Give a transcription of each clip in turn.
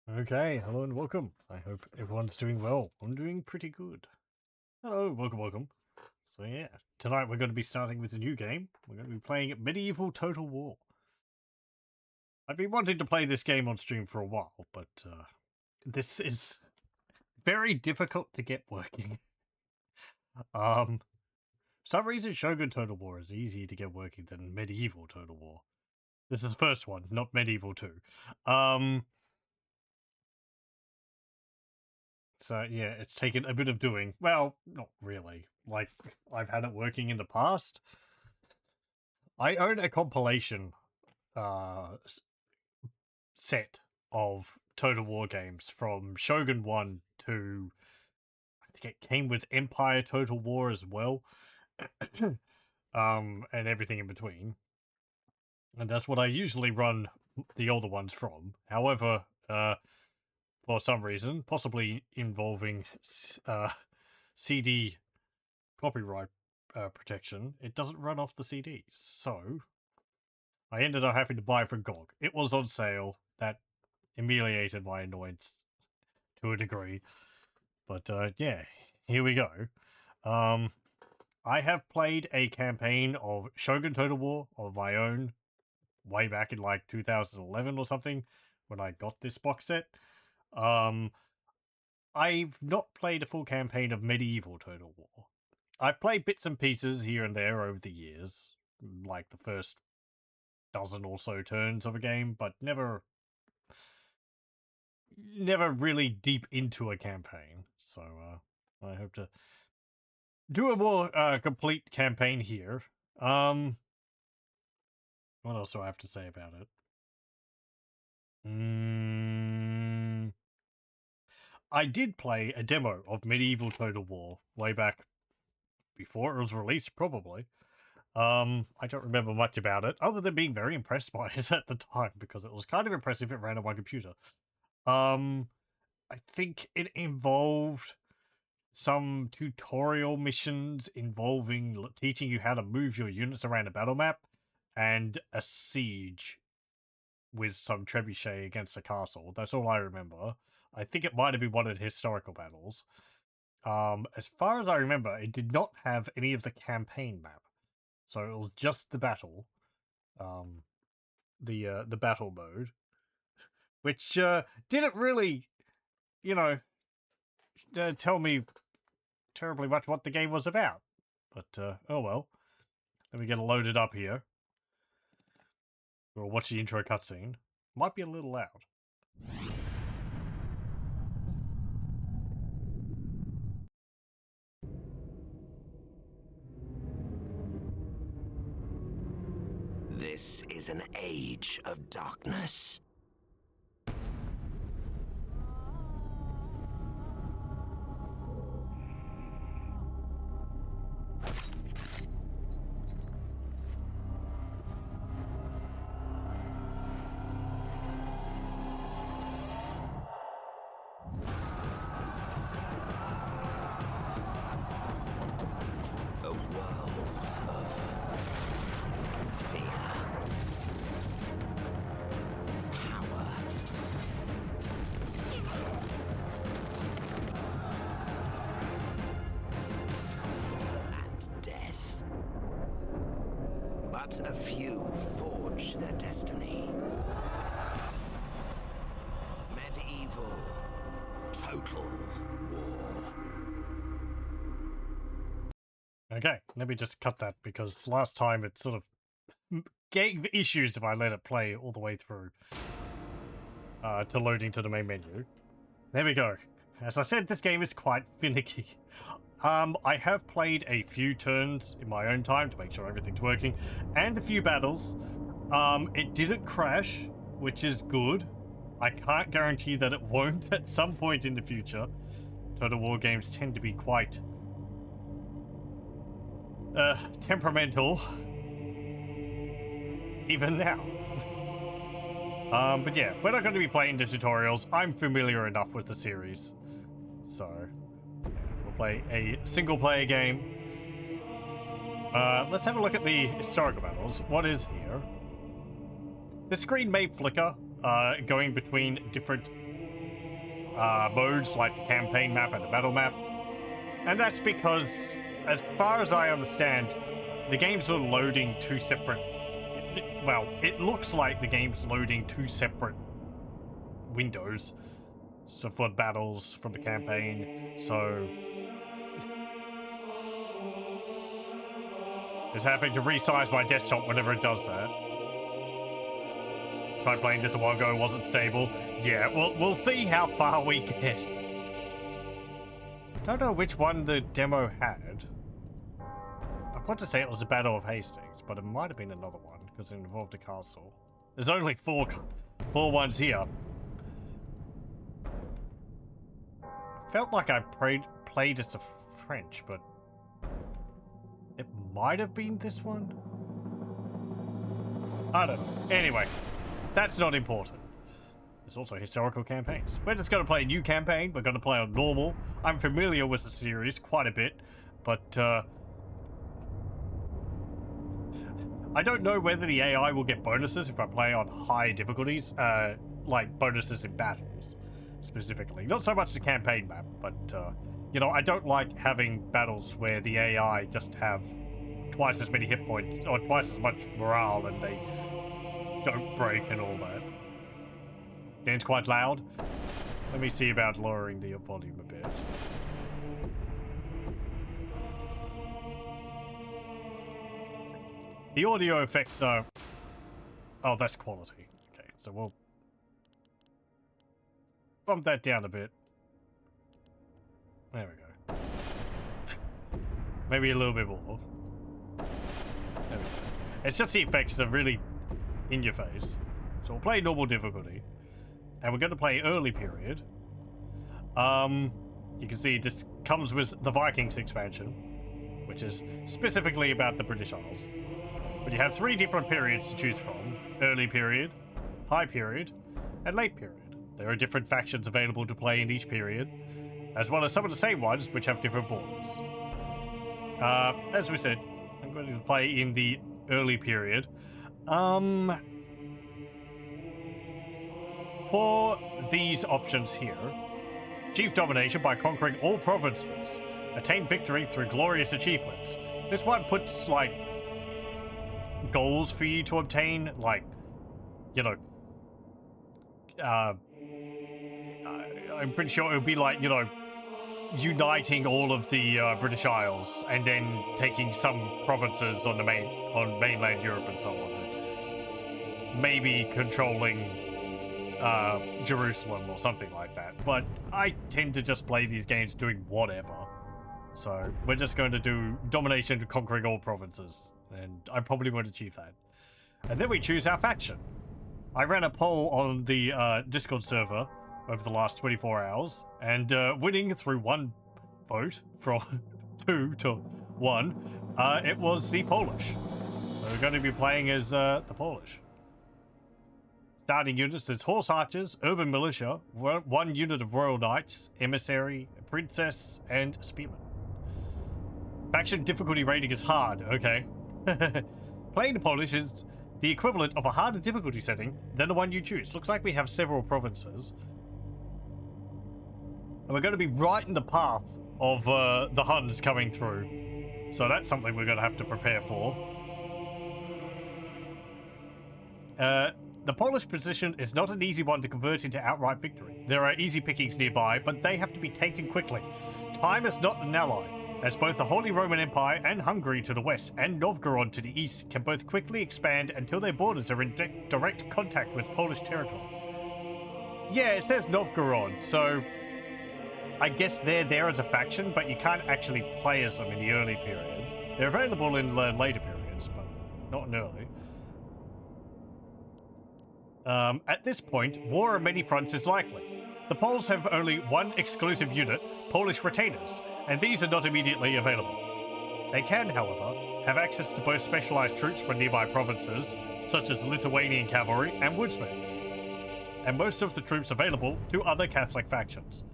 Okay, hello and welcome. I hope everyone's doing well. I'm doing pretty good. Hello, welcome. So yeah, tonight we're going to be starting with a new game. We're going to be playing Medieval Total War. I've been wanting to play this game on stream for a while, but this is very difficult to get working. For some reason Shogun Total War is easier to get working than Medieval Total War. This is the first one, not Medieval 2. So yeah, it's taken a bit of doing. Well, not really. Like, I've had it working in the past. I own a compilation set of Total War games from Shogun 1 to, I think it came with Empire Total War as well. And everything in between. And that's what I usually run the older ones from. However, for some reason, possibly involving CD copyright protection, it doesn't run off the CDs. So I ended up having to buy it from GOG. It was on sale. That ameliorated my annoyance to a degree. But yeah, here we go. I have played a campaign of Shogun Total War of my own way back in like 2011 or something when I got this box set. I've not played a full campaign of Medieval Total War. I've played bits and pieces here and there over the years, like the first dozen or so turns of a game, but never really deep into a campaign. So I hope to do a more complete campaign here. What else do I have to say about it? I did play a demo of Medieval Total War way back before it was released, probably. I don't remember much about it, other than being very impressed by it at the time, because it was kind of impressive it ran on my computer. I think it involved some tutorial missions involving teaching you how to move your units around a battle map, and a siege with some trebuchet against a castle. That's all I remember. I think it might have been one of the historical battles. As far as I remember, it did not have any of the campaign map. So it was just the battle, the battle mode, which didn't really, tell me terribly much what the game was about. But oh well. Let me get it loaded up here. We'll watch the intro cutscene. Might be a little loud. This is an age of darkness. A few forge their destiny. Medieval Total War. Okay, let me just cut that, because last time it sort of gave issues if I let it play all the way through to loading to the main menu. There we go. As I said, this game is quite finicky. I have played a few turns in my own time to make sure everything's working, and a few battles. It didn't crash, which is good. I can't guarantee that it won't at some point in the future. Total War games tend to be quite temperamental, even now. But yeah, we're not going to be playing the tutorials. I'm familiar enough with the series, so we'll play a single-player game. Let's have a look at the historical battles. What is here? The screen may flicker, going between different modes like the campaign map and the battle map. And that's because, as far as I understand, the games are loading two separate... Well, it looks like the game's loading two separate windows. So for battles, from the campaign, so... Just having to resize my desktop whenever it does that. Tried playing this a while ago, it wasn't stable. Yeah, we'll see how far we get. Don't know which one the demo had. I want to say it was the Battle of Hastings, but it might have been another one, because it involved a castle. There's only four ones here. I felt like I played as a French, but it might have been this one? I don't know. Anyway, that's not important. There's also historical campaigns. We're just going to play a new campaign. We're going to play on normal. I'm familiar with the series quite a bit, but I don't know whether the AI will get bonuses if I play on high difficulties, like bonuses in battles, specifically. Not so much the campaign map, but, you know, I don't like having battles where the AI just have twice as many hit points, or twice as much morale, and they don't break and all that. Game's quite loud. Let me see about lowering the volume a bit. The audio effects are... Oh, that's quality. Okay, so we'll bump that down a bit. There we go. Maybe a little bit more. There we go. It's just the effects are really in your face. So we'll play normal difficulty. And we're going to play early period. You can see this comes with the Vikings expansion, which is specifically about the British Isles. But you have 3 different periods to choose from. Early period, high period, and late period. There are different factions available to play in each period, as well as some of the same ones which have different borders. As we said, I'm going to play in the early period. For these options here, achieve domination by conquering all provinces. Attain victory through glorious achievements. This one puts, like, goals for you to obtain, like, you know, I'm pretty sure it would be like, you know, uniting all of the British Isles and then taking some provinces on the mainland Europe and so on. Maybe controlling Jerusalem or something like that. But I tend to just play these games doing whatever. So we're just going to do domination conquering all provinces. And I probably won't achieve that. And then we choose our faction. I ran a poll on the Discord server over the last 24 hours. And winning through one vote from 2 to 1, it was the Polish. So we're going to be playing as the Polish. Starting units is Horse Archers, Urban Militia, 1 unit of Royal Knights, Emissary, Princess, and Spearman. Faction difficulty rating is hard, okay. Playing the Polish is the equivalent of a harder difficulty setting than the one you choose. Looks like we have several provinces. And we're going to be right in the path of the Huns coming through. So that's something we're going to have to prepare for. The Polish position is not an easy one to convert into outright victory. There are easy pickings nearby, but they have to be taken quickly. Time is not an ally, as both the Holy Roman Empire and Hungary to the west and Novgorod to the east can both quickly expand until their borders are in direct contact with Polish territory. Yeah, it says Novgorod, so I guess they're there as a faction, but you can't actually play as them in the early period. They're available in later periods, but not in early. At this point, war on many fronts is likely. The Poles have only one exclusive unit, Polish retainers, and these are not immediately available. They can, however, have access to both specialized troops from nearby provinces, such as Lithuanian cavalry and woodsmen, and most of the troops available to other Catholic factions.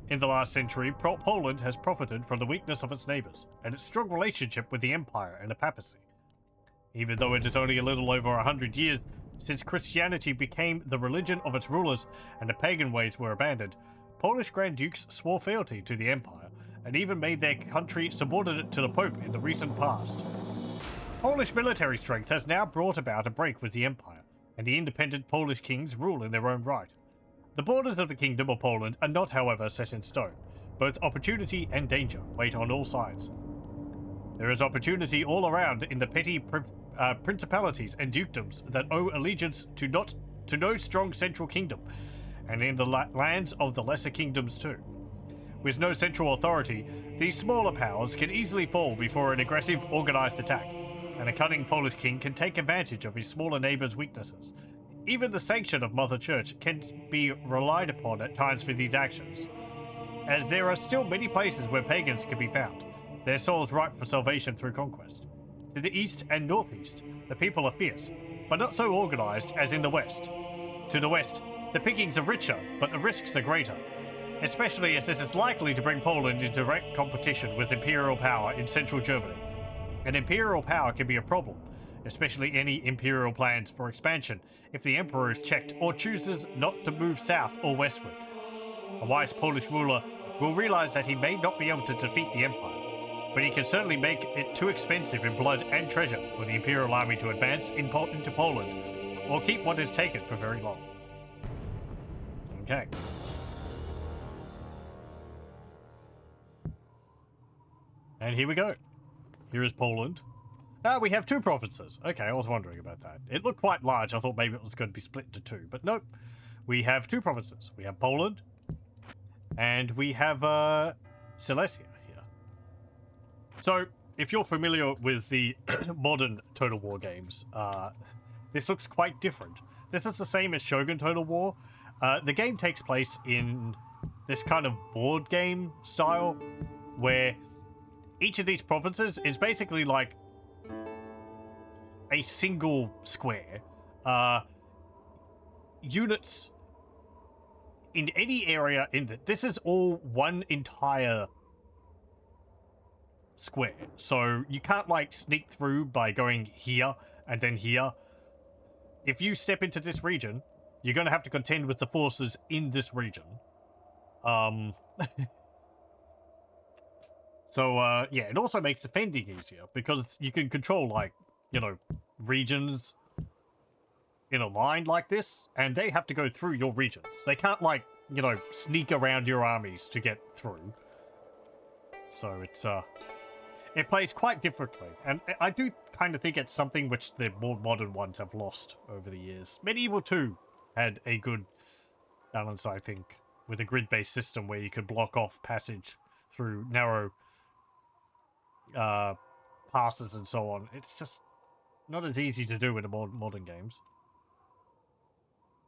In the last century, Poland has profited from the weakness of its neighbors, and its strong relationship with the Empire and the Papacy. Even though it is only a little over 100 years since Christianity became the religion of its rulers and the pagan ways were abandoned, Polish Grand Dukes swore fealty to the Empire, and even made their country subordinate to the Pope in the recent past. Polish military strength has now brought about a break with the Empire, and the independent Polish kings rule in their own right. The borders of the Kingdom of Poland are not, however, set in stone. Both opportunity and danger wait on all sides. There is opportunity all around in the petty principalities and dukedoms that owe allegiance to no strong central kingdom, and in the lands of the lesser kingdoms too. With no central authority, these smaller powers can easily fall before an aggressive, organized attack, and a cunning Polish king can take advantage of his smaller neighbor's weaknesses. Even the sanction of Mother Church can be relied upon at times for these actions, as there are still many places where pagans can be found, their souls ripe for salvation through conquest. To the east and northeast, the people are fierce, but not so organized as in the west. To the west, the pickings are richer, but the risks are greater, especially as this is likely to bring Poland into direct competition with imperial power in central Germany. And imperial power can be a problem, especially any imperial plans for expansion, if the emperor is checked or chooses not to move south or westward. A wise Polish ruler will realize that he may not be able to defeat the empire, but he can certainly make it too expensive in blood and treasure for the imperial army to advance into Poland, or keep what is taken for very long. Okay. And here we go. Here is Poland. We have two provinces. Okay, I was wondering about that. It looked quite large. I thought maybe it was going to be split into two, but nope. We have two provinces. We have Poland, and we have Silesia here. So, if you're familiar with the modern Total War games, this looks quite different. This is the same as Shogun Total War. The game takes place in this kind of board game style, where each of these provinces is basically like a single square. Units in any area this is all one entire square. So you can't like sneak through by going here and then here. If you step into this region, you're going to have to contend with the forces in this region. So, yeah, it also makes defending easier because you can control, like, you know, regions in a line like this, and they have to go through your regions. They can't, like, you know, sneak around your armies to get through. So it's, it plays quite differently. And I do kind of think it's something which the more modern ones have lost over the years. Medieval 2 had a good balance, I think, with a grid-based system where you could block off passage through narrow passes and so on. It's just not as easy to do in the modern games.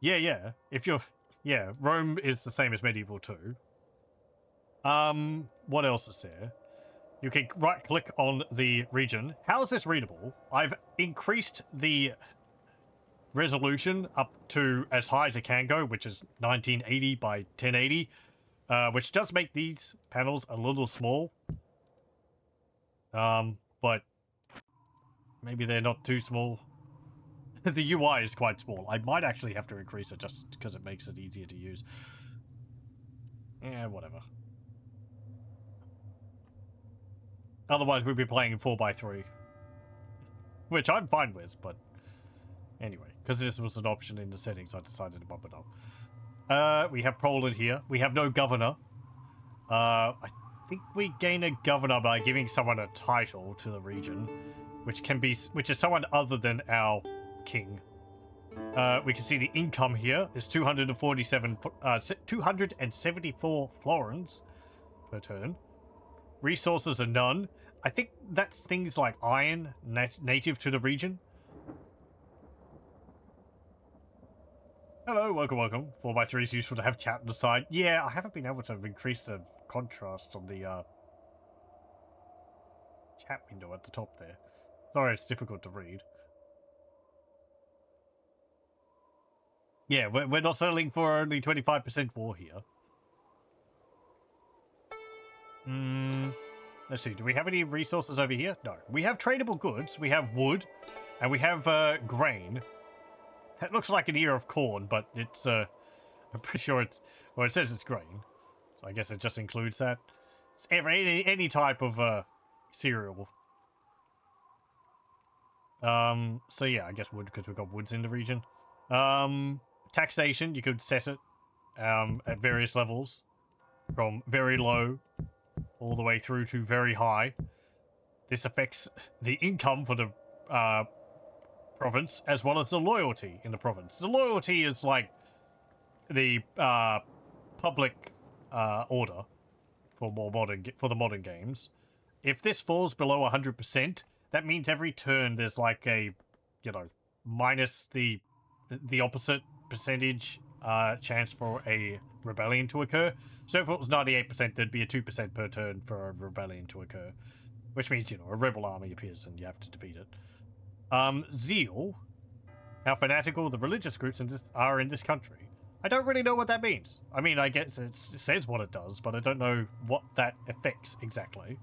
Yeah. If you're... Yeah, Rome is the same as Medieval 2. What else is there? You can right-click on the region. How is this readable? I've increased the resolution up to as high as it can go, which is 1980 by 1080, which does make these panels a little small. But maybe they're not too small. The UI is quite small. I might actually have to increase it just because it makes it easier to use. Yeah, whatever. Otherwise, we'd be playing in 4x3. Which I'm fine with, but... Anyway, because this was an option in the settings, I decided to bump it up. We have Poland here. We have no governor. I think we gain a governor by giving someone a title to the region, which is someone other than our king. We can see the income here is 274 florins per turn. Resources are none. I think that's things like iron native to the region. Hello, welcome. 4x3 is useful to have chat on the side. Yeah, I haven't been able to increase the contrast on the chat window at the top there. Sorry, it's difficult to read. Yeah, we're not settling for only 25% war here. Let's see, do we have any resources over here? No. We have tradable goods, we have wood, and we have grain. That looks like an ear of corn, but it's, I'm pretty sure it's, well, it says it's grain. So I guess it just includes that. It's any type of cereal. So yeah, I guess wood, because we've got woods in the region. Taxation, you could set it at various levels, from very low all the way through to very high. This affects the income for the province as well as the loyalty in the province. The loyalty is like the public order for the modern games. If this falls below 100%, that means every turn there's like a, you know, minus the opposite percentage chance for a rebellion to occur. So if it was 98%, there'd be a 2% per turn for a rebellion to occur, which means, you know, a rebel army appears and you have to defeat it. Zeal, how fanatical the religious groups are in this country. I don't really know what that means. I mean, I guess it says what it does, but I don't know what that affects exactly.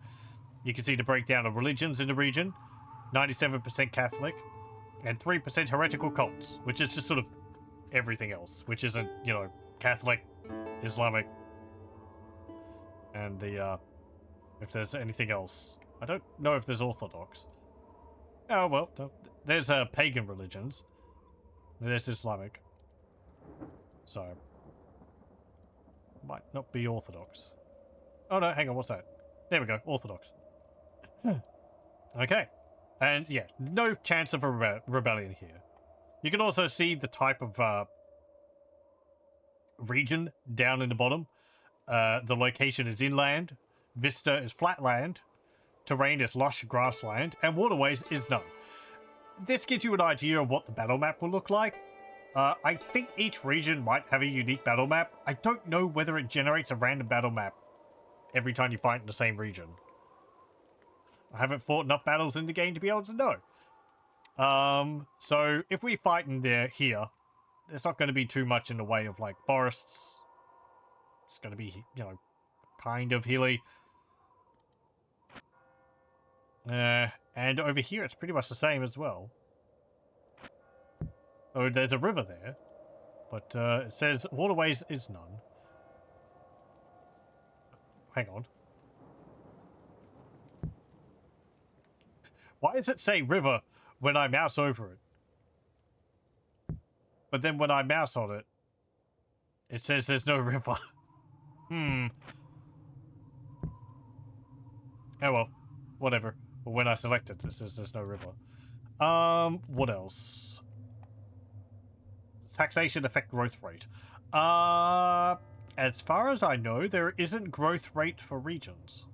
You can see the breakdown of religions in the region. 97% Catholic and 3% heretical cults, which is just sort of everything else, which isn't, you know, Catholic, Islamic, and the, if there's anything else. I don't know if there's Orthodox. Oh, well, no. There's pagan religions. There's Islamic. So, might not be Orthodox. Oh no, hang on, what's that? There we go, Orthodox. Okay. And yeah, no chance of a rebellion here. You can also see the type of region down in the bottom. The location is inland, vista is flatland, terrain is lush grassland, and waterways is none. This gives you an idea of what the battle map will look like. I think each region might have a unique battle map. I don't know whether it generates a random battle map every time you fight in the same region. I haven't fought enough battles in the game to be able to know. So if we fight in here, there's not going to be too much in the way of like forests. It's going to be, you know, kind of hilly. And over here it's pretty much the same as well. Oh, there's a river there, but it says waterways is none. Hang on. Why does it say river when I mouse over it? But then when I mouse on it, it says there's no river. Oh well, whatever. Well, when I select it, it says there's no river. What else? Taxation affect growth rate. As far as I know, there isn't growth rate for regions.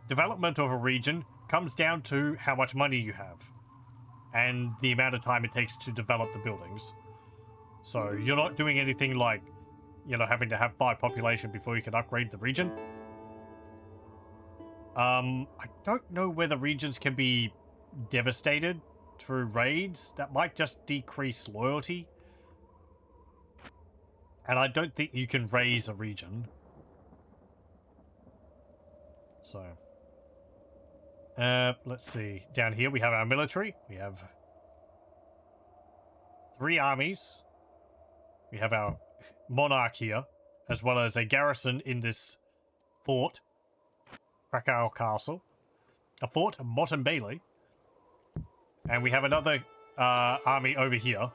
Development of a region comes down to how much money you have and the amount of time it takes to develop the buildings. So you're not doing anything like, you know, having to have 5 population before you can upgrade the region. I don't know whether regions can be devastated through raids. That might just decrease loyalty. And I don't think you can raise a region. So, let's see. Down here we have our military. We have 3 armies. We have our monarch here, as well as a garrison in this fort, Krakow Castle. A fort, Motte and Bailey. And we have another army over here,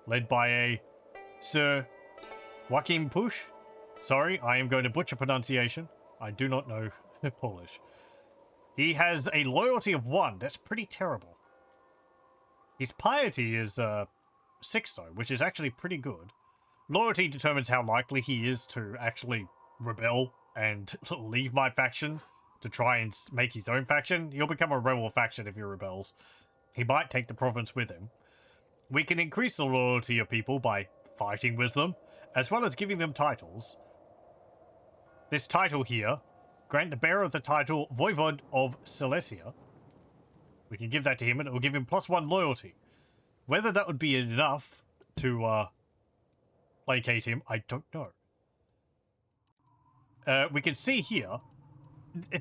led by a Sir Joachim Pusch. Sorry, I am going to butcher pronunciation. I do not know Polish. He has a loyalty of 1. That's pretty terrible. His piety is 6 though, which is actually pretty good. Loyalty determines how likely he is to actually rebel and leave my faction to try and make his own faction. He'll become a rebel faction if he rebels. He might take the province with him. We can increase the loyalty of people by fighting with them, as well as giving them titles. This title here, grant the bearer of the title Voivod of Silesia. We can give that to him and it will give him +1 loyalty. Whether that would be enough to placate him, I don't know. We can see here,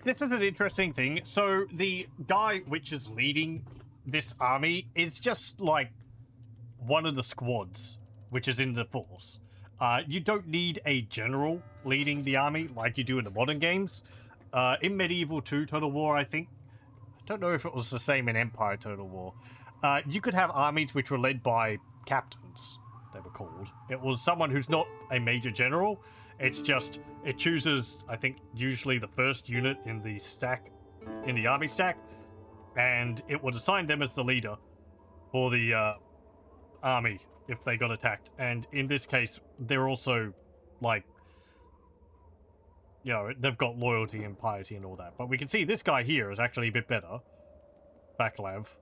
this is an interesting thing. So the guy which is leading this army is just like one of the squads which is in the force. You don't need a general leading the army like you do in the modern games. In Medieval 2 Total War, I think, I don't know if it was the same in Empire Total War, you could have armies which were led by captains, they were called. It was someone who's not a major general. It's just, it chooses, I think, usually the first unit in the stack, in the army stack, and it would assign them as the leader for the army if they got attacked. And in this case, they're also, like, you know, they've got loyalty and piety and all that. But we can see this guy here is actually a bit better. Vaclav.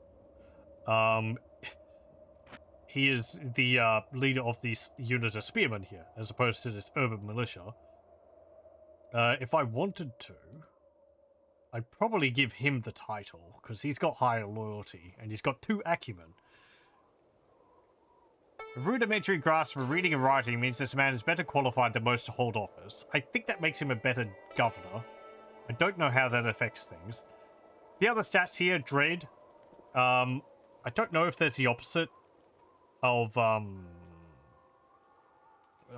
He is the leader of this unit of spearmen here, as opposed to this urban militia. If I wanted to, I'd probably give him the title, because he's got higher loyalty, and he's got 2 acumen. A rudimentary grasp of reading and writing means this man is better qualified than most to hold office. I think that makes him a better governor. I don't know how that affects things. The other stats here, Dread. I don't know if there's the opposite of, well,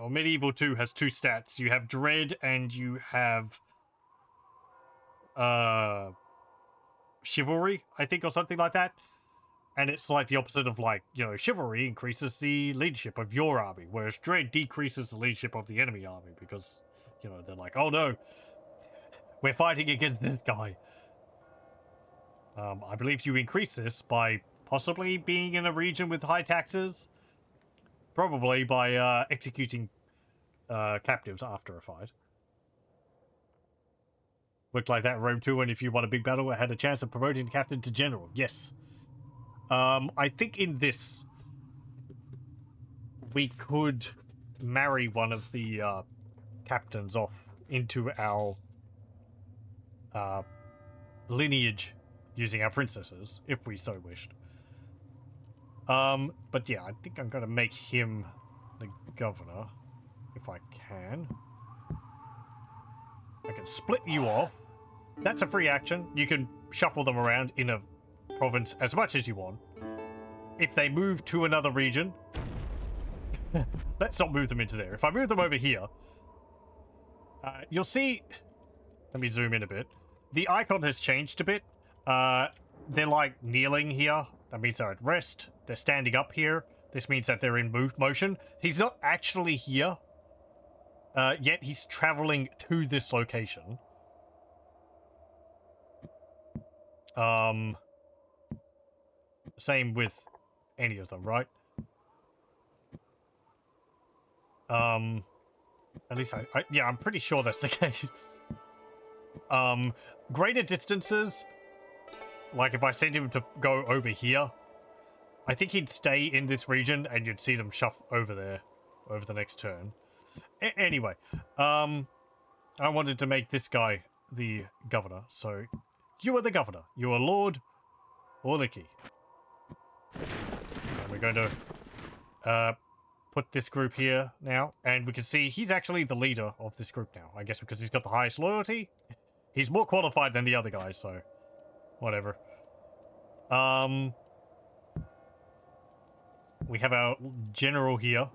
Medieval 2 has 2 stats. You have Dread and you have, Chivalry, I think, or something like that. And it's like the opposite of, like, you know, Chivalry increases the leadership of your army, whereas Dread decreases the leadership of the enemy army because, you know, they're like, oh no, we're fighting against this guy. I believe you increase this by possibly being in a region with high taxes. Probably by executing captives after a fight. Looked like that in Rome 2, and if you won a big battle, it had a chance of promoting the captain to general. Yes. I think in this, we could marry one of the captains off into our lineage using our princesses, if we so wished. But yeah, I think I'm gonna make him the governor, if I can. I can split you off. That's a free action. You can shuffle them around in a province as much as you want. If they move to another region, let's not move them into there. If I move them over here, you'll see, let me zoom in a bit. The icon has changed a bit. They're like kneeling here. That means they're at rest. They're standing up here. This means that they're in motion. He's not actually here, yet he's traveling to this location. Same with any of them, right? At least yeah, I'm pretty sure that's the case. Greater distances, like if I sent him to go over here, I think he'd stay in this region and you'd see them shuffle over there over the next turn. Anyway, I wanted to make this guy the governor, so you are the governor. You are Lord Orlicky. And we're going to put this group here now, and we can see he's actually the leader of this group now. I guess because he's got the highest loyalty. He's more qualified than the other guys, so whatever. We have our general here.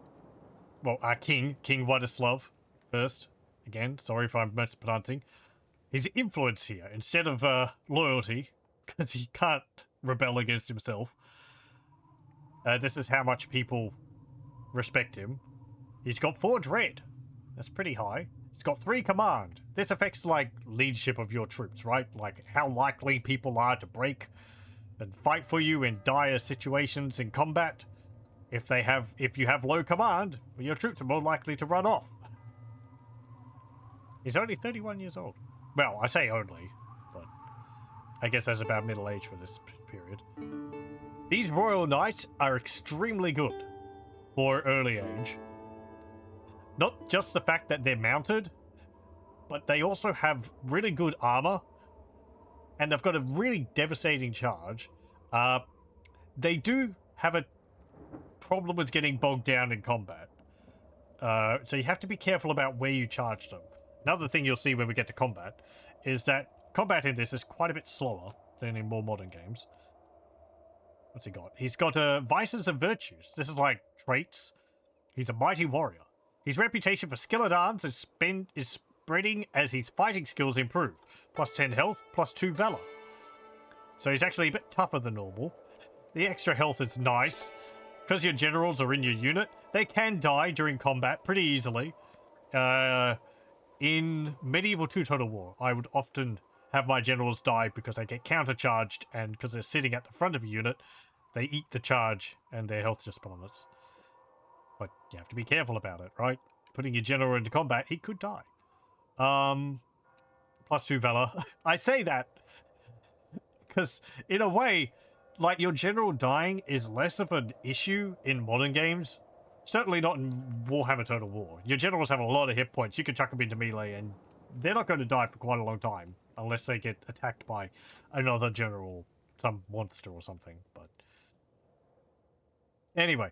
Well, our king, King Władysław, first. Again, sorry if I'm mispronouncing. His influence here, instead of loyalty, because he can't rebel against himself. This is how much people respect him. He's got 4 dread. That's pretty high. He's got 3 command. This affects, like, leadership of your troops, right? Like, how likely people are to break and fight for you in dire situations in combat. If you have low command, your troops are more likely to run off. He's only 31 years old. Well, I say only, but I guess that's about middle age for this period. These royal knights are extremely good for early age. Not just the fact that they're mounted, but they also have really good armor, and they've got a really devastating charge. They do have a problem with getting bogged down in combat. So you have to be careful about where you charge them. Another thing you'll see when we get to combat is that combat in this is quite a bit slower than in more modern games. What's he got? He's got vices and virtues. This is like traits. He's a mighty warrior. His reputation for skill at arms is spreading as his fighting skills improve. Plus 10 health, plus 2 valor. So he's actually a bit tougher than normal. The extra health is nice. Because your generals are in your unit, they can die during combat pretty easily. In Medieval 2 Total War, I would often have my generals die because they get countercharged, and because they're sitting at the front of a unit, they eat the charge and their health just plummets. But you have to be careful about it, right? Putting your general into combat, he could die. Plus 2 valor. I say that because, in a way, like, your general dying is less of an issue in modern games. Certainly not in Warhammer Total War. Your generals have a lot of hit points. You can chuck them into melee, and they're not going to die for quite a long time. Unless they get attacked by another general, some monster or something. But anyway.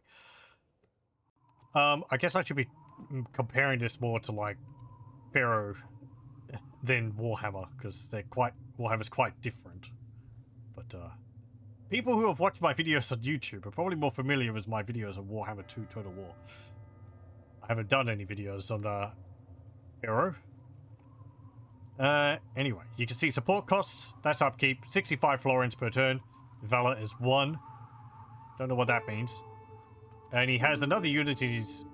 I guess I should be comparing this more to, like, Pharaoh than Warhammer, because Warhammer's quite different. But, people who have watched my videos on YouTube are probably more familiar with my videos on Warhammer 2 Total War. I haven't done any videos on, Pharaoh. Anyway, you can see support costs, that's upkeep, 65 florins per turn. Valor is 1. Don't know what that means. And he has another unit in his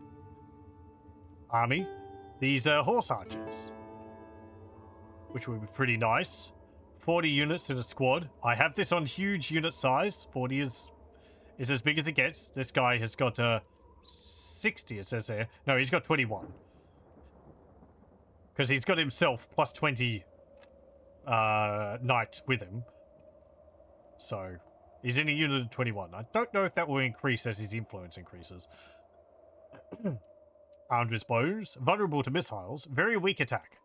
army. These horse archers. Which would be pretty nice. 40 units in a squad. I have this on huge unit size. 40 is as big as it gets. This guy has got 60, it says there. No, he's got 21. Because he's got himself plus 20 knights with him. So, he's in a unit of 21. I don't know if that will increase as his influence increases. Armed with bows, vulnerable to missiles, very weak attack.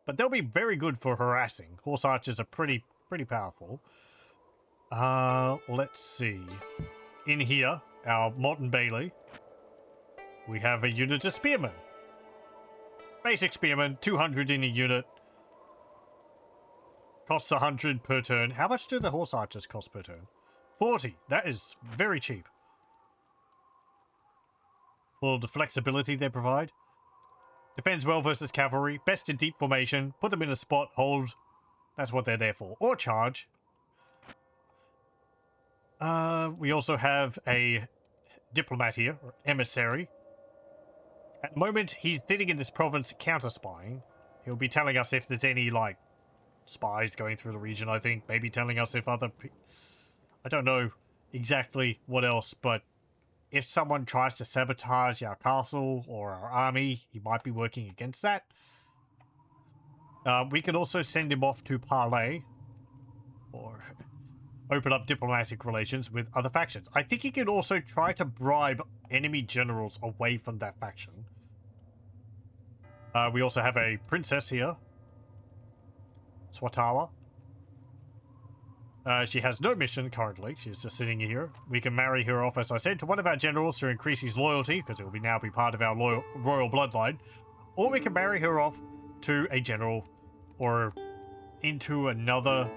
But they'll be very good for harassing. Horse archers are pretty powerful. Let's see. In here, our Mountain Bailey, we have a unit of spearmen. Basic spearmen, 200 in a unit. Costs 100 per turn. How much do the horse archers cost per turn? 40. That is very cheap. For the flexibility they provide. Defends well versus cavalry. Best in deep formation. Put them in a spot. Hold. That's what they're there for. Or charge. We also have a diplomat here. Or emissary. At the moment, he's sitting in this province counter-spying. He'll be telling us if there's any, like, spies going through the region, I think. Maybe telling us if other... I don't know exactly what else, but if someone tries to sabotage our castle or our army, he might be working against that. We can also send him off to parley or open up diplomatic relations with other factions. I think he can also try to bribe enemy generals away from that faction. We also have a princess here. Swatawa. She has no mission currently. She's just sitting here. We can marry her off, as I said, to one of our generals to increase his loyalty, because it will now be part of our royal bloodline. Or we can marry her off to a general or into another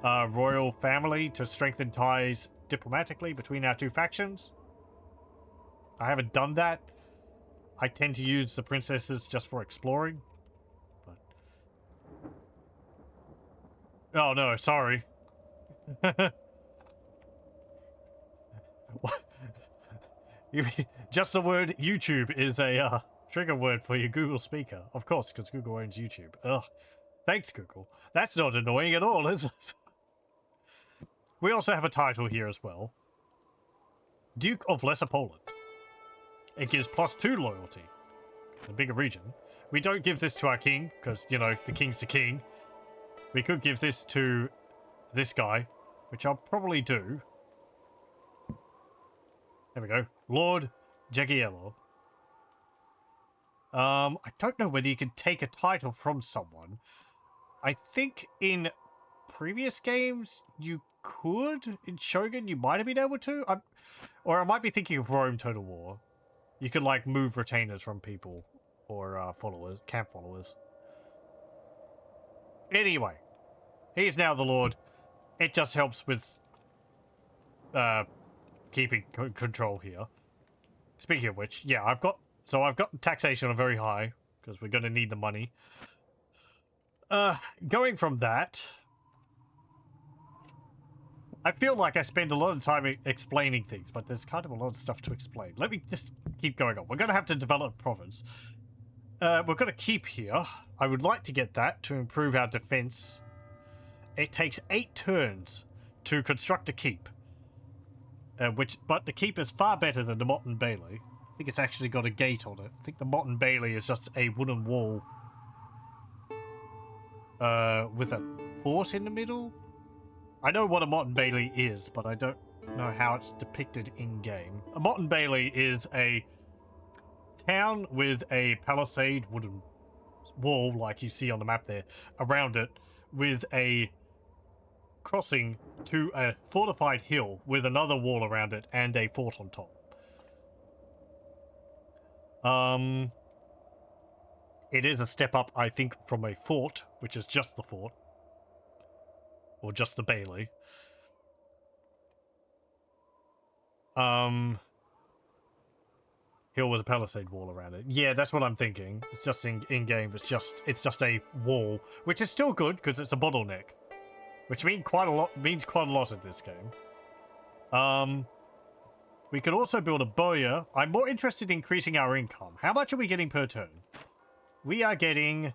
royal family to strengthen ties diplomatically between our two factions. I haven't done that. I tend to use the princesses just for exploring. But... oh no, sorry. What? You mean, just the word YouTube is a trigger word for your Google speaker. Of course, because Google owns YouTube. Ugh. Thanks, Google. That's not annoying at all, is it? We also have a title here as well. Duke of Lesser Poland. It gives +2 loyalty. A bigger region. We don't give this to our king, because, you know, the king's the king. We could give this to this guy, which I'll probably do. There we go. Lord Jagiello. I don't know whether you can take a title from someone. I think in previous games you could. In Shogun you might have been able to. Or I might be thinking of Rome Total War. You could, like, move retainers from people. Or followers, camp followers. Anyway. He's now the Lord. It just helps with keeping control here. Speaking of which, yeah, I've got So I've got taxation on very high, because we're going to need the money. Going from that, I feel like I spend a lot of time explaining things, but there's kind of a lot of stuff to explain. Let me just keep going on. We're going to have to develop a province. We're going to keep here. I would like to get that to improve our defense. It takes 8 turns to construct a keep. But the keep is far better than the Motte and Bailey. I think it's actually got a gate on it. I think the Motte and Bailey is just a wooden wall with a fort in the middle. I know what a Motte and Bailey is, but I don't know how it's depicted in-game. A Motte and Bailey is a town with a palisade wooden wall, like you see on the map there, around it, with a crossing to a fortified hill with another wall around it and a fort on top. It is a step up, I think, from a fort, which is just the fort. Or just the Bailey. Hill with a palisade wall around it. Yeah, that's what I'm thinking. It's just in-game, it's just a wall, which is still good, because it's a bottleneck. Which means quite a lot in this game. We could also build a bowyer. I'm more interested in increasing our income. How much are we getting per turn? We are getting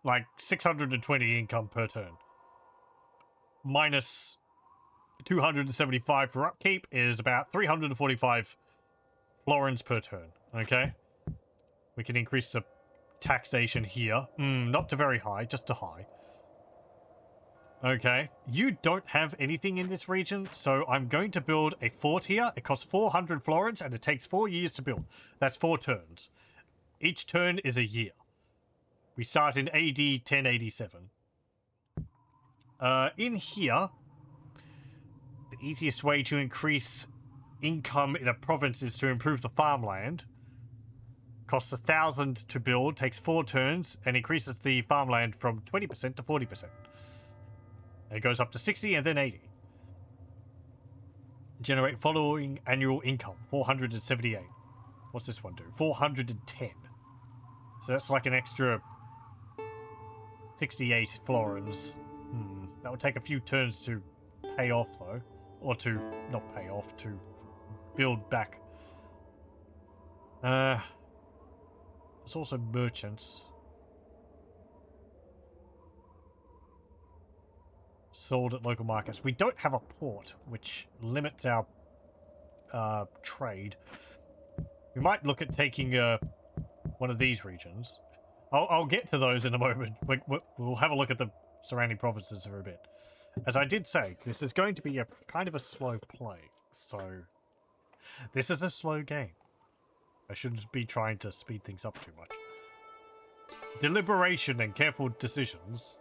like 620 income per turn. Minus 275 for upkeep is about 345 florins per turn. Okay? We can increase the taxation here. Not to very high, just to high. Okay. You don't have anything in this region, so I'm going to build a fort here. It costs 400 florins, and it takes 4 years to build. That's 4 turns. Each turn is a year. We start in AD 1087. In here, the easiest way to increase income in a province is to improve the farmland. Costs 1,000 to build, takes 4 turns, and increases the farmland from 20% to 40%. And it goes up to 60 and then 80. Generate following annual income, 478. What's this one do? 410. So that's like an extra 68 florins. That would take a few turns to pay off, though. Or to, not pay off, to build back. There's also merchants. Sold at local markets. We don't have a port, which limits our trade. We might look at taking one of these regions. I'll get to those in a moment. We'll have a look at the surrounding provinces for a bit. As I did say, this is going to be a kind of a slow play. So, this is a slow game. I shouldn't be trying to speed things up too much. Deliberation and careful decisions.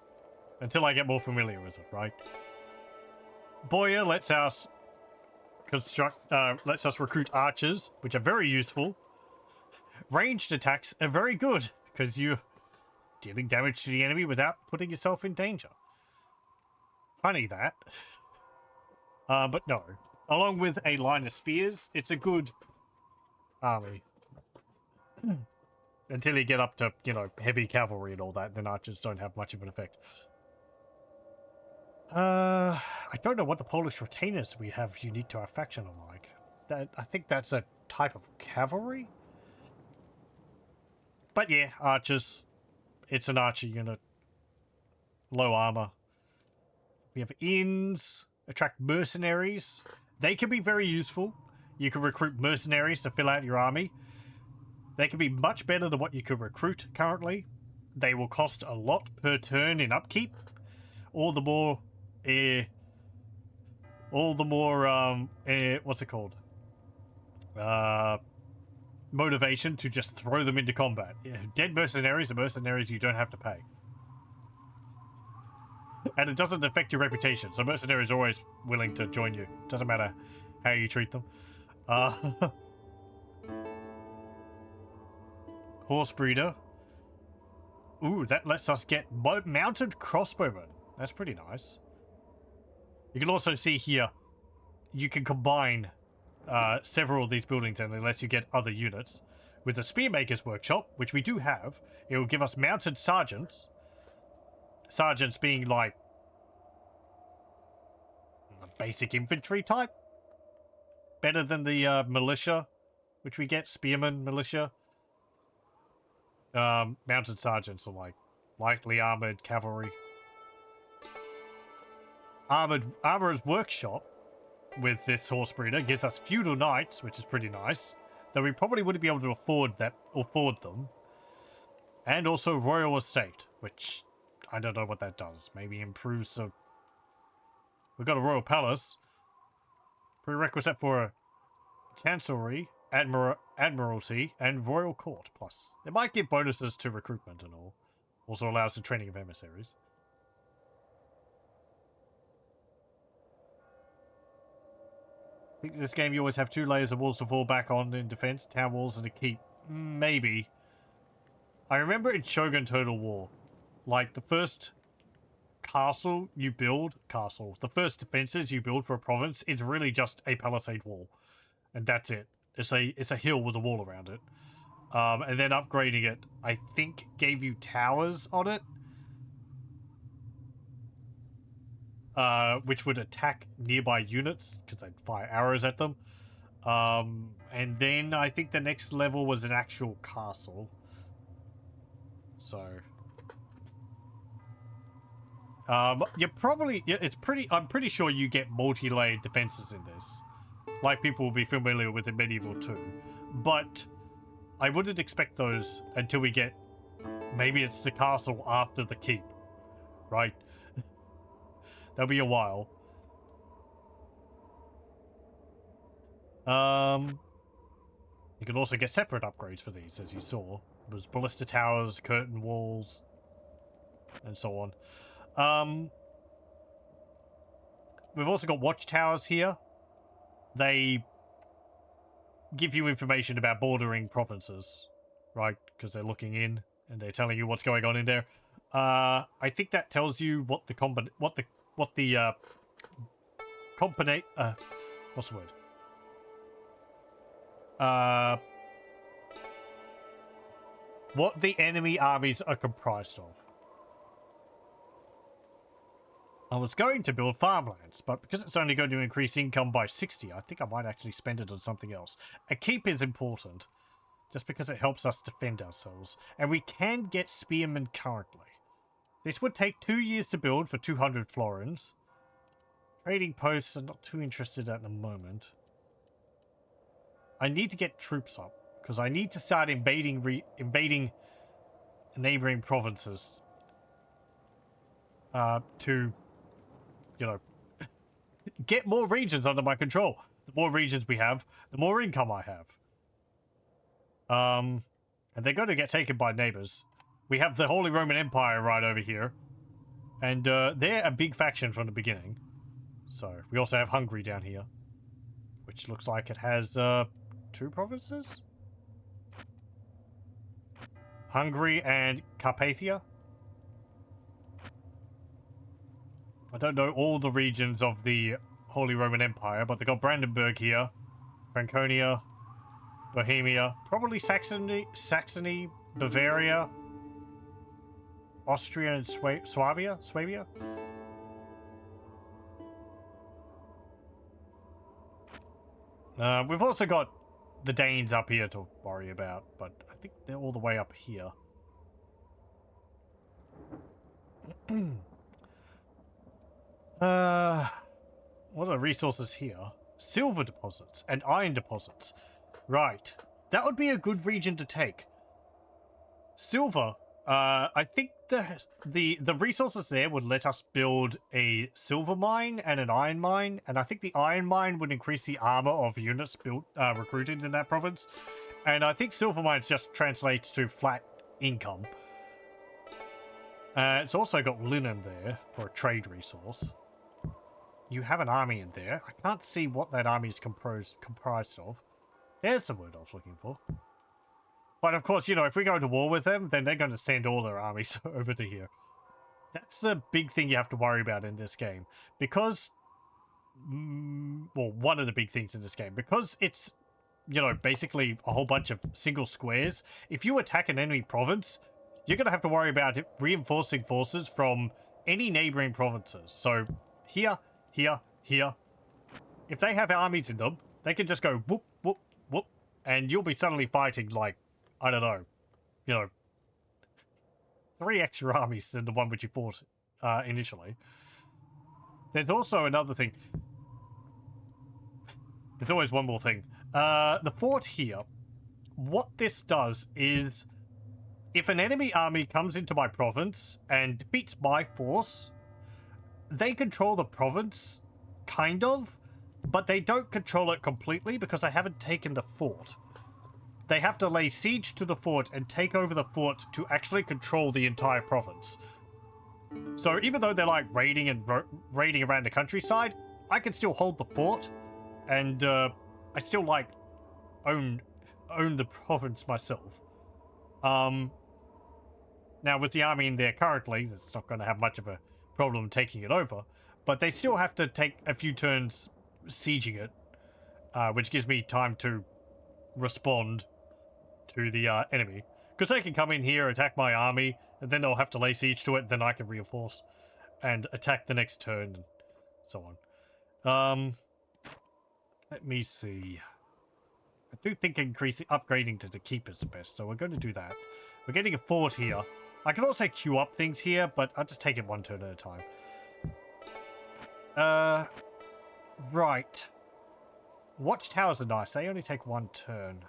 Until I get more familiar with it, right? Bowyer lets us recruit archers, which are very useful. Ranged attacks are very good, because you're dealing damage to the enemy without putting yourself in danger. Funny that. But no. Along with a line of spears, it's a good army. Until you get up to, you know, heavy cavalry and all that, then archers don't have much of an effect. I don't know what the Polish retainers we have unique to our faction are like. I think that's a type of cavalry? But yeah, archers. It's an archer unit. Low armor. We have inns. Attract mercenaries. They can be very useful. You can recruit mercenaries to fill out your army. They can be much better than what you could recruit currently. They will cost a lot per turn in upkeep. All the more... what's it called? Motivation to just throw them into combat. Dead mercenaries are mercenaries you don't have to pay. And it doesn't affect your reputation, so mercenaries are always willing to join you. Doesn't matter how you treat them. Horse breeder. Ooh, that lets us get mounted crossbowmen. That's pretty nice. You can also see here, you can combine several of these buildings and it lets you get other units. With the Spearmaker's Workshop, which we do have, it will give us mounted sergeants. Sergeants being like a basic infantry type. Better than the militia, which we get, spearmen, militia. Mounted sergeants are like lightly armored cavalry. Armorer's Workshop with this horse breeder gives us feudal knights, which is pretty nice. Though we probably wouldn't be able to afford them. And also royal estate, which I don't know what that does. Maybe improves the... We've got a royal palace. Prerequisite for a chancellery, admiralty, and royal court. Plus, it might give bonuses to recruitment and all. Also allows the training of emissaries. I think in this game you always have 2 layers of walls to fall back on in defense, town walls and a keep. Maybe. I remember in Shogun Total War, like the first castle you build, the first defenses you build for a province, it's really just a palisade wall. And that's it. It's a hill with a wall around it. And then upgrading it, I think, gave you towers on it. Which would attack nearby units, because they'd fire arrows at them. And then I think the next level was an actual castle. So... you're probably... I'm pretty sure you get multi-layered defenses in this. Like people will be familiar with in Medieval 2. But I wouldn't expect those until we get... Maybe it's the castle after the keep. Right? That'll be a while. You can also get separate upgrades for these, as you saw. There's ballista towers, curtain walls, and so on. We've also got watchtowers here. They give you information about bordering provinces, right? Because they're looking in and they're telling you what's going on in there. I think that tells you what the what's the word? What the enemy armies are comprised of. I was going to build farmlands, but because it's only going to increase income by 60, I think I might actually spend it on something else. A keep is important, just because it helps us defend ourselves, and we can get spearmen currently. This would take 2 years to build for 200 florins. Trading posts are not too interested at the moment. I need to get troops up, because I need to start invading neighboring provinces. To, you know, get more regions under my control. The more regions we have, the more income I have. And they're going to get taken by neighbors. We have the Holy Roman Empire right over here. And they're a big faction from the beginning. So, we also have Hungary down here. Which looks like it has 2 provinces? Hungary and Carpathia. I don't know all the regions of the Holy Roman Empire, but they got Brandenburg here, Franconia, Bohemia, probably Saxony, Bavaria, Austria, and Swabia. We've also got the Danes up here to worry about, but I think they're all the way up here. What are the resources here? Silver deposits and iron deposits. Right. That would be a good region to take. Silver. I think the resources there would let us build a silver mine and an iron mine, and I think the iron mine would increase the armor of units built recruited in that province. And I think silver mines just translates to flat income. It's also got linen there for a trade resource. You have an army in there. I can't see what that army is comprised of. There's the word I was looking for. But of course, you know, if we go to war with them, then they're going to send all their armies over to here. That's the big thing you have to worry about in this game. Because well, one of the big things in this game. Because it's, you know, basically a whole bunch of single squares, if you attack an enemy province, you're going to have to worry about reinforcing forces from any neighboring provinces. So here, here, here. If they have armies in them, they can just go whoop, whoop, whoop, and you'll be suddenly fighting like, I don't know, you know, 3 extra armies than the one which you fought initially. There's also another thing. There's always one more thing. The fort here, what this does is, if an enemy army comes into my province and defeats my force, they control the province, kind of, but they don't control it completely because I haven't taken the fort. They have to lay siege to the fort and take over the fort to actually control the entire province. So even though they're like raiding and raiding around the countryside, I can still hold the fort, and I still like own the province myself. Now with the army in there currently, it's not going to have much of a problem taking it over, but they still have to take a few turns sieging it, which gives me time to respond to the enemy. Because they can come in here, attack my army, and then they'll have to lay siege to it, then I can reinforce and attack the next turn, and so on. Let me see. I do think upgrading to the keep is the best, so we're going to do that. We're getting a fort here. I can also queue up things here, but I'll just take it one turn at a time. Right. Watchtowers are nice. They only take 1 turn.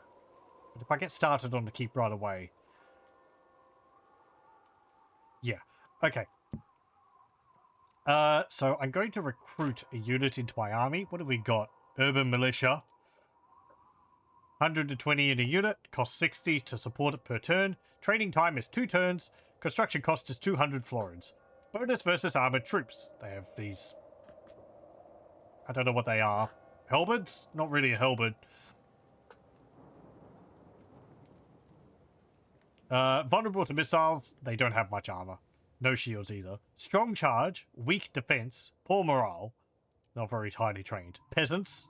But if I get started on the keep right away... Yeah. Okay. So I'm going to recruit a unit into my army. What have we got? Urban militia. 120 in a unit. Costs 60 to support it per turn. Training time is 2 turns. Construction cost is 200 florins. Bonus versus armored troops. They have these... I don't know what they are. Halberds? Not really a halberd. Vulnerable to missiles. They don't have much armor. No shields either. Strong charge. Weak defense. Poor morale. Not very highly trained. Peasants.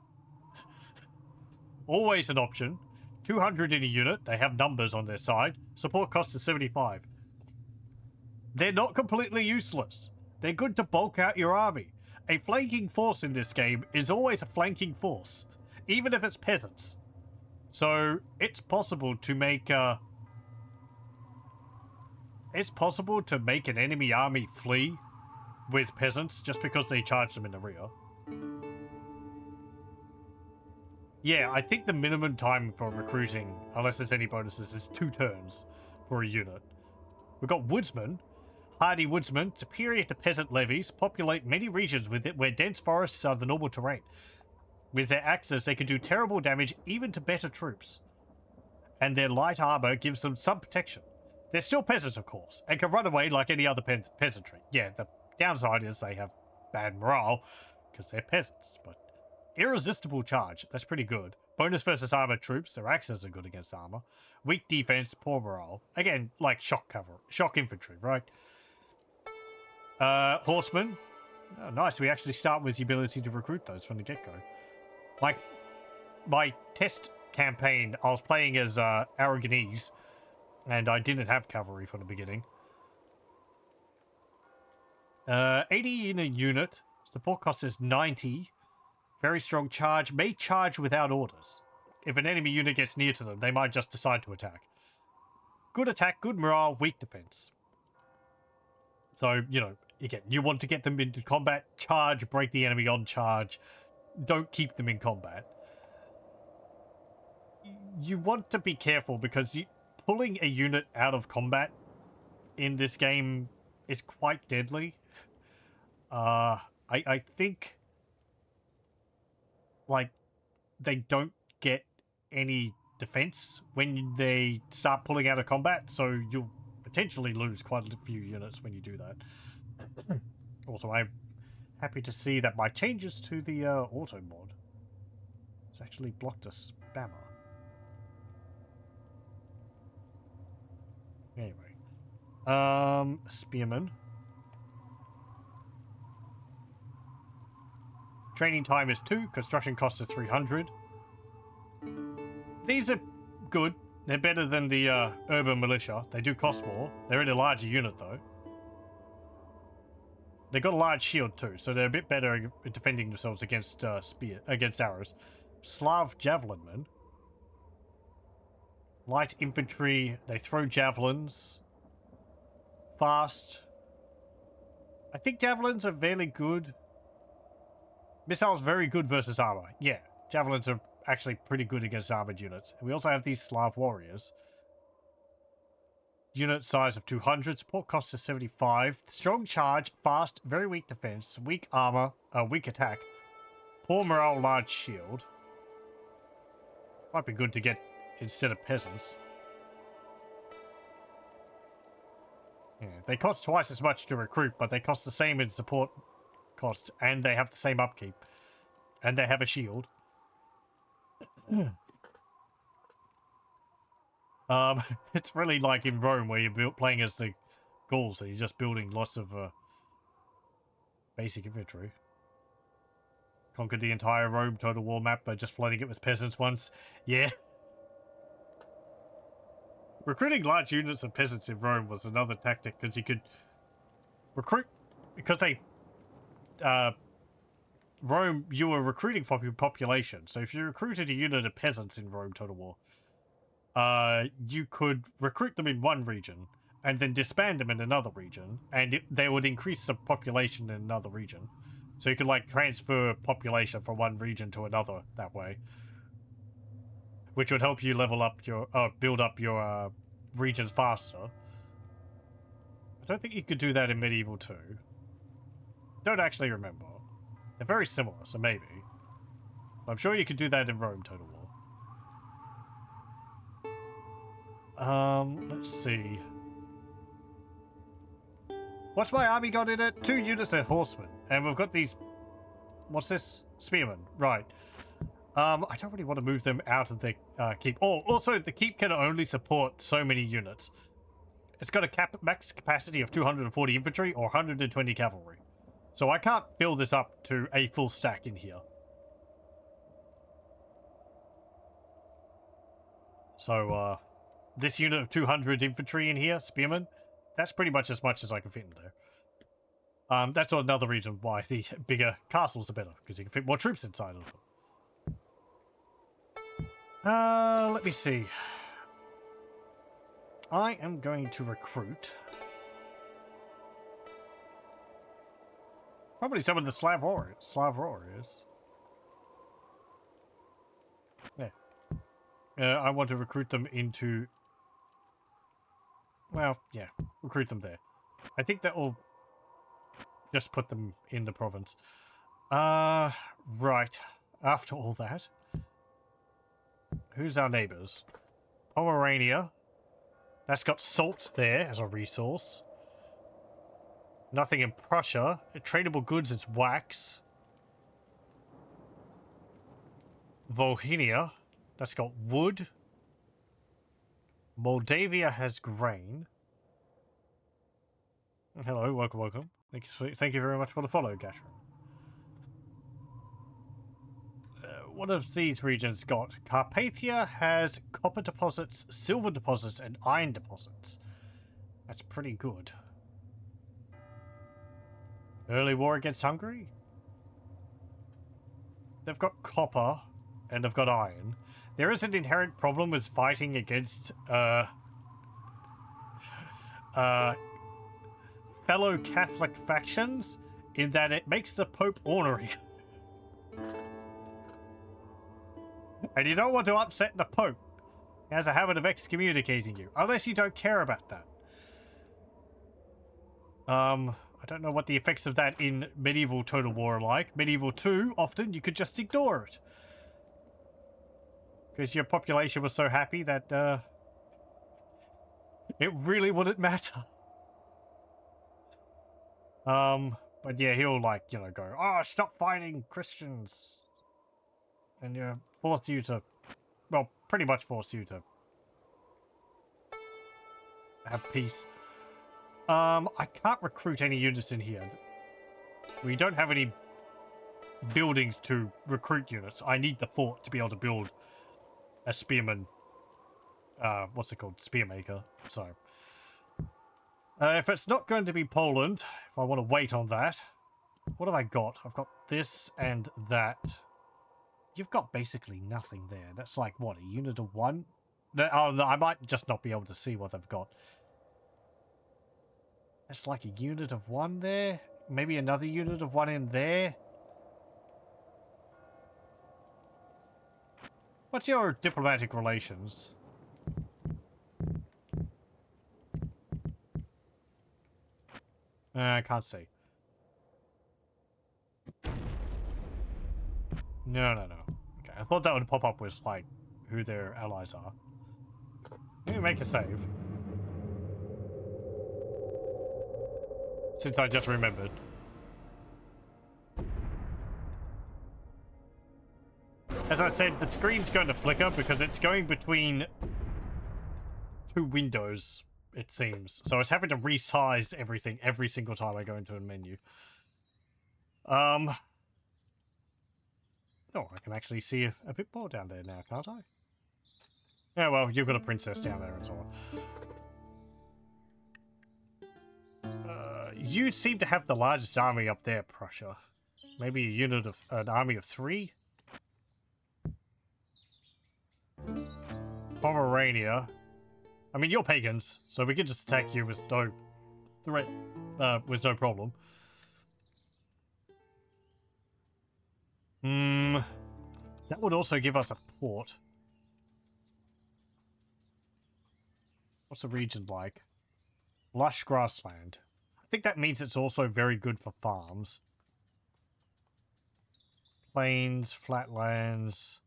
Always an option. 200 in a unit. They have numbers on their side. Support cost is 75. They're not completely useless. They're good to bulk out your army. A flanking force in this game is always a flanking force, even if it's peasants. So it's possible to make an enemy army flee with peasants just because they charge them in the rear. Yeah, I think the minimum time for recruiting, unless there's any bonuses, is 2 turns for a unit. We've got woodsmen. Hardy woodsmen, superior to peasant levies, populate many regions with it where dense forests are the normal terrain. With their axes, they can do terrible damage even to better troops. And their light armor gives them some protection. They're still peasants, of course, and can run away like any other peasantry. Yeah, the downside is they have bad morale, because they're peasants, but irresistible charge, that's pretty good. Bonus versus armored troops, their axes are good against armor. Weak defense, poor morale. Again, like shock infantry, right? Horsemen. Oh, nice, we actually start with the ability to recruit those from the get-go. Like, my test campaign, I was playing as Aragonese, and I didn't have cavalry from the beginning. 80 in a unit. Support cost is 90. Very strong charge. May charge without orders. If an enemy unit gets near to them, they might just decide to attack. Good attack, good morale, weak defense. So, you know, again, you want to get them into combat, charge, break the enemy on charge. Don't keep them in combat. You want to be careful because pulling a unit out of combat in this game is quite deadly. I think, like, they don't get any defense when they start pulling out of combat, so you'll potentially lose quite a few units when you do that. Also, I'm happy to see that my changes to the auto mod has actually blocked a spammer. Anyway, spearmen. Training time is 2. Construction cost is 300. These are good. They're better than the urban militia. They do cost more. They're in a larger unit though. They got a large shield too, so they're a bit better at defending themselves against arrows. Slav javelinmen. Light infantry. They throw javelins. Fast. I think javelins are fairly good. Missiles very good versus armor. Yeah, javelins are actually pretty good against armored units. And we also have these Slav warriors. Unit size of 200. Support cost is 75. Strong charge, fast, very weak defense, weak armor, weak attack. Poor morale, large shield. Might be good to get instead of peasants. Yeah, they cost twice as much to recruit, but they cost the same in support cost, and they have the same upkeep. And they have a shield. It's really like in Rome where you're playing as the Gauls, so you're just building lots of basic infantry. Conquered the entire Rome Total War map by just flooding it with peasants once. Yeah. Recruiting large units of peasants in Rome was another tactic, because you could recruit, because Rome, you were recruiting for your population. So if you recruited a unit of peasants in Rome Total War, you could recruit them in one region and then disband them in another region, and they would increase the population in another region. So you could like transfer population from one region to another that way, which would help you level up your build up your regions faster. I don't think you could do that in Medieval 2. Don't actually remember. They're very similar, so maybe. I'm sure you could do that in Rome Total War. Let's see. What's my army got in it? 2 units of horsemen. And we've got these... What's this? Spearmen. Right. I don't really want to move them out of the keep. Oh, also, the keep can only support so many units. It's got a max capacity of 240 infantry or 120 cavalry. So I can't fill this up to a full stack in here. So, this unit of 200 infantry in here, spearmen, that's pretty much as much as I can fit in there. That's another reason why the bigger castles are better, because you can fit more troops inside of them. Let me see. I am going to recruit probably some of the Slav warriors. Yeah. I want to recruit them into... Well, yeah. Recruit them there. I think that will just put them in the province. Right. After all that... Who's our neighbours? Pomerania. That's got salt there as a resource. Nothing in Prussia. Tradable goods is wax. Bohemia. That's got wood. Moldavia has grain. Hello, welcome. Thank you very much for the follow, Gatrin. What have these regions got? Carpathia has copper deposits, silver deposits, and iron deposits. That's pretty good. Early war against Hungary? They've got copper, and they've got iron. There is an inherent problem with fighting against, fellow Catholic factions, in that it makes the Pope ornery. And you don't want to upset the Pope. He has a habit of excommunicating you, unless you don't care about that. I don't know what the effects of that in Medieval Total War are like. Medieval 2, often you could just ignore it. Because your population was so happy that, it really wouldn't matter. But yeah, he'll like, you know, go, oh, stop fighting Christians. And force you to, well, pretty much force you to have peace. I can't recruit any units in here. We don't have any buildings to recruit units. I need the fort to be able to build a spearman. What's it called? Spearmaker. So, if it's not going to be Poland, if I want to wait on that, what have I got? I've got this and that. You've got basically nothing there. That's like, what, a unit of one? No, oh, no, I might just not be able to see what they've got. That's like a unit of one there. Maybe another unit of one in there. What's your diplomatic relations? I can't see. No. Okay, I thought that would pop up with, like, who their allies are. Let me make a save. Since I just remembered. As I said, the screen's going to flicker because it's going between two windows, it seems. So it's having to resize everything every single time I go into a menu. Oh, I can actually see a bit more down there now, can't I? Yeah, well, you've got a princess down there and so on. You seem to have the largest army up there, Prussia. Maybe a unit of an army of 3? Pomerania. I mean, you're pagans, so we could just attack you with no threat, with no problem. That would also give us a port. What's the region like? Lush grassland. I think that means it's also very good for farms. Plains, flatlands,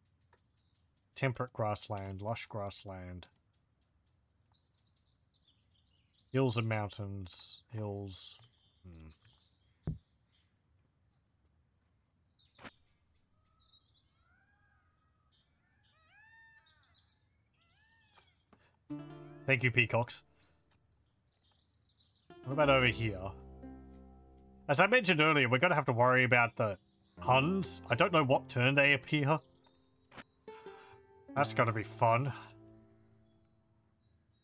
temperate grassland, lush grassland. Hills and mountains, hills. Thank you, peacocks. What about over here? As I mentioned earlier, we're going to have to worry about the Huns. I don't know what turn they appear. That's going to be fun.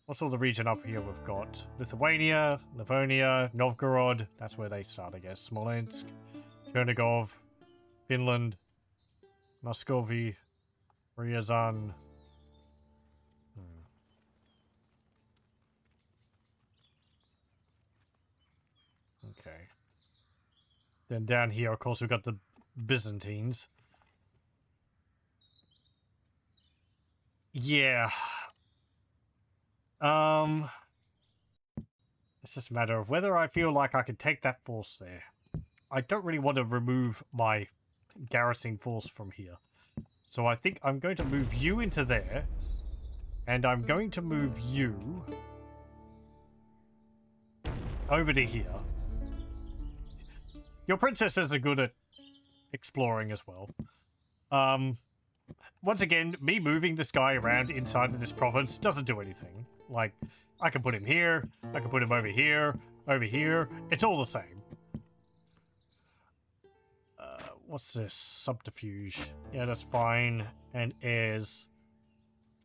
What's all the region up here we've got? Lithuania, Livonia, Novgorod. That's where they start, I guess. Smolensk, Chernigov, Finland, Muscovy, Ryazan. Okay. Then down here, of course, we've got the Byzantines. Yeah. It's just a matter of whether I feel like I could take that force there. I don't really want to remove my garrison force from here. So I think I'm going to move you into there. And I'm going to move you over to here. Your princesses are good at exploring as well. Once again, me moving this guy around inside of this province doesn't do anything. Like, I can put him here, I can put him over here, it's all the same. What's this? Subterfuge. Yeah, that's fine. And heirs.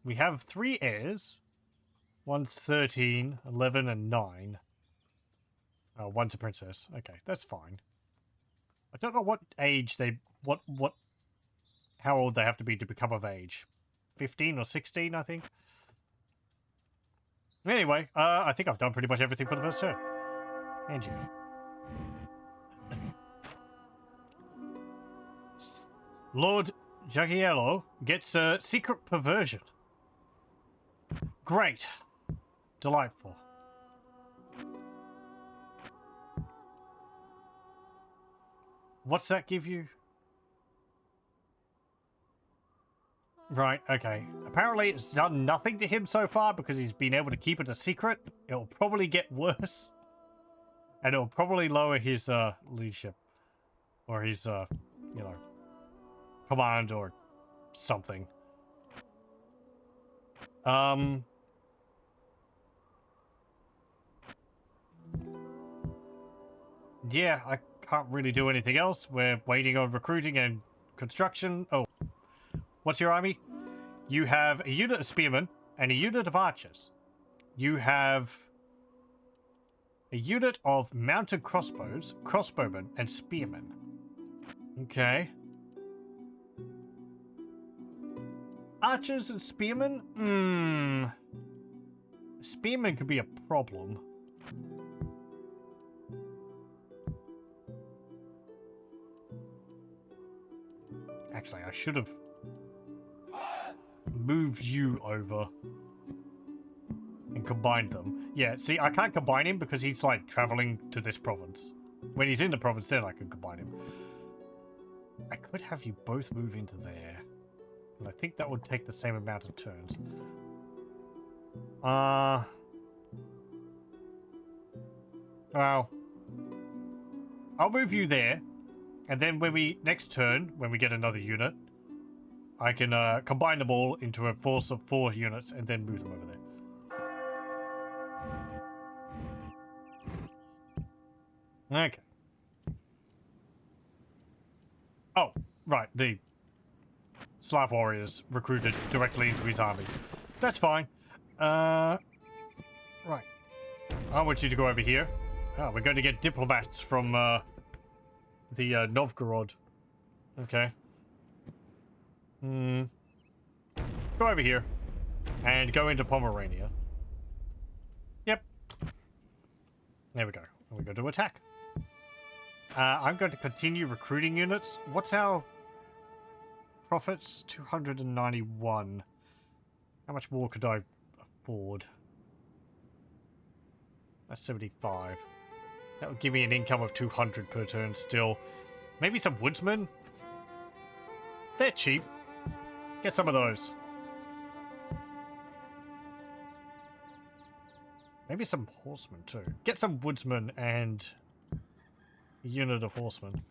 We have 3 heirs. One's 13, 11, and 9. Oh, one's a princess. Okay, that's fine. I don't know what age they... How old they have to be to become of age. 15 or 16, I think. Anyway, I think I've done pretty much everything for the first turn. And you. Lord Jagiello gets a secret perversion. Great. Delightful. What's that give you? Right, okay. Apparently it's done nothing to him so far because he's been able to keep it a secret. It'll probably get worse. And it'll probably lower his leadership. Or his, you know, command or something. Yeah, can't really do anything else. We're waiting on recruiting and construction. Oh, what's your army? You have a unit of spearmen and a unit of archers. You have a unit of mounted crossbows, crossbowmen, and spearmen. Okay. Archers and spearmen? Spearmen could be a problem. Actually, I should have moved you over and combined them. Yeah, see, I can't combine him because he's, like, traveling to this province. When he's in the province, then I can combine him. I could have you both move into there. And I think that would take the same amount of turns. Well, I'll move you there. And then when we, next turn, when we get another unit, I can combine them all into a force of 4 units and then move them over there. Okay. Oh, right, the Slav warriors recruited directly into his army. That's fine. Right. I want you to go over here. Oh, we're going to get diplomats from the Novgorod. Okay. Go over here and go into Pomerania. Yep. There we go. And we're going to attack. I'm going to continue recruiting units. What's our profits? 291. How much more could I afford? That's 75. That would give me an income of 200 per turn still. Maybe some woodsmen? They're cheap. Get some of those. Maybe some horsemen too. Get some woodsmen and a unit of horsemen.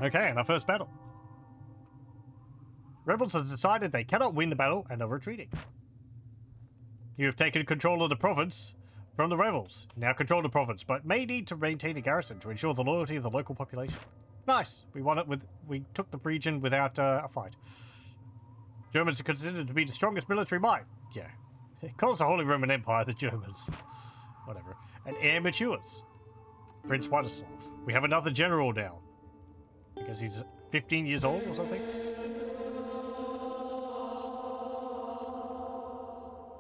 Okay, and our first battle. Rebels have decided they cannot win the battle and are retreating. You have taken control of the province from the rebels. Now control the province, but may need to maintain a garrison to ensure the loyalty of the local population. Nice. We won it with. We took the region without a fight. Germans are considered to be the strongest military might. Yeah. It calls the Holy Roman Empire the Germans. Whatever. And heir matures. Prince Władysław. We have another general now. I guess he's 15 years old or something.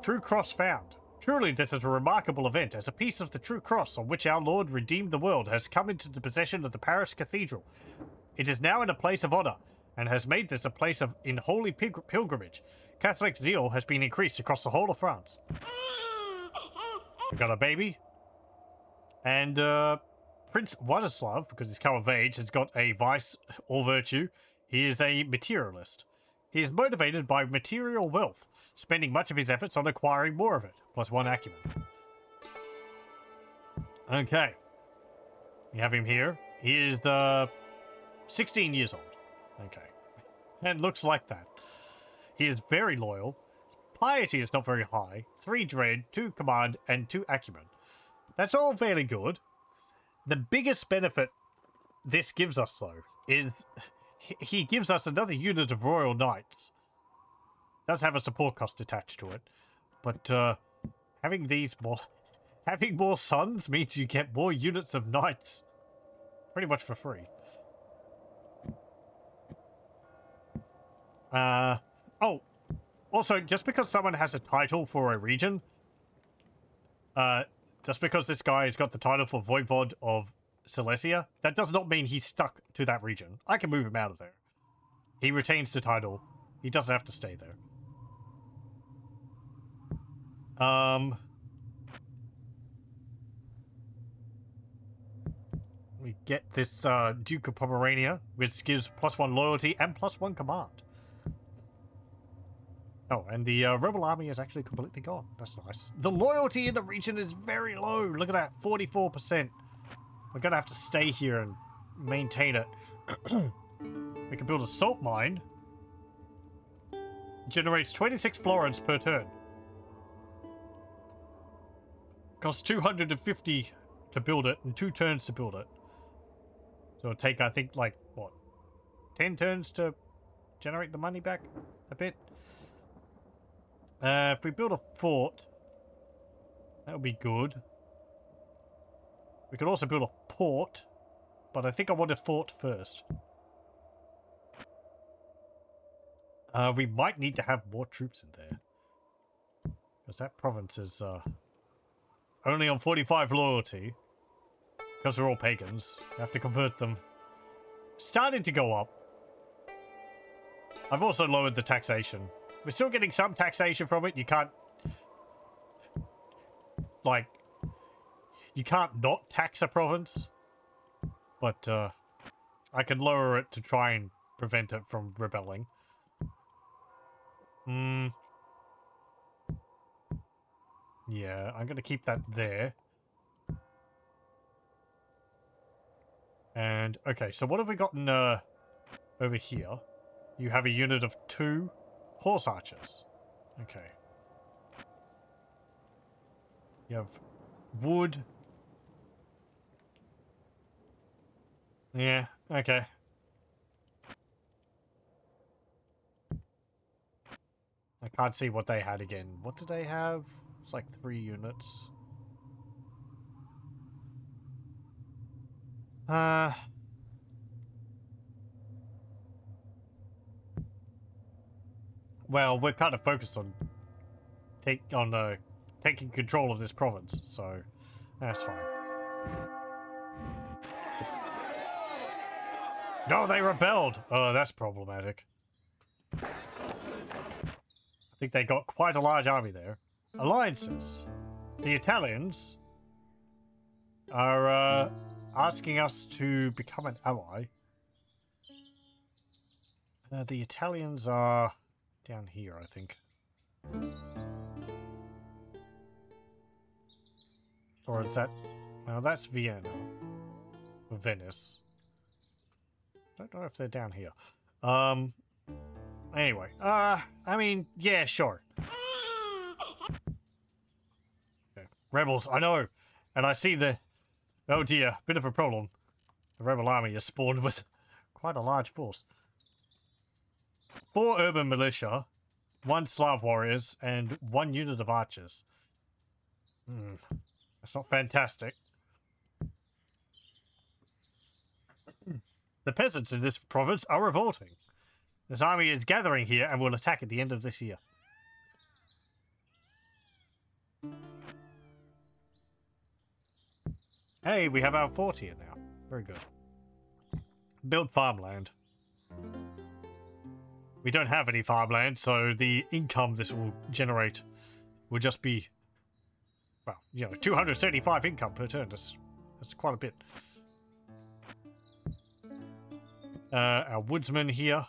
True Cross found. Truly, this is a remarkable event, as a piece of the True Cross on which our Lord redeemed the world has come into the possession of the Paris Cathedral. It is now in a place of honor, and has made this a place of in holy pilgrimage. Catholic zeal has been increased across the whole of France. We got a baby. And Prince Władysław, because he's come of age, has got a vice or virtue. He is a materialist. He is motivated by material wealth, spending much of his efforts on acquiring more of it, +1 acumen. Okay. You have him here. He is 16 years old. Okay. And looks like that. He is very loyal. Piety is not very high. 3 dread, 2 command, and 2 acumen. That's all fairly good. The biggest benefit this gives us, though, is he gives us another unit of royal knights. Does have a support cost attached to it, but having more sons means you get more units of knights pretty much for free. Oh, also, just because someone has a title for a region, just because this guy has got the title for Voivod of Silesia, that does not mean he's stuck to that region. I can move him out of there. He retains the title. He doesn't have to stay there. We get this Duke of Pomerania, which gives +1 loyalty and +1 command. Oh, and the rebel army is actually completely gone. That's nice. The loyalty in the region is very low. Look at that, 44%. We're gonna have to stay here and maintain it. We can build a salt mine. Generates 26 florins per turn. Costs 250 to build it and 2 turns to build it. So it'll take, I think, like, what? 10 turns to generate the money back a bit? If we build a fort, that would be good. We could also build a port, but I think I want a fort first. We might need to have more troops in there. Because that province is only on 45 loyalty. Because we're all pagans. We have to convert them. Starting to go up. I've also lowered the taxation. We're still getting some taxation from it. You can't... Like... You can't not tax a province. But, I can lower it to try and prevent it from rebelling. Yeah, I'm going to keep that there. And, okay, so what have we gotten, over here? You have a unit of 2 horse archers. Okay. You have wood. Yeah, okay. I can't see what they had again. What did they have? It's like 3 units. Well, we're kind of focused on taking control of this province, so that's fine. No, they rebelled. Oh, that's problematic. I think they got quite a large army there. Alliances. The Italians are asking us to become an ally. The Italians are down here, I think. Or is that... Well, that's Vienna. Or Venice. Don't know if they're down here. Anyway. I mean, yeah, sure. Okay. Rebels, I know. And I see the... Oh dear, bit of a problem. The rebel army is spawned with quite a large force. 4 urban militia, 1 Slav warriors, and 1 unit of archers. That's not fantastic. The peasants in this province are revolting. This army is gathering here and will attack at the end of this year. Hey, we have our fort here now. Very good. Build farmland. We don't have any farmland, so the income this will generate will just be, well, you know, 275 income per turn. That's quite a bit. Our woodsman here.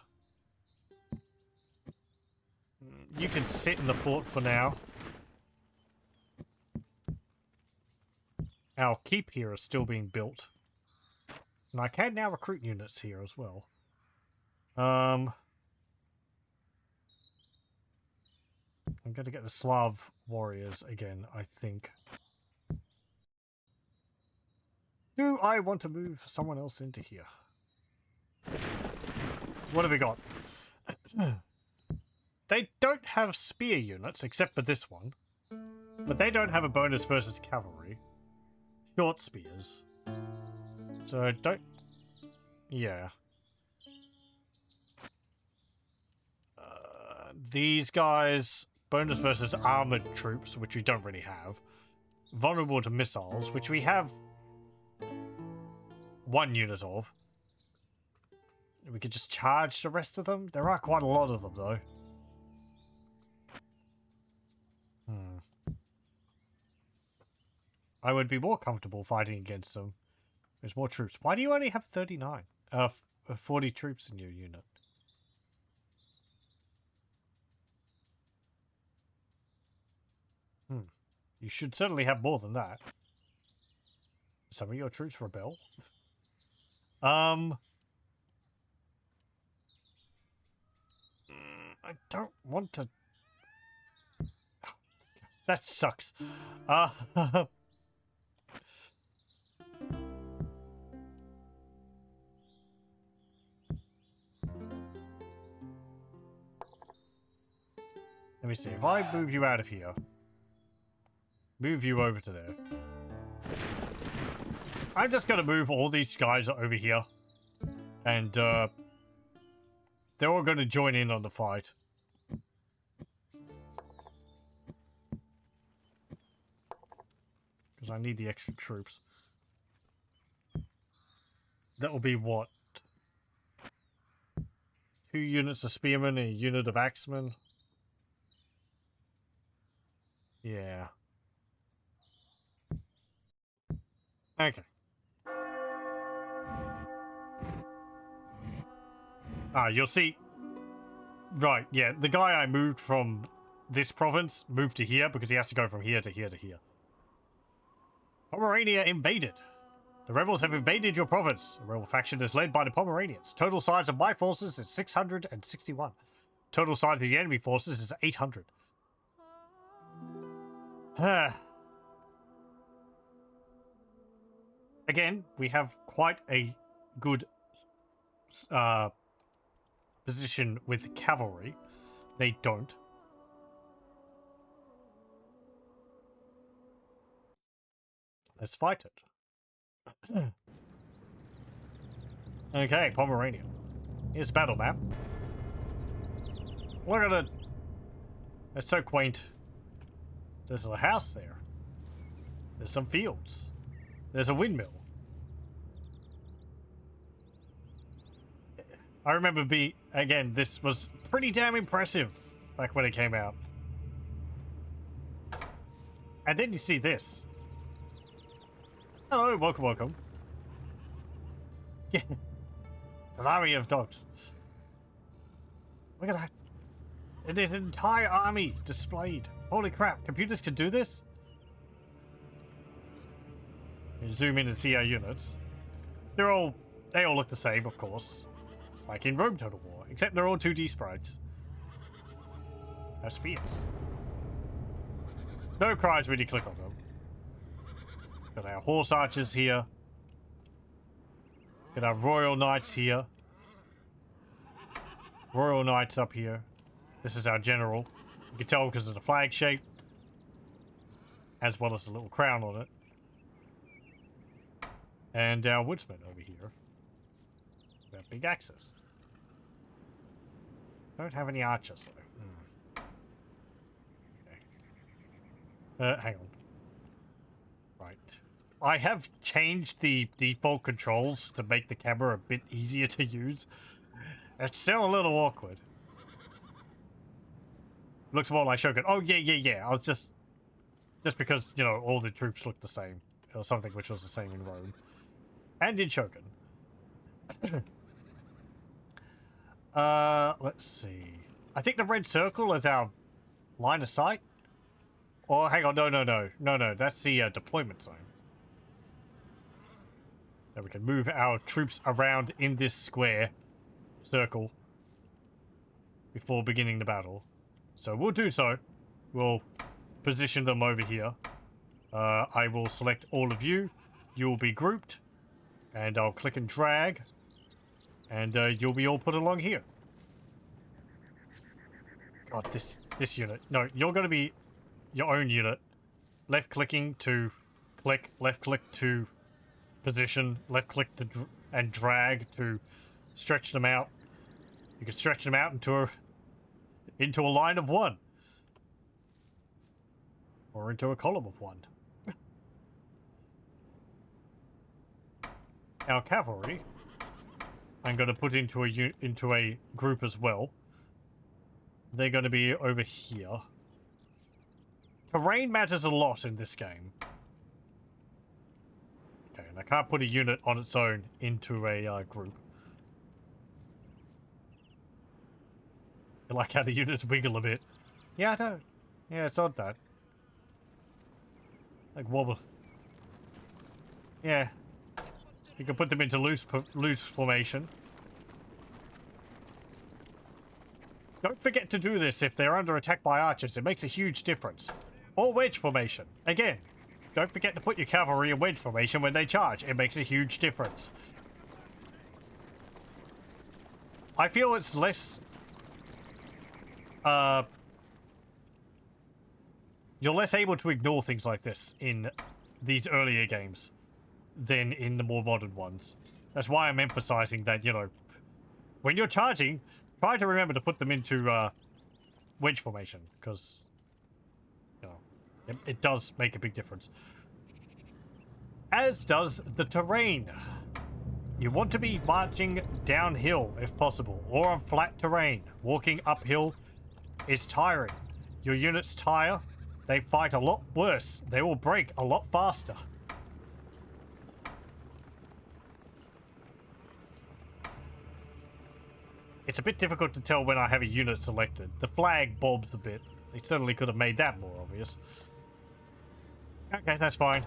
You can sit in the fort for now. Our keep here is still being built. And I can now recruit units here as well. I'm going to get the Slav warriors again, I think. Do I want to move someone else into here? What have we got? They don't have spear units, except for this one. But they don't have a bonus versus cavalry. Short spears. So don't... Yeah. These guys... Bonus versus armored troops, which we don't really have. Vulnerable to missiles, which we have 1 unit of. We could just charge the rest of them. There are quite a lot of them, though. I would be more comfortable fighting against them. There's more troops. Why do you only have 39? 40 troops in your unit. You should certainly have more than that. Some of your troops rebel. I don't want to... That sucks. Let me see. If I move you out of here, move you over to there. I'm just gonna move all these guys over here. And, they're all gonna join in on the fight. Because I need the extra troops. That will be what? 2 units of spearmen and a unit of axemen? Yeah. Okay. Ah, you'll see. Right, yeah. The guy I moved from this province moved to here because he has to go from here to here to here. Pomerania invaded. The rebels have invaded your province. The rebel faction is led by the Pomeranians. Total size of my forces is 661. Total size of the enemy forces is 800. Again, we have quite a good position with cavalry. They don't. Let's fight it. Okay, Pomerania. Here's the battle map. Look at it. It's so quaint. There's a house there. There's some fields. There's a windmill. I remember again, this was pretty damn impressive back when it came out. And then you see this. Hello, welcome, welcome. Yeah. It's an army of dogs. Look at that. It is an entire army displayed. Holy crap, computers can do this? You zoom in and see our units. They all look the same, of course. It's like in Rome Total War, except they're all 2D sprites. No spears. No cries when you click on them. Got our horse archers here. Got our royal knights here. Royal knights up here. This is our general. You can tell because of the flag shape. As well as the little crown on it. And our woodsman over here. Got big axes. Don't have any archers though. Okay. Hang on. Right. I have changed the default controls to make the camera a bit easier to use. It's still a little awkward. Looks more like Shogun. Oh, yeah. I was just because, you know, all the troops look the same. Or something which was the same in Rome. And in Shogun. Let's see. I think the red circle is our line of sight. Or, hang on, no. That's the deployment zone. Then we can move our troops around in this square circle before beginning the battle. So we'll do so. We'll position them over here. I will select all of you. You'll be grouped. And I'll click and drag. And you'll be all put along here. God, this unit. No, you're going to be your own unit. Left clicking to click. Left click to position. Left click to and drag to stretch them out. You can stretch them out into a line of 1. Or into a column of 1. Our cavalry, I'm going to put into a group as well. They're going to be over here. Terrain matters a lot in this game. Okay, and I can't put a unit on its own into a group. I like how the units wiggle a bit. Yeah, I don't. Yeah, it's odd that. Like wobble. Yeah. You can put them into loose formation. Don't forget to do this if they're under attack by archers. It makes a huge difference. Or wedge formation. Again, don't forget to put your cavalry in wedge formation when they charge. It makes a huge difference. I feel it's less You're less able to ignore things like this in these earlier games than in the more modern ones. That's why I'm emphasizing that, you know, when you're charging, try to remember to put them into wedge formation, because, you know, it does make a big difference. As does the terrain. You want to be marching downhill if possible, or on flat terrain. Walking uphill is tiring. Your units tire, they fight a lot worse. They will break a lot faster. It's a bit difficult to tell when I have a unit selected. The flag bobs a bit. They certainly could have made that more obvious. Okay, that's fine.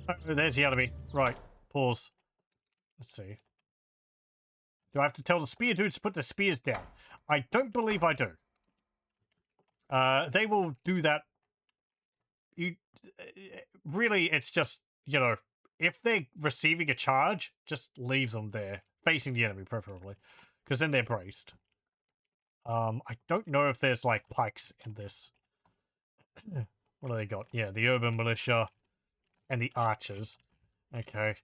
Oh, there's the enemy. Right, pause. Let's see. Do I have to tell the spear dudes to put the spears down? I don't believe I do. They will do that. Really, it's just, you know, if they're receiving a charge, just leave them there. Facing the enemy, preferably. Because then they're braced. I don't know if there's, like, pikes in this. What do they got? Yeah, the urban militia and the archers. Okay. I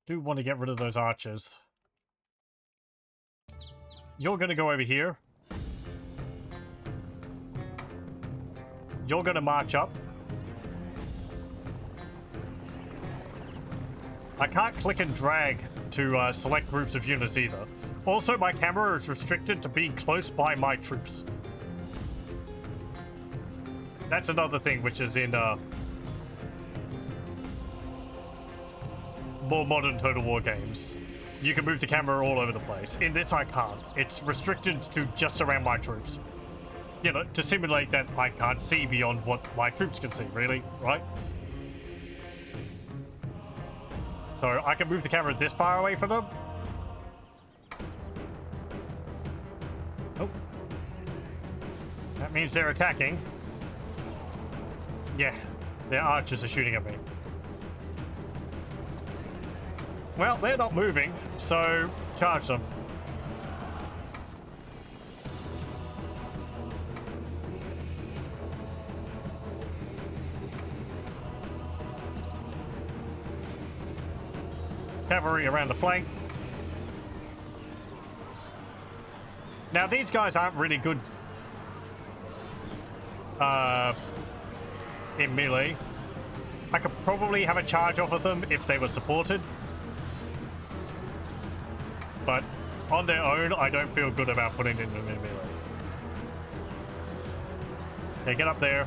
do want to get rid of those archers. You're going to go over here. You're going to march up. I can't click and drag to select groups of units either. Also, my camera is restricted to being close by my troops. That's another thing which is in more modern Total War games. You can move the camera all over the place. In this, I can't. It's restricted to just around my troops. You know, to simulate that I can't see beyond what my troops can see, really, right? So I can move the camera this far away from them. Oh. That means they're attacking. Yeah, their archers are shooting at me. Well, they're not moving, so charge them. Cavalry around the flank. Now, these guys aren't really good in melee. I could probably have a charge off of them if they were supported. But on their own, I don't feel good about putting them in melee. Okay, get up there.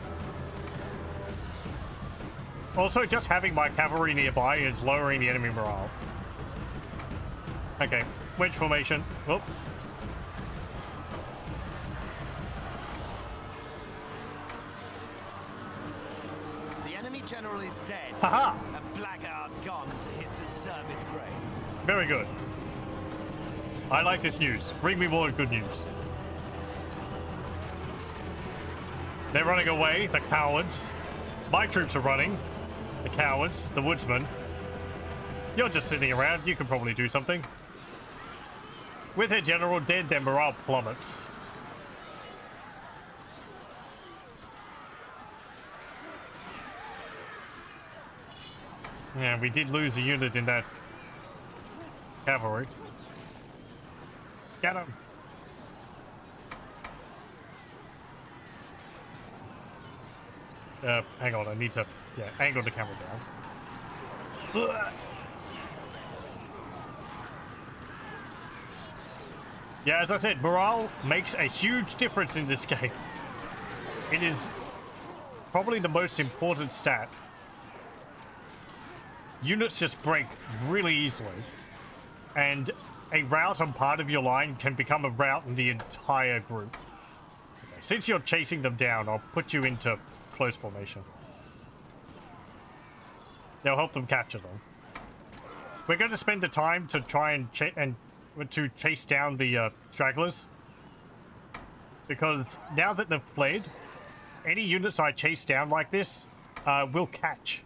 Also, just having my cavalry nearby is lowering the enemy morale. Okay, wedge formation. Whoop. The enemy general is dead. Haha! A blackguard gone to his deserved grave. Very good. I like this news. Bring me more good news. They're running away, the cowards. My troops are running. The cowards, the woodsmen. You're just sitting around. You can probably do something. With their general dead, their morale plummets. Yeah, we did lose a unit in that cavalry. Get him! Hang on, I need to, angle the camera down. Ugh. Yeah, as I said, morale makes a huge difference in this game. It is probably the most important stat. Units just break really easily, and a rout on part of your line can become a rout in the entire group. Okay, since you're chasing them down, I'll put you into close formation. They'll help them capture them. We're going to spend the time to try and chase down the stragglers, because now that they've fled, any units I chase down like this will catch,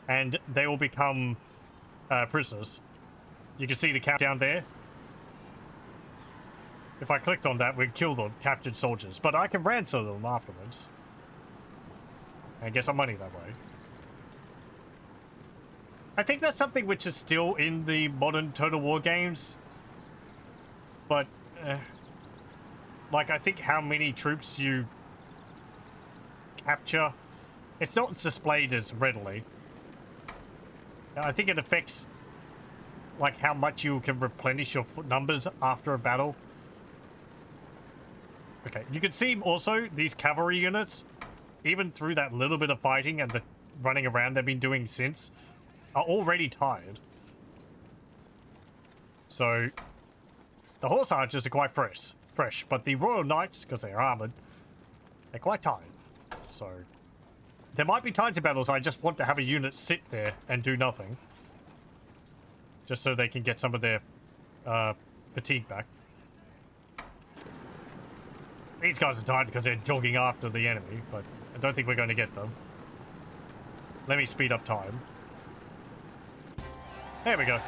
and they will become prisoners. You can see the countdown there. If I clicked on that, we'd kill the captured soldiers, but I can ransom them afterwards. and get some money that way. I think that's something which is still in the modern Total War games. But, like, I think how many troops you capture, it's not displayed as readily. I think it affects, like, how much you can replenish your numbers after a battle. Okay, you can see also these cavalry units, even through that little bit of fighting and the running around they've been doing since, are already tired. So, the horse archers are quite fresh, but the Royal Knights, because they're armored, they're quite tired. So, there might be times in battles I just want to have a unit sit there and do nothing. Just so they can get some of their fatigue back. These guys are tired because they're jogging after the enemy, but I don't think we're going to get them. Let me speed up time. There we go.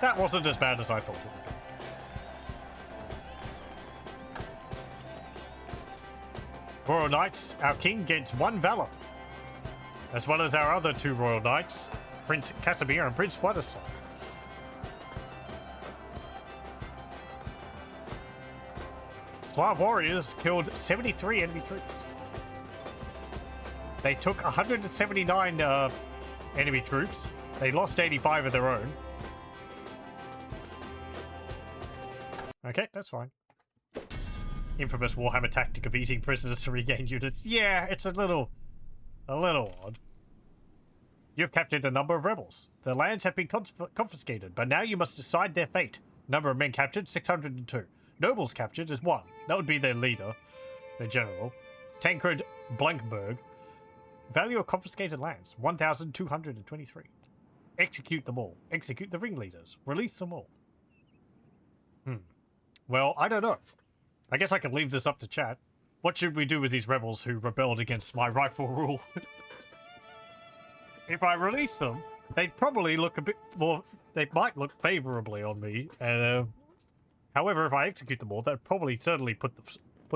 That wasn't as bad as I thought it would be. Royal Knights, our king gets 1 valor. As well as our other 2 Royal Knights, Prince Casimir and Prince Władysław. Slav warriors killed 73 enemy troops. They took 179 enemy troops. They lost 85 of their own. Okay, that's fine. Infamous Warhammer tactic of eating prisoners to regain units. Yeah, it's a little odd. You've captured a number of rebels. Their lands have been confiscated, but now you must decide their fate. Number of men captured, 602. Nobles captured is 1. That would be their leader, their general. Tancred Blankberg. Value of confiscated lands, 1,223. Execute them all. Execute the ringleaders. Release them all. Well, I don't know. I guess I can leave this up to chat. What should we do with these rebels who rebelled against my rightful rule? If I release them, they'd probably look a bit more... They might look favorably on me. And, however, if I execute them all, that'd probably certainly put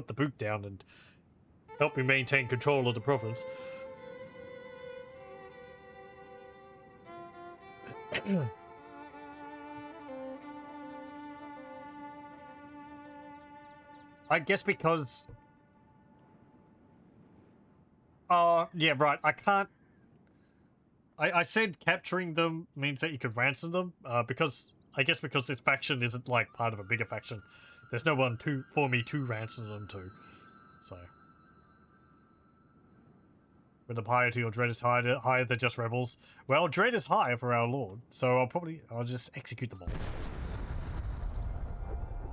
the boot down and help me maintain control of the province. I guess because... yeah, right. I can't... I said capturing them means that you could ransom them, because... I guess because this faction isn't, like, part of a bigger faction. There's no one for me to ransom them to. So... When the piety or dread is higher than just rebels. Well, dread is higher for our lord, so I'll just execute them all.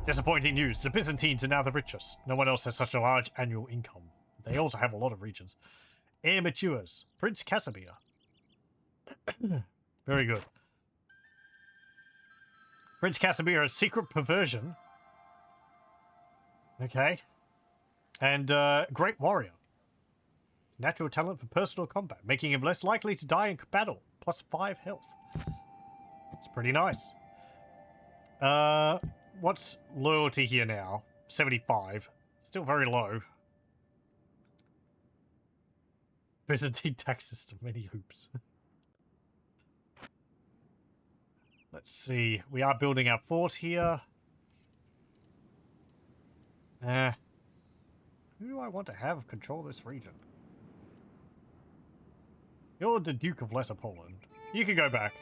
Disappointing news. The Byzantines are now the richest. No one else has such a large annual income. They also have a lot of regions. Heir matures. Prince Casimir. Very good. Prince Casimir has secret perversion. Okay. And great warrior. Natural talent for personal combat, making him less likely to die in battle. Plus 5 health. It's pretty nice. What's loyalty here now? 75. Still very low. Byzantine tax system, many hoops. Let's see. We are building our fort here. Who do I want to have control this region? You're the Duke of Lesser Poland. You can go back.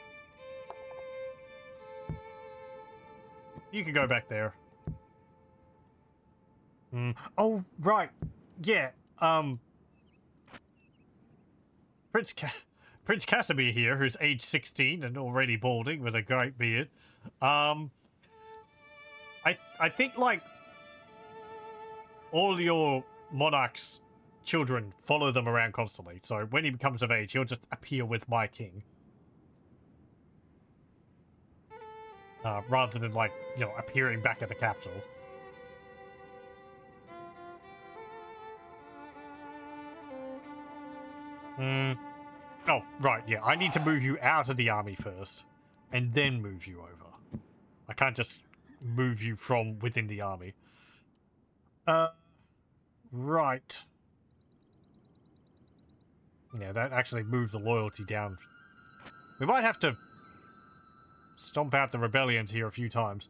You can go back there. Oh, right. Yeah. Prince Casimir here, who's age 16 and already balding with a great beard. I think, like, all your monarchs' children follow them around constantly. So when he becomes of age, he'll just appear with my king. Rather than, like, you know, appearing back at the capital. Oh, right, yeah. I need to move you out of the army first, and then move you over. I can't just move you from within the army. Right. Yeah, that actually moved the loyalty down. We might have to stomp out the rebellions here a few times.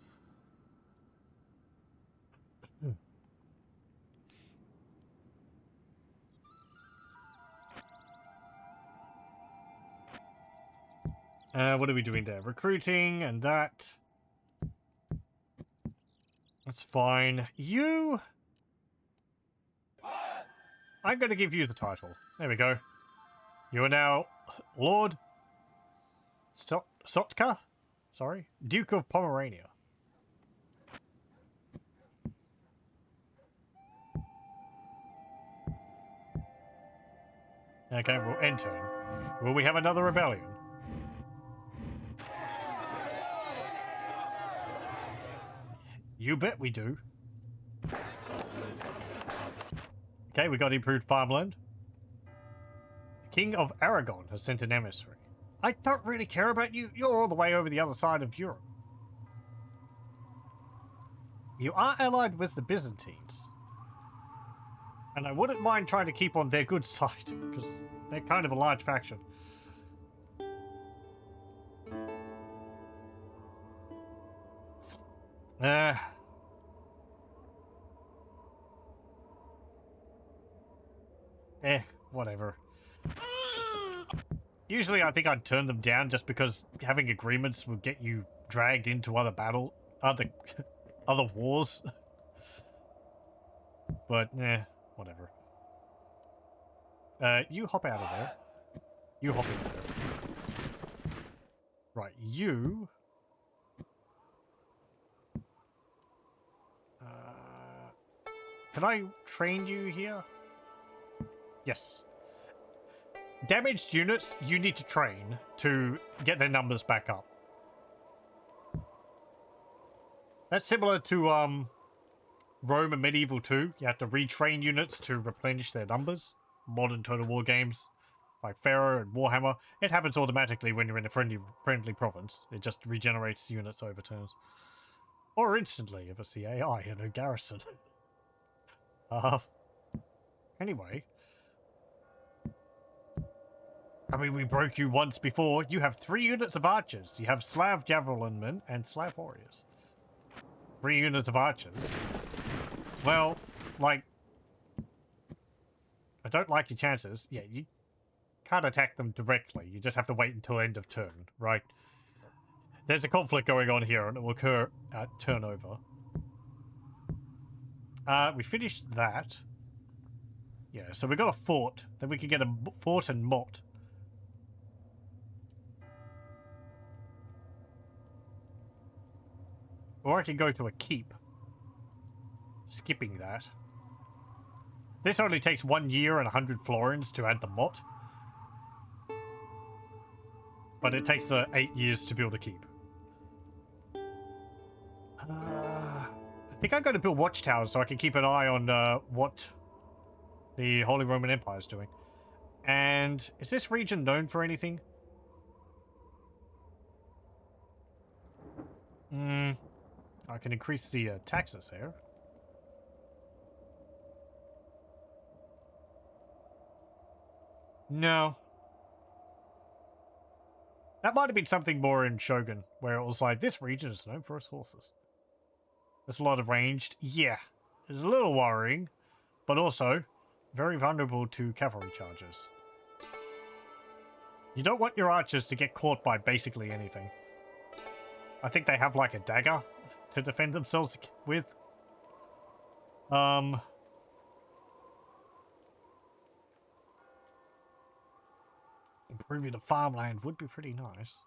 What are we doing there? Recruiting and that. That's fine. You... I'm going to give you the title. There we go. You are now Lord Sotka? Sorry? Duke of Pomerania. Okay, we'll end turn. Will we have another rebellion? You bet we do. Okay, we got improved farmland. The King of Aragon has sent an emissary. I don't really care about you. You're all the way over the other side of Europe. You are allied with the Byzantines. And I wouldn't mind trying to keep on their good side, because they're kind of a large faction. Whatever. Usually I think I'd turn them down just because having agreements would get you dragged into other other wars. But, whatever. You hop out of there. You hop in there. Right, you... can I train you here? Yes. Damaged units, you need to train to get their numbers back up. That's similar to, Rome and Medieval 2. You have to retrain units to replenish their numbers. Modern Total War games, like Pharaoh and Warhammer, it happens automatically when you're in a friendly province. It just regenerates units over turns. Or instantly if it's the AI in a garrison. Anyway. I mean, we broke you once before. You have 3 units of archers. You have Slav javelinmen and Slav warriors. 3 units of archers. Well, like... I don't like your chances. Yeah, you can't attack them directly. You just have to wait until end of turn, right? There's a conflict going on here, and it will occur at turnover. We finished that. Yeah, so we got a fort. Then we can get a fort and motte. Or I can go to a keep. Skipping that. This only takes 1 year and 100 florins to add the motte. But it takes 8 years to build a keep. I think I'm going to build watchtowers so I can keep an eye on what the Holy Roman Empire is doing. And is this region known for anything? I can increase the taxes there. No. That might have been something more in Shogun, where it was like, this region is known for its horses. There's a lot of ranged. Yeah. It's a little worrying, but also very vulnerable to cavalry charges. You don't want your archers to get caught by basically anything. I think they have like a dagger to defend themselves with. Improving the farmland would be pretty nice.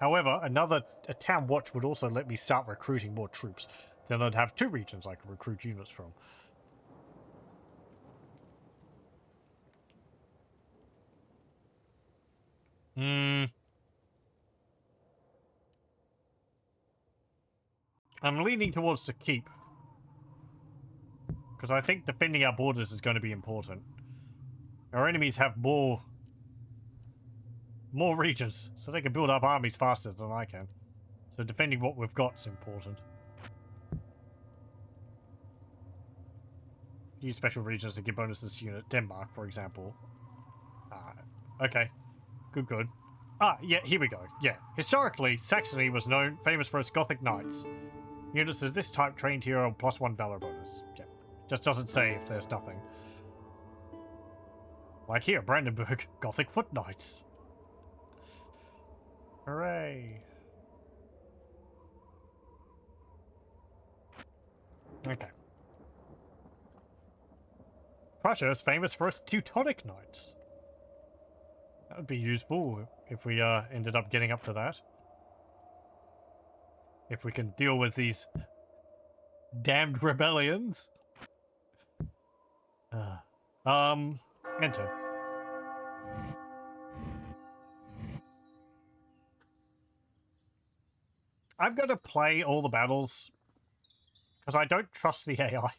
However, a town watch would also let me start recruiting more troops. Then I'd have 2 regions I could recruit units from. I'm leaning towards the keep. Because I think defending our borders is going to be important. Our enemies have more regions, so they can build up armies faster than I can. So defending what we've got is important. Use special regions to give bonuses to unit Denmark, for example. Okay. Good. Ah, yeah, here we go. Yeah. Historically, Saxony was famous for its Gothic knights. Units of this type trained here on +1 valor bonus. Yeah. Just doesn't say if there's nothing. Like here, Brandenburg, Gothic foot knights. Hooray. Okay. Prussia is famous for its Teutonic knights. That would be useful if we ended up getting up to that. If we can deal with these damned rebellions. Enter. I'm going to play all the battles because I don't trust the AI.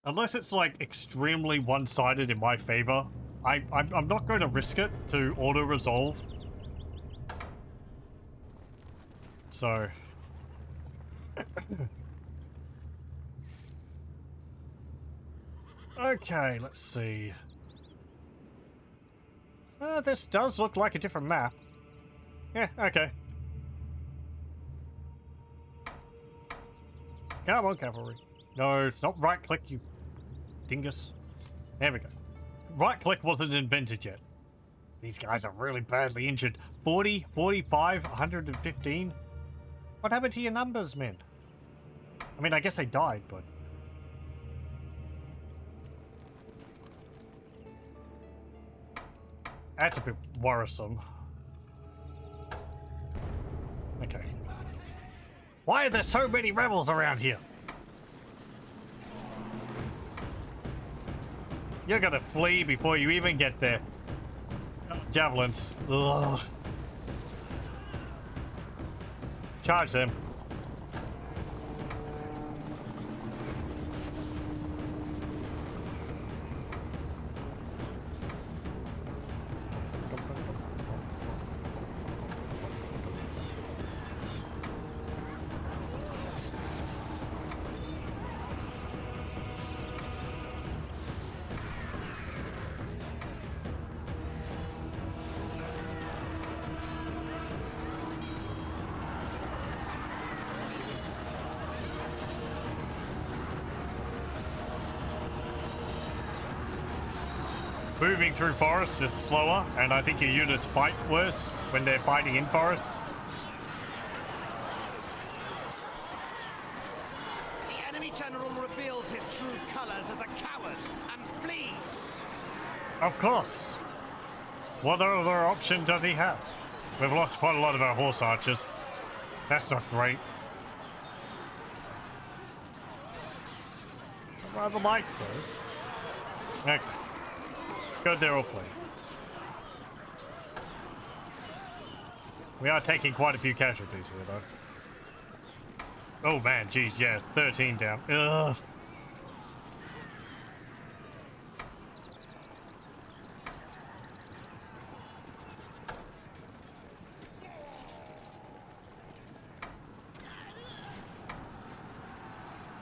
Unless it's like extremely one-sided in my favor, I'm not going to risk it to auto-resolve. So... okay, let's see. This does look like a different map. Yeah, okay. Come on, cavalry. No, it's not right-click, you dingus. There we go. Right-click wasn't invented yet. These guys are really badly injured. 40, 45, 115. What happened to your numbers, men? I mean, I guess they died, but... that's a bit worrisome. Okay. Why are there so many rebels around here? You're gonna flee before you even get there. Javelins. Ugh. Charge them. Moving through forests is slower, and I think your units fight worse when they're fighting in forests. The enemy general reveals his true colors as a coward and flees. Of course. What other option does he have? We've lost quite a lot of our horse archers. That's not great. I'd rather like those. Okay. Good, they're all fleeing. We are taking quite a few casualties here, though. Oh man, geez, yeah, 13 down. Ugh.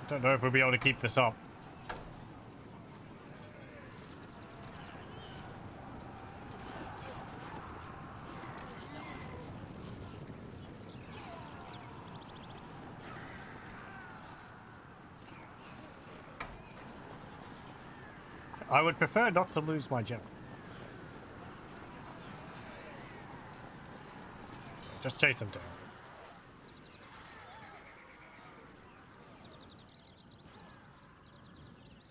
Don't know if we'll be able to keep this up. I would prefer not to lose my general. Just chase him down.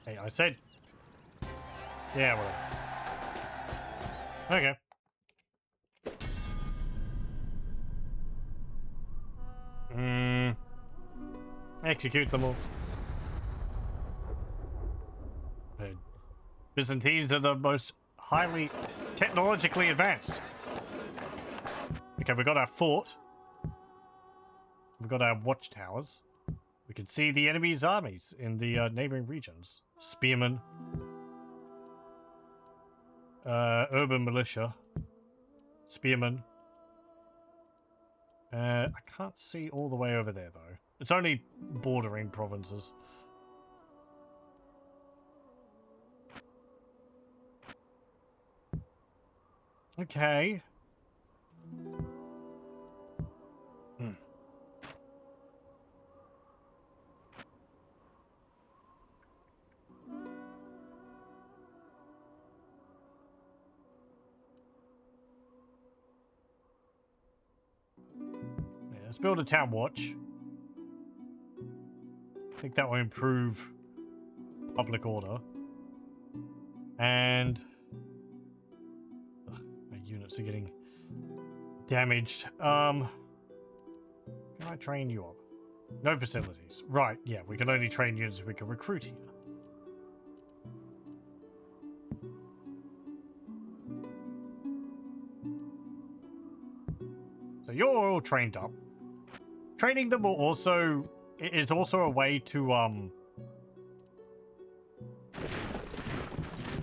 Hey, I said... yeah, whatever. Okay. Execute them all. Byzantines are the most highly technologically advanced. Okay, we got our fort. We got our watchtowers. We can see the enemy's armies in the neighboring regions. Spearmen. Urban militia. Spearmen. I can't see all the way over there, though. It's only bordering provinces. Okay. Yeah, let's build a town watch. I think that will improve public order. And my units are getting damaged. Can I train you up? No facilities. Right, yeah, we can only train units we can recruit here. So you're all trained up. Training them will also is also a way to Oh,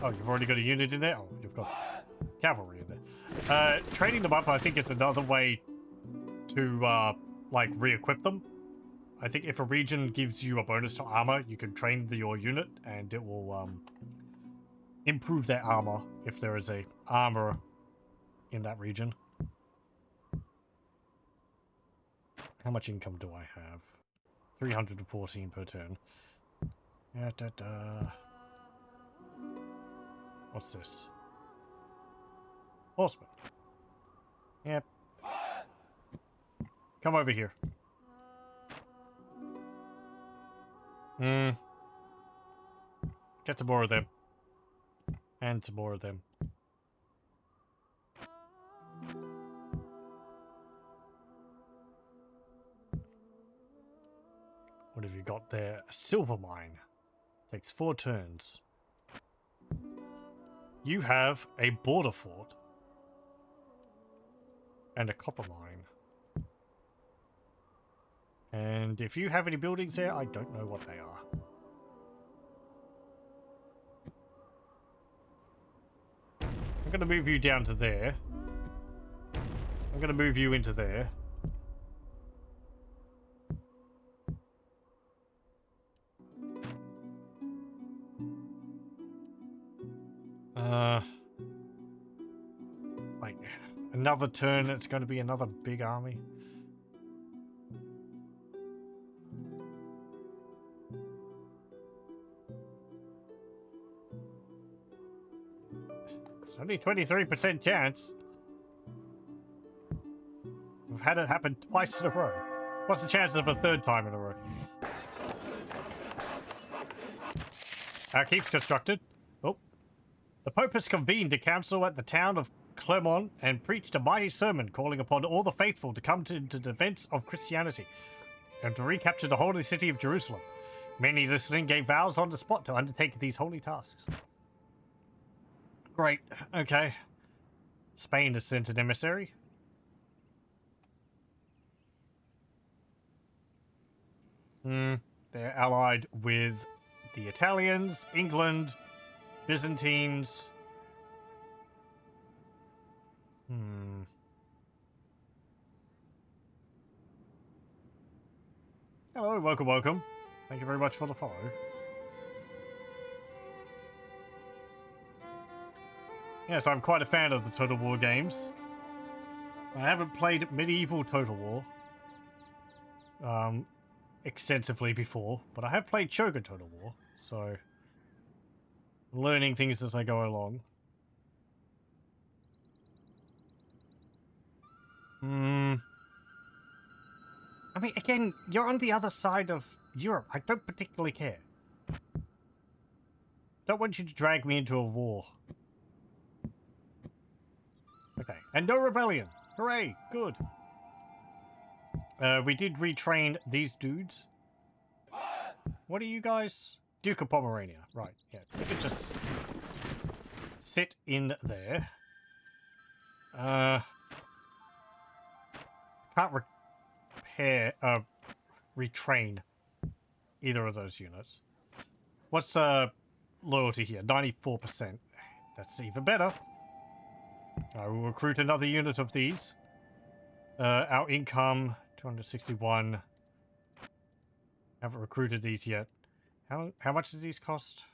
you've already got a unit in there? Oh, you've got cavalry in there. Training them up, I think it's another way to like re-equip them. I think if a region gives you a bonus to armor, you can train your unit and it will improve their armor if there is a armor in that region. How much income do I have? 314 per turn. What's this? Horseman. Yep. Come over here. Get some more of them. And some more of them. What have you got there? A silver mine. Takes 4 turns. You have a border fort. And a copper mine. And if you have any buildings there, I don't know what they are. I'm going to move you down to there. I'm going to move you into there. Like, another turn, it's going to be another big army. It's only 23% chance. We've had it happen twice in a row. What's the chances of a third time in a row? Keeps constructed. Oh. The Pope has convened a council at the town of Clermont and preached a mighty sermon calling upon all the faithful to come to the defense of Christianity and to recapture the holy city of Jerusalem. Many listening gave vows on the spot to undertake these holy tasks. Great. Okay. Spain has sent an emissary. They're allied with the Italians, England, Byzantines. Hello, welcome, welcome. Thank you very much for the follow. Yes, I'm quite a fan of the Total War games. I haven't played medieval Total War extensively before, but I have played Shogun Total War, so learning things as I go along. I mean, again, you're on the other side of Europe. I don't particularly care. Don't want you to drag me into a war. Okay, and no rebellion. Hooray, good. We did retrain these dudes. What are you guys? Duke of Pomerania. Right, yeah. You could just sit in there. Can't repair, retrain either of those units. What's loyalty here? 94%. That's even better. I will recruit another unit of these. Our income 261. Haven't recruited these yet. How much do these cost?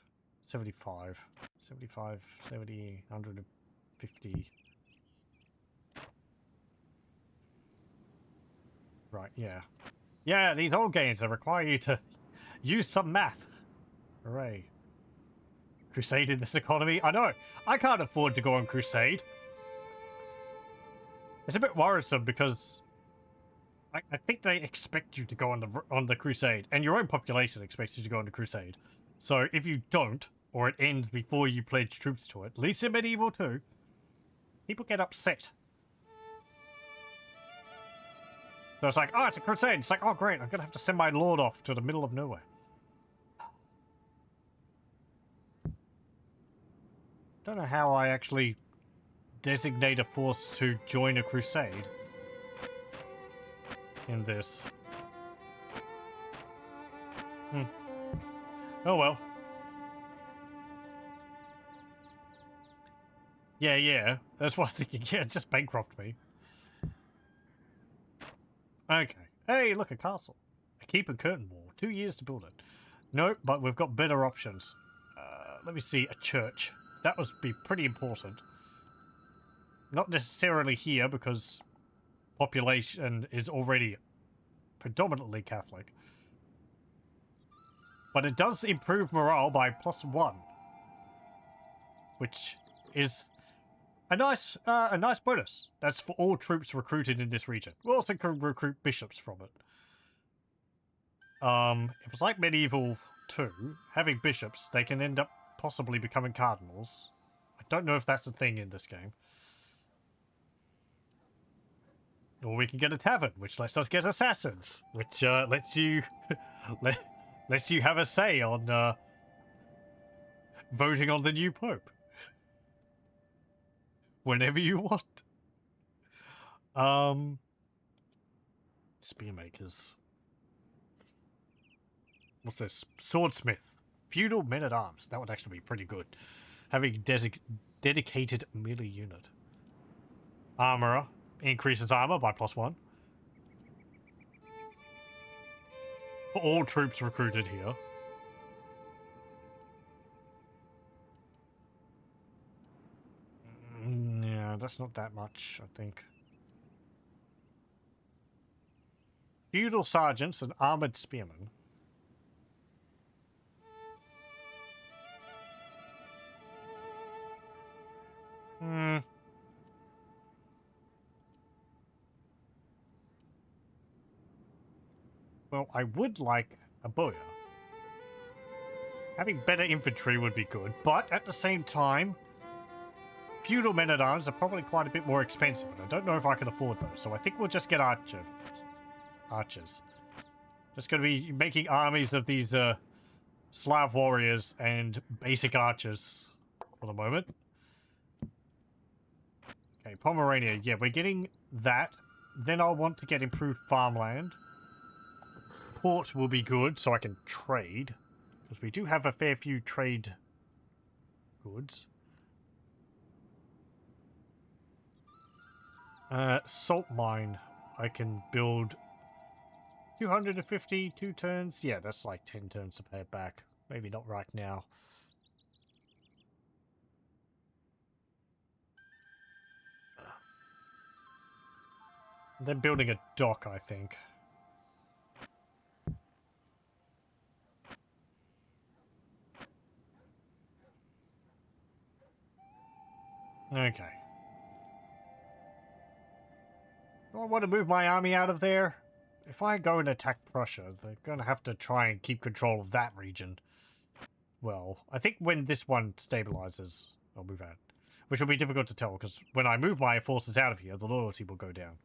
75. 75, 70, 150. Right, yeah. Yeah, these old games that require you to use some math. Hooray. Crusade in this economy? I know. I can't afford to go on crusade. It's a bit worrisome because I think they expect you to go on the crusade, and your own population expects you to go on the crusade. So if you don't, or it ends before you pledge troops to it, at least in Medieval 2, people get upset. So it's like, oh, it's a crusade. It's like, oh, great, I'm gonna have to send my lord off to the middle of nowhere. Don't know how I actually designate a force to join a crusade in this. Oh well. Yeah. That's what I was thinking. Yeah, just bankrupt me. Okay. Hey, look, a castle. A keep and curtain wall. 2 years to build it. Nope, but we've got better options. Let me see. A church. That would be pretty important. Not necessarily here, because population is already predominantly Catholic. But it does improve morale by +1. Which is a nice bonus. That's for all troops recruited in this region. We also can recruit bishops from it. If it's like Medieval 2, having bishops, they can end up possibly becoming cardinals. I don't know if that's a thing in this game. Or we can get a tavern, which lets us get assassins, which lets you lets you have a say on voting on the new pope whenever you want. Spearmakers. What's this? Swordsmith. Feudal men-at-arms. That would actually be pretty good. Having dedicated melee unit. Armorer. Increases armor by +1. For all troops recruited here. Yeah, that's not that much, I think. Feudal sergeants and armored spearmen. Well, I would like a bowyer. Having better infantry would be good, but at the same time, feudal men-at-arms are probably quite a bit more expensive, and I don't know if I can afford those, so I think we'll just get archers. Just going to be making armies of these Slav warriors and basic archers for the moment. Okay, Pomerania, yeah, we're getting that. Then I'll want to get improved farmland. Port will be good, so I can trade. Because we do have a fair few trade goods. Salt mine. I can build 250, 2 turns. Yeah, that's like 10 turns to pay it back. Maybe not right now. They're building a dock, I think. Okay. Do I want to move my army out of there? If I go and attack Prussia, they're going to have to try and keep control of that region. Well, I think when this one stabilizes, I'll move out. Which will be difficult to tell, because when I move my forces out of here, the loyalty will go down.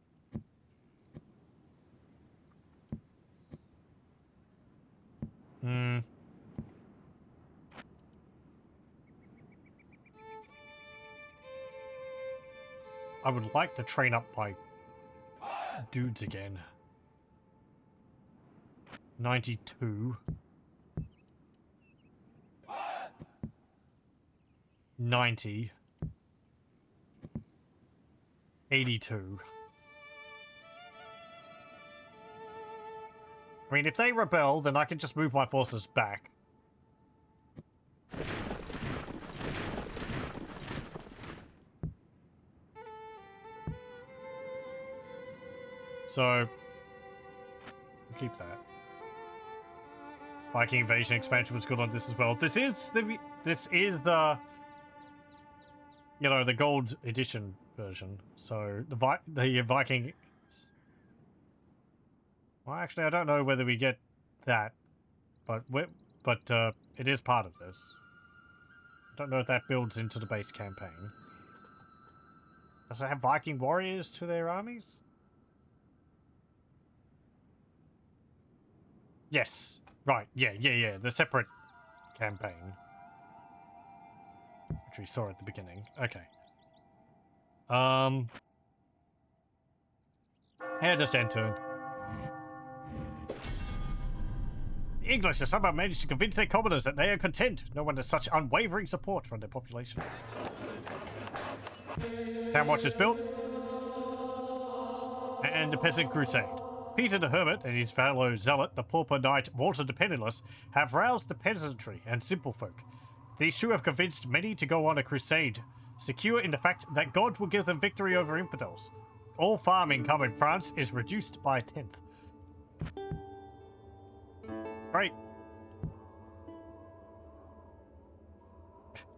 I would like to train up my dudes again. 92. 90. 82. I mean, if they rebel, then I can just move my forces back. So, we'll keep that. Viking Invasion expansion was good on this as well. This is the you know, the gold edition version. So the Viking. Well, actually, I don't know whether we get that, but it is part of this. I don't know if that builds into the base campaign. Does it have Viking warriors to their armies? Yes. Right. Yeah. The separate campaign, which we saw at the beginning. Okay. Yeah, just end turn. The English have somehow managed to convince their commoners that they are content. No one has such unwavering support from their population. Town Watch is built. And the Peasant Crusade. Peter the Hermit and his fellow zealot, the Pauper Knight Walter the Penniless, have roused the peasantry and simple folk. These two have convinced many to go on a crusade, secure in the fact that God will give them victory over infidels. All farm income in France is reduced by a 10th. Great.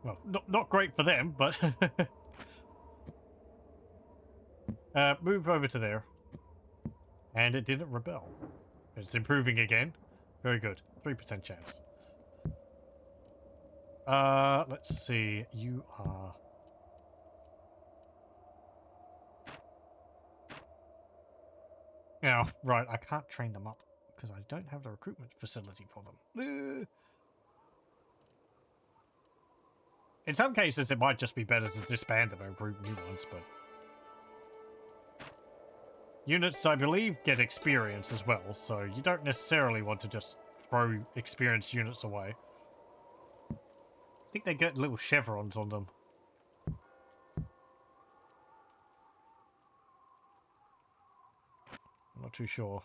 Well, not great for them, but... move over to there. And it didn't rebel. It's improving again. Very good. 3% chance. Let's see. You are... Now, right, I can't train them up because I don't have the recruitment facility for them. In some cases, it might just be better to disband them and recruit new ones, but... Units, I believe, get experience as well, so you don't necessarily want to just throw experienced units away. I think they get little chevrons on them. I'm not too sure.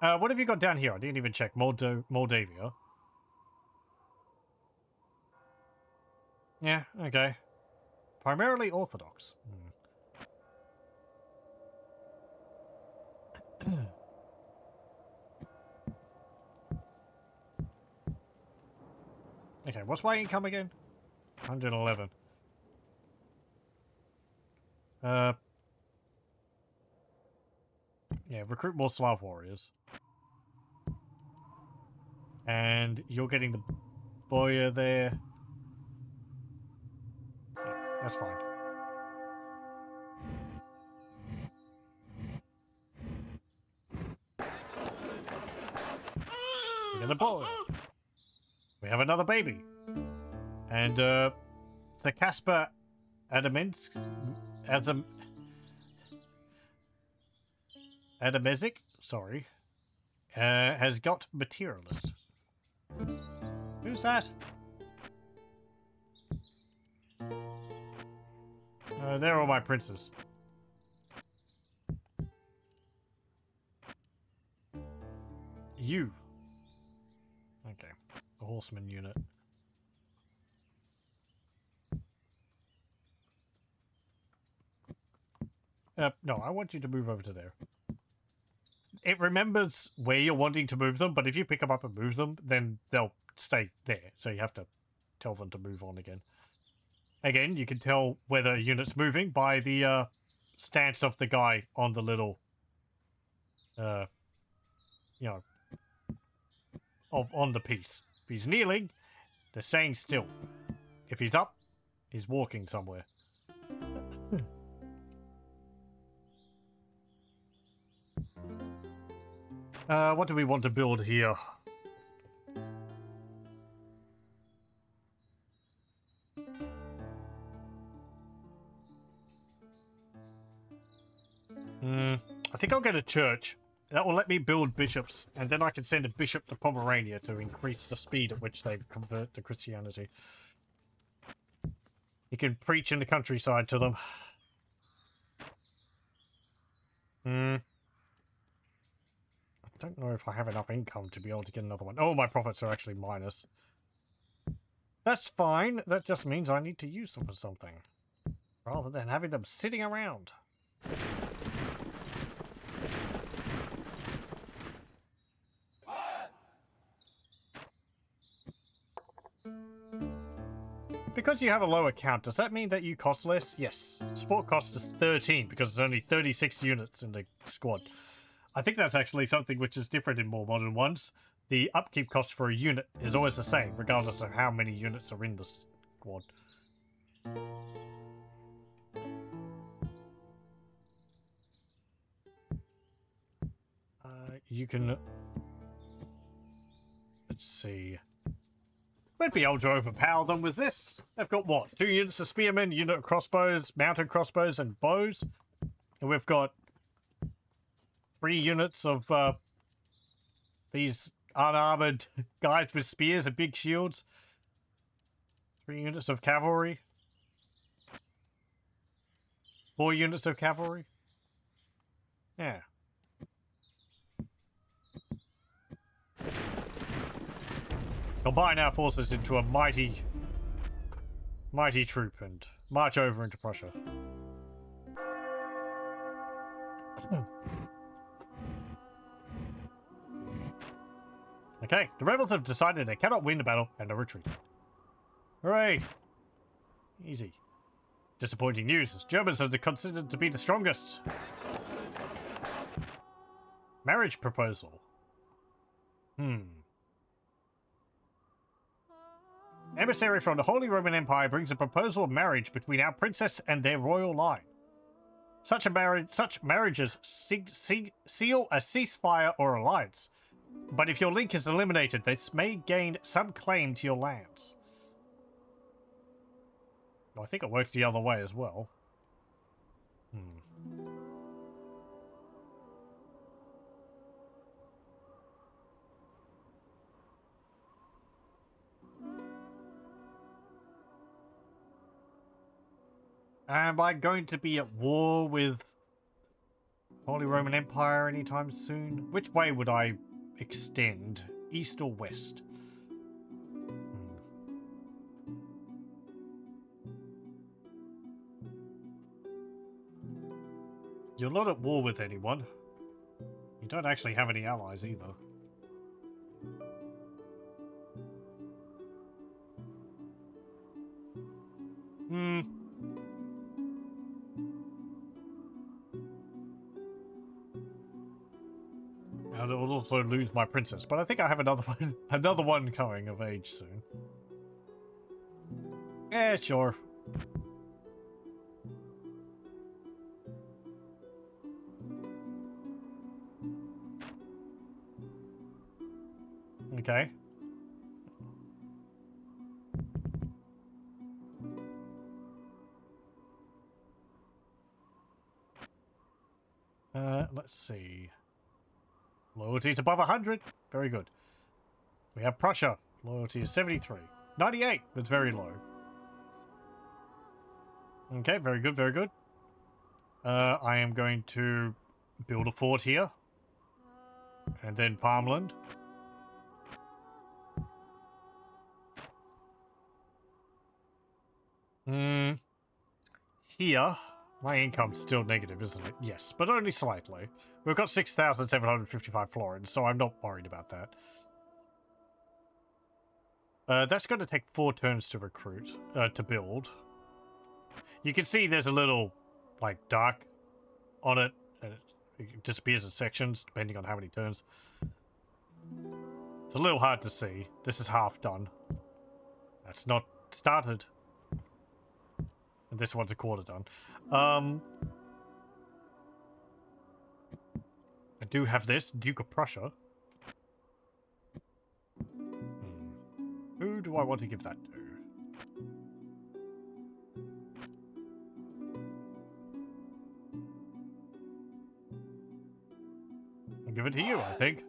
What have you got down here? I didn't even check. Moldavia. Yeah, okay. Primarily Orthodox. Okay, what's my income again? 111. Yeah, recruit more Slav warriors. And you're getting the boya there. Yeah, that's fine. We got a boy. We have another baby. And the Casper Adaminsk Adamezic, sorry, has got materialist. Who's that? They're all my princes. You. Okay. A horseman unit. No, I want you to move over to there. It remembers where you're wanting to move them, but if you pick them up and move them, then they'll stay there. So you have to tell them to move on again. Again, you can tell whether a unit's moving by the stance of the guy on the little, you know, on the piece. If he's kneeling, they're staying still. If he's up, he's walking somewhere. What do we want to build here? I think I'll get a church. That will let me build bishops, and then I can send a bishop to Pomerania to increase the speed at which they convert to Christianity. You can preach in the countryside to them. I don't know if I have enough income to be able to get another one. Oh, my profits are actually minus. That's fine. That just means I need to use them for something. Rather than having them sitting around. Because you have a low account, does that mean that you cost less? Yes. Support cost is 13 because there's only 36 units in the squad. I think that's actually something which is different in more modern ones. The upkeep cost for a unit is always the same, regardless of how many units are in the squad. You can... Let's see... We'd be able to overpower them with this. They've got what? 2 units of spearmen, unit of crossbows, mounted crossbows, and bows. And we've got 3 units of these unarmored guys with spears and big shields. 3 units of cavalry. 4 units of cavalry. Yeah. Combine our forces into a mighty troop and march over into Prussia. Okay, the rebels have decided they cannot win the battle and are retreating. Hooray! Easy. Disappointing news. Germans are considered to be the strongest. Marriage proposal. Emissary from the Holy Roman Empire brings a proposal of marriage between our princess and their royal line. Such marriages seal a ceasefire or alliance. But if your link is eliminated, this may gain some claim to your lands. I think it works the other way as well. Am I going to be at war with Holy Roman Empire anytime soon? Which way would I extend? East or west? You're not at war with anyone. You don't actually have any allies either. And it will also lose my princess, but I think I have another one coming of age soon. Yeah, sure. Okay. Let's see. Loyalty is above 100. Very good. We have Prussia. Loyalty is 73. 98. It's very low. Okay, very good, very good. I am going to build a fort here. And then farmland. Here, my income's still negative, isn't it? Yes, but only slightly. We've got 6,755 florins, so I'm not worried about that. That's going to take 4 turns to recruit, to build. You can see there's a little, like, dark on it, and it disappears in sections, depending on how many turns. It's a little hard to see. This is half done. That's not started. And this one's a quarter done. I do have this, Duke of Prussia. Who do I want to give that to? I'll give it to you, I think.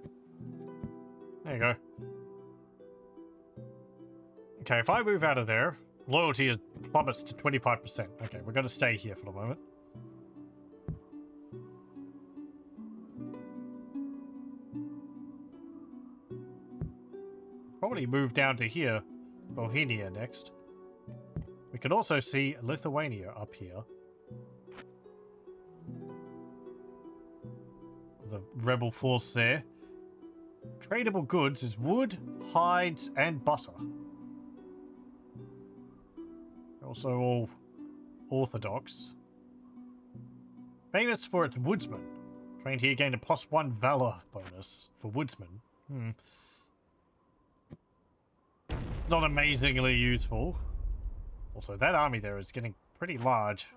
There you go. Okay, if I move out of there, loyalty is plummets to 25%. Okay, we're going to stay here for the moment. Probably move down to here. Bohemia next. We can also see Lithuania up here. The rebel force there. Tradable goods is wood, hides, and butter. Also all orthodox. Famous for its woodsman. Trained here gained a +1 valor bonus for woodsman. It's not amazingly useful. Also, that army there is getting pretty large.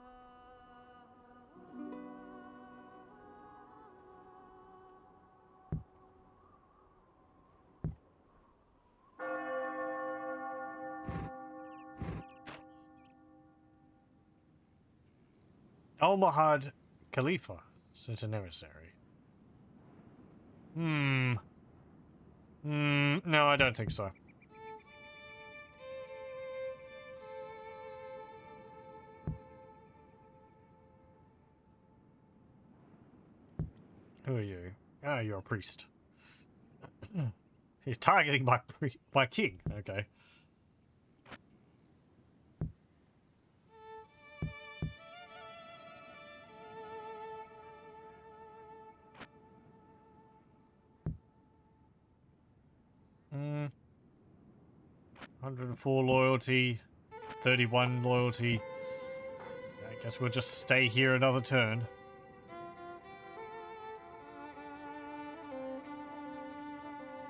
Al-Mahad Khalifa sent an emissary. No, I don't think so. Who are you? Ah, you're a priest. You're targeting my king. Okay. Hmm. 104 loyalty, 31 loyalty. I guess we'll just stay here another turn.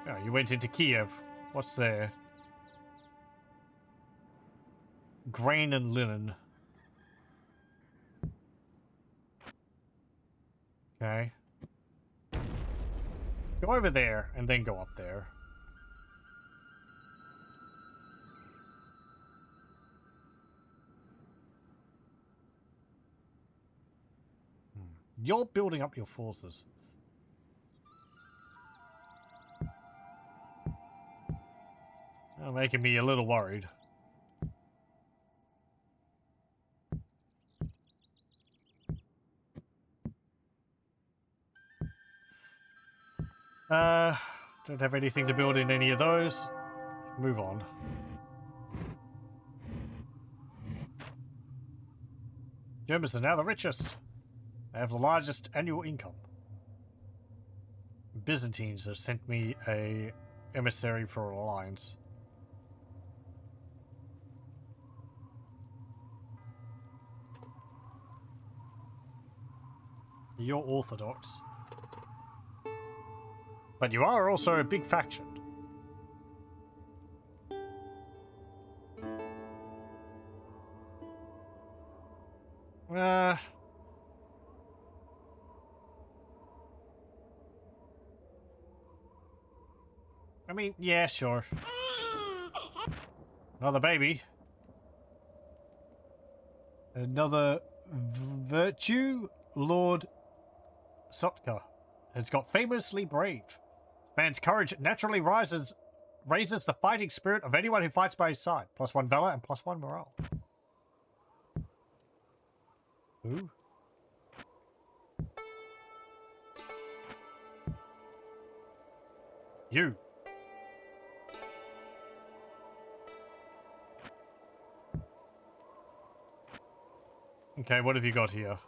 Oh, you went into Kiev. What's there? Grain and linen. Okay. Go over there and then go up there. You're building up your forces. Making me a little worried. Don't have anything to build in any of those. Move on. Germans are now the richest. They have the largest annual income. Byzantines have sent me a emissary for alliance. You're Orthodox. But you are also a big faction. I mean, yeah, sure. Another baby. Another virtue, Lord Sotka has got famously brave. This man's courage naturally raises the fighting spirit of anyone who fights by his side. +1 valor and +1 morale. Who? You. Okay, what have you got here?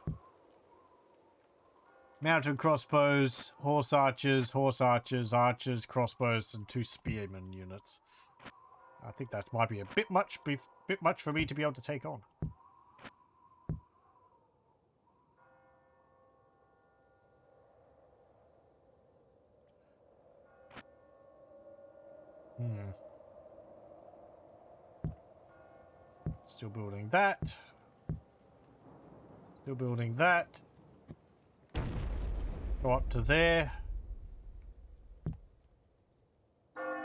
Mountain crossbows, horse archers, archers, crossbows, and 2 spearmen units. I think that might be a bit much for me to be able to take on. Still building that. Still building that. Go up to there.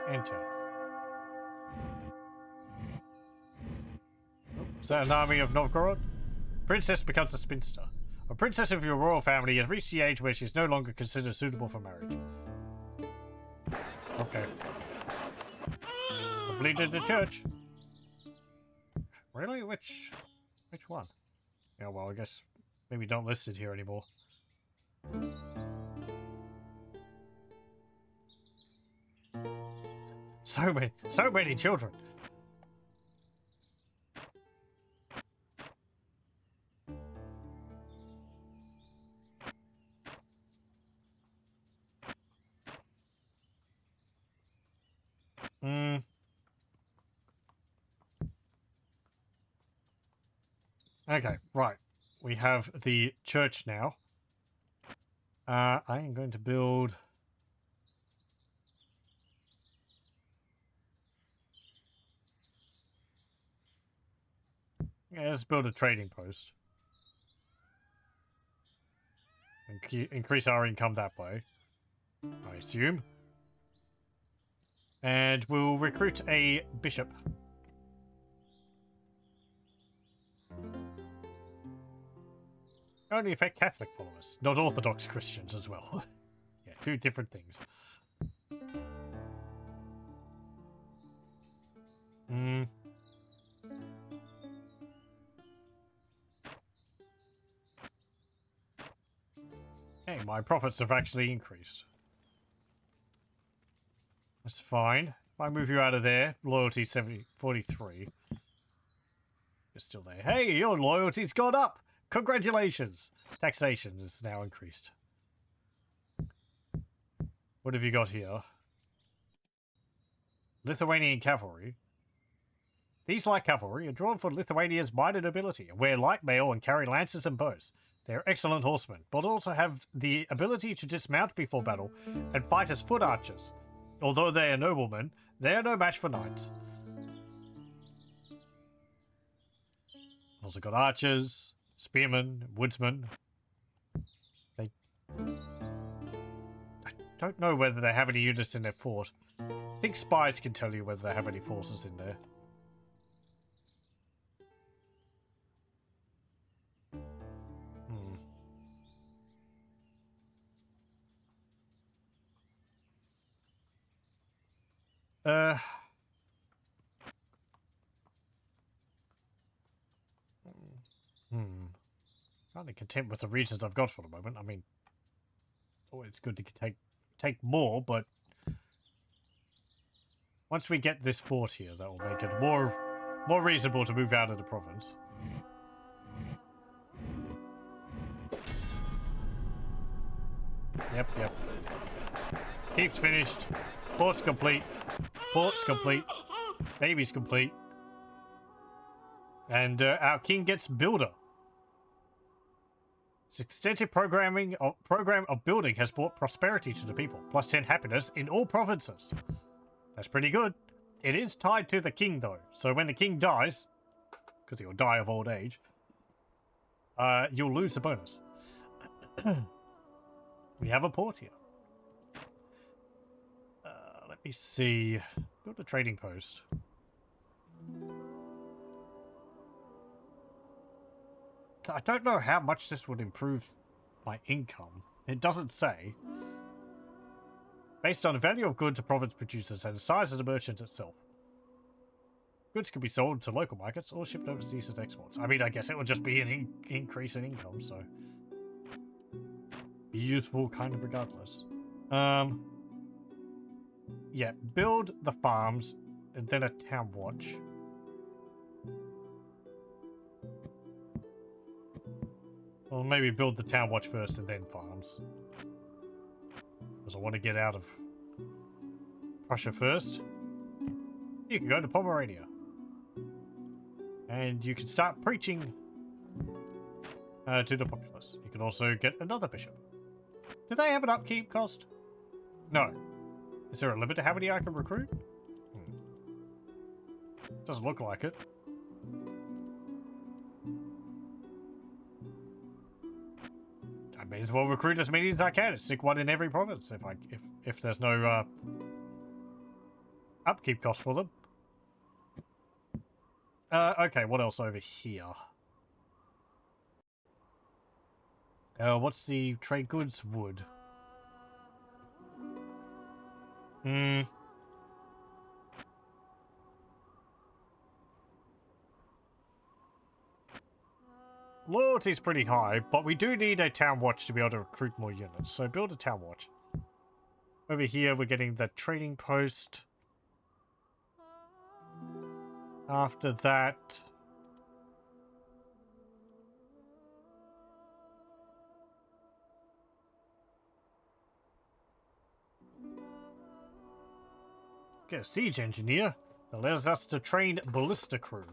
Enter. Is that an army of Novgorod? Princess becomes a spinster. A princess of your royal family has reached the age where she is no longer considered suitable for marriage. Okay. Completed the church. Really? Which one? Yeah, well, I guess maybe don't list it here anymore. So many children. Hmm. Okay, right. We have the church now. I am going to build... Yeah, let's build a trading post. Increase our income that way, I assume. And we'll recruit a bishop. Only affect Catholic followers, not Orthodox Christians as well. Yeah, two different things. Hmm. Hey, my profits have actually increased. That's fine. If I move you out of there, loyalty 43. You're still there. Hey, your loyalty's gone up! Congratulations! Taxation is now increased. What have you got here? Lithuanian cavalry. These light cavalry are drawn for Lithuania's minor nobility and wear light mail and carry lances and bows. They are excellent horsemen, but also have the ability to dismount before battle and fight as foot archers. Although they are noblemen, they are no match for knights. Also got archers, spearmen, woodsmen. I don't know whether they have any units in their fort. I think spies can tell you whether they have any forces in there. Uh... Kind of content with the regions I've got for the moment. I mean, it's good to take more, but once we get this fort here, that will make it more reasonable to move out of the province. Yep. Keep's finished. Port's complete. Port's complete. Baby's complete. And our king gets builder. Its extensive program of building has brought prosperity to the people, plus 10 happiness in all provinces. That's pretty good. It is tied to the king, though, so when the king dies, because he'll die of old age, you'll lose the bonus. We have a port here. Let me see. Build a trading post. I don't know how much this would improve my income. It doesn't say. Based on the value of goods a province produces and the size of the merchant itself. Goods can be sold to local markets or shipped overseas as exports. I mean, I guess it would just be an increase in income, so... be useful kind of regardless. Yeah, build the farms and then a town watch. Well, maybe build the town watch first and then farms. Because I want to get out of Prussia first. You can go to Pomerania. And you can start preaching to the populace. You can also get another bishop. Do they have an upkeep cost? No. Is there a limit to how many I can recruit? Doesn't look like it. I may as well recruit as many as I can. Stick one in every province if there's no upkeep cost for them. Okay, what else over here? What's the trade goods? Wood. loyalty's pretty high, but we do need a town watch to be able to recruit more units. So build a town watch. Over here, we're getting the trading post. After that... get a siege engineer that allows us to train ballista crew.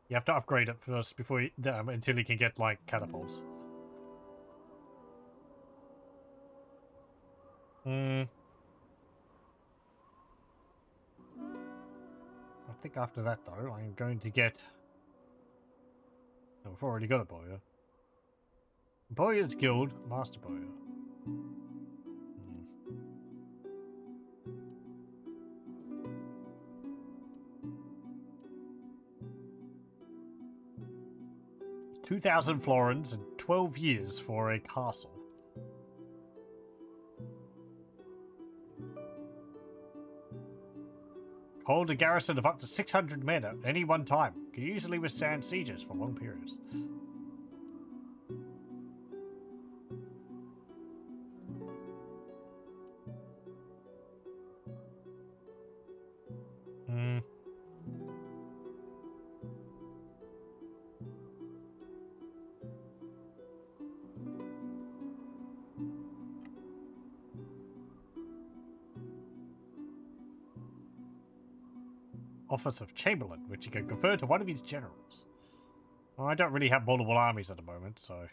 You have to upgrade it first before you, until you can get, like, catapults. I think after that, though, I'm going to get... Oh, we've already got a bowyer. Bowyer's Guild, Master Bowyer. 2,000 florins and 12 years for a castle. Hold a garrison of up to 600 men at any one time. Can easily withstand sieges for long periods. Office of Chamberlain, which he can confer to one of his generals. Well, I don't really have multiple armies at the moment, so...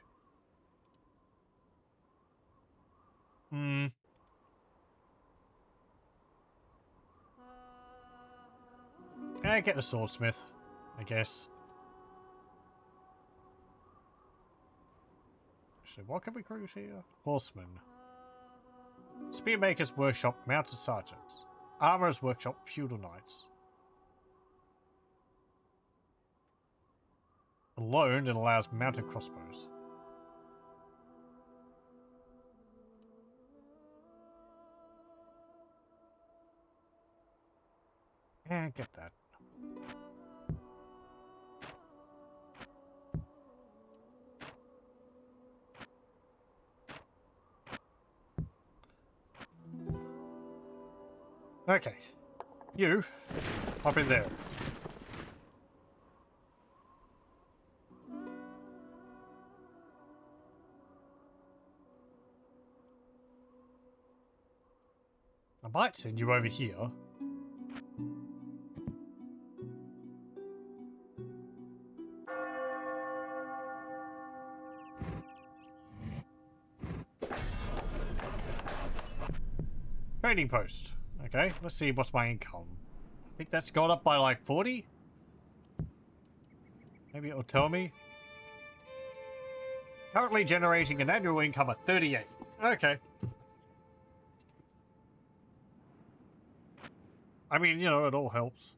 Get the swordsmith, I guess. Actually, what can we cruise here? Horsemen. Spearmaker's workshop, mounted sergeants. Armorer's workshop, feudal knights. Alone, it allows mounted crossbows. Yeah, get that. Okay. You, hop in there. I might send you over here. Trading post. Okay, let's see what's my income. I think that's gone up by like 40? Maybe it'll tell me. Currently generating an annual income of 38. Okay. I mean, you know, it all helps.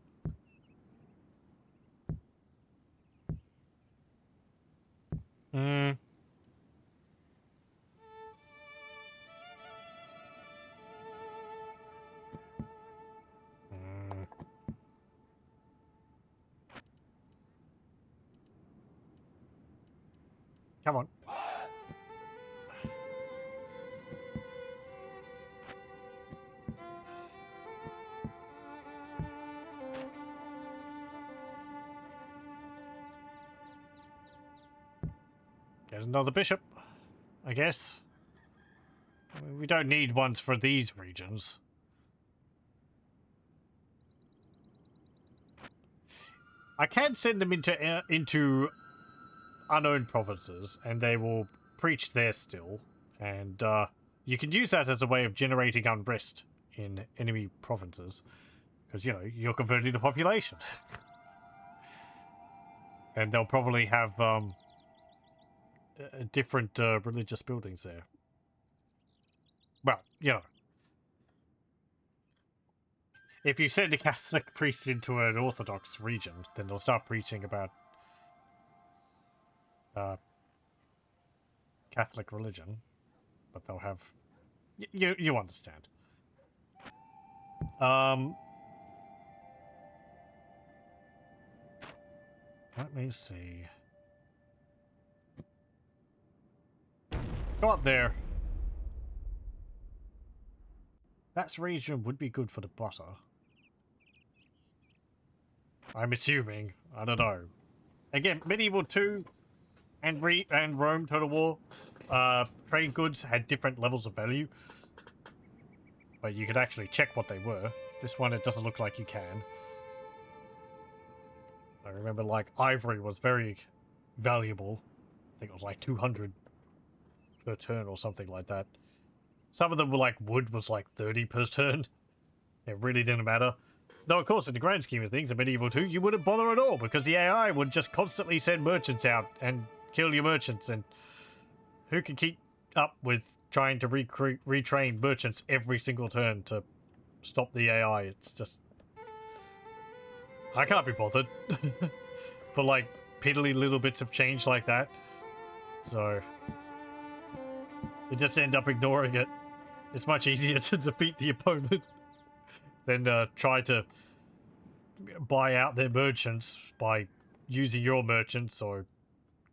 Come on. Get another bishop, I guess. I mean, we don't need ones for these regions. I can send them into unknown provinces, and they will preach there still. And you can use that as a way of generating unrest in enemy provinces, because, you know, you're converting the population. And they'll probably have different religious buildings there. Well, you know. If you send a Catholic priest into an Orthodox region, then they'll start preaching about Catholic religion, but they'll have... You understand. Let me see. Go up there. That region would be good for the butter. I'm assuming. I don't know. Again, Medieval 2 and Rome Total War, trade goods had different levels of value. But you could actually check what they were. This one, it doesn't look like you can. I remember, like, ivory was very valuable. I think it was like 200 per turn or something like that. Some of them were like wood was like 30 per turn. It really didn't matter. Though, of course, in the grand scheme of things, in Medieval 2, you wouldn't bother at all because the AI would just constantly send merchants out and kill your merchants. And who can keep up with trying to retrain merchants every single turn to stop the AI? It's just... I can't be bothered for like piddly little bits of change like that. So you just end up ignoring it. It's much easier to defeat the opponent than try to buy out their merchants by using your merchants or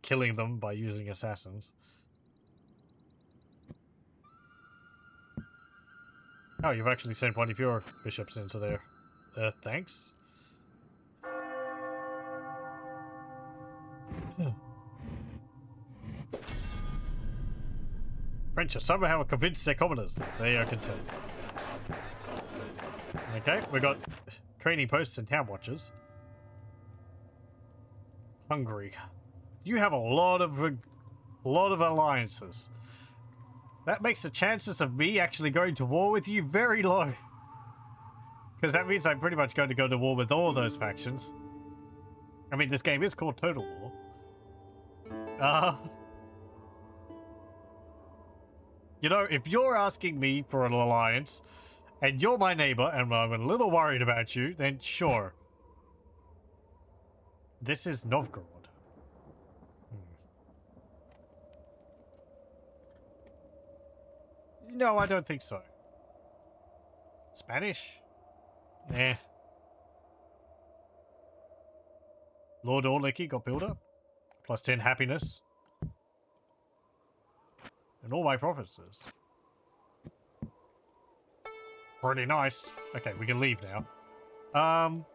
killing them by using assassins. Oh, you've actually sent one of your bishops into there. Thanks. French are somehow convinced their commoners. They are content. Okay, we got trading posts and town watchers. Hungary. You have a lot of alliances. That makes the chances of me actually going to war with you very low. Because that means I'm pretty much going to go to war with all those factions. I mean, this game is called Total War. You know, if you're asking me for an alliance, and you're my neighbor, and I'm a little worried about you, then sure. This is Novgorod. No, I don't think so. Spanish? Eh. Lord Orlicky got built up. Plus 10 happiness. And all my provinces. Pretty nice. Okay, we can leave now.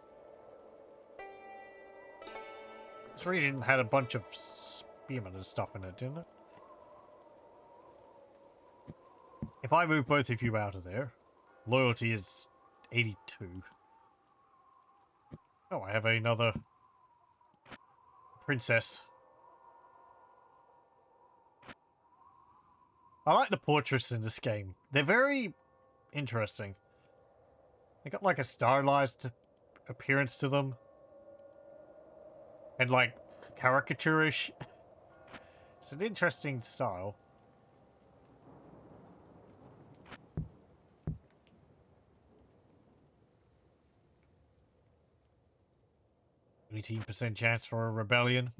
This region had a bunch of spearmen and stuff in it, didn't it? If I move both of you out of there, loyalty is 82. Oh, I have another princess. I like the portraits in this game. They're very interesting. They got like a stylized appearance to them. And like caricature-ish. It's an interesting style. %18 chance for a rebellion.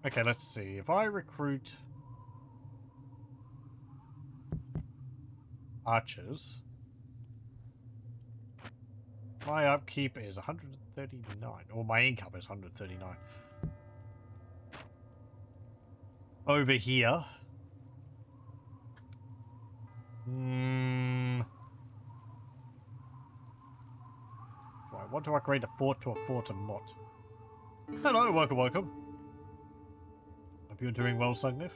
Okay, let's see. If I recruit archers, my upkeep is 139, or my income is 139. Over here, I want to upgrade a fort to a fort and not. Hello, welcome, welcome. Hope you're doing well, Sugnif.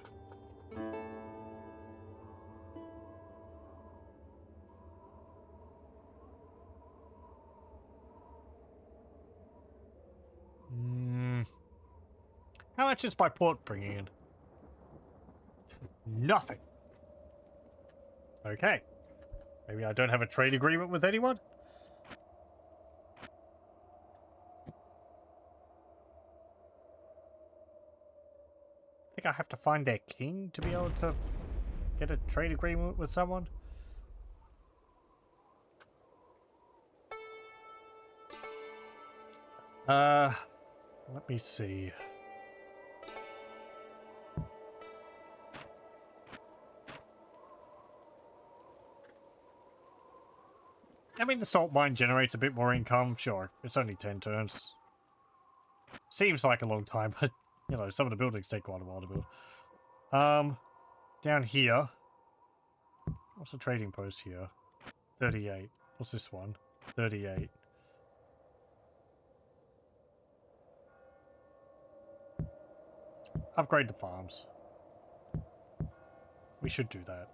How much is my port bringing in? Nothing. Okay. Maybe I don't have a trade agreement with anyone? I think I have to find their king to be able to get a trade agreement with someone. Let me see. I mean, the salt mine generates a bit more income, sure. It's only 10 turns. Seems like a long time, but, you know, some of the buildings take quite a while to build. Down here. What's the trading post here? 38. What's this one? 38. Upgrade the farms. We should do that.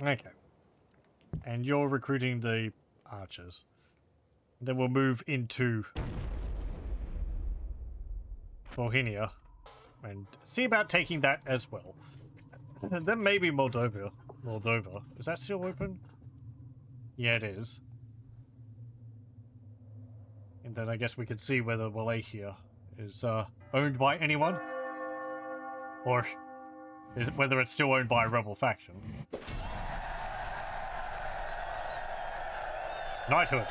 Okay. And you're recruiting the archers. Then we'll move into Bohemia and see about taking that as well. And then maybe Moldova. Moldova. Is that still open? Yeah, it is. And then I guess we could see whether Wallachia is owned by anyone. Or is it, whether it's still owned by a rebel faction. Knighthood.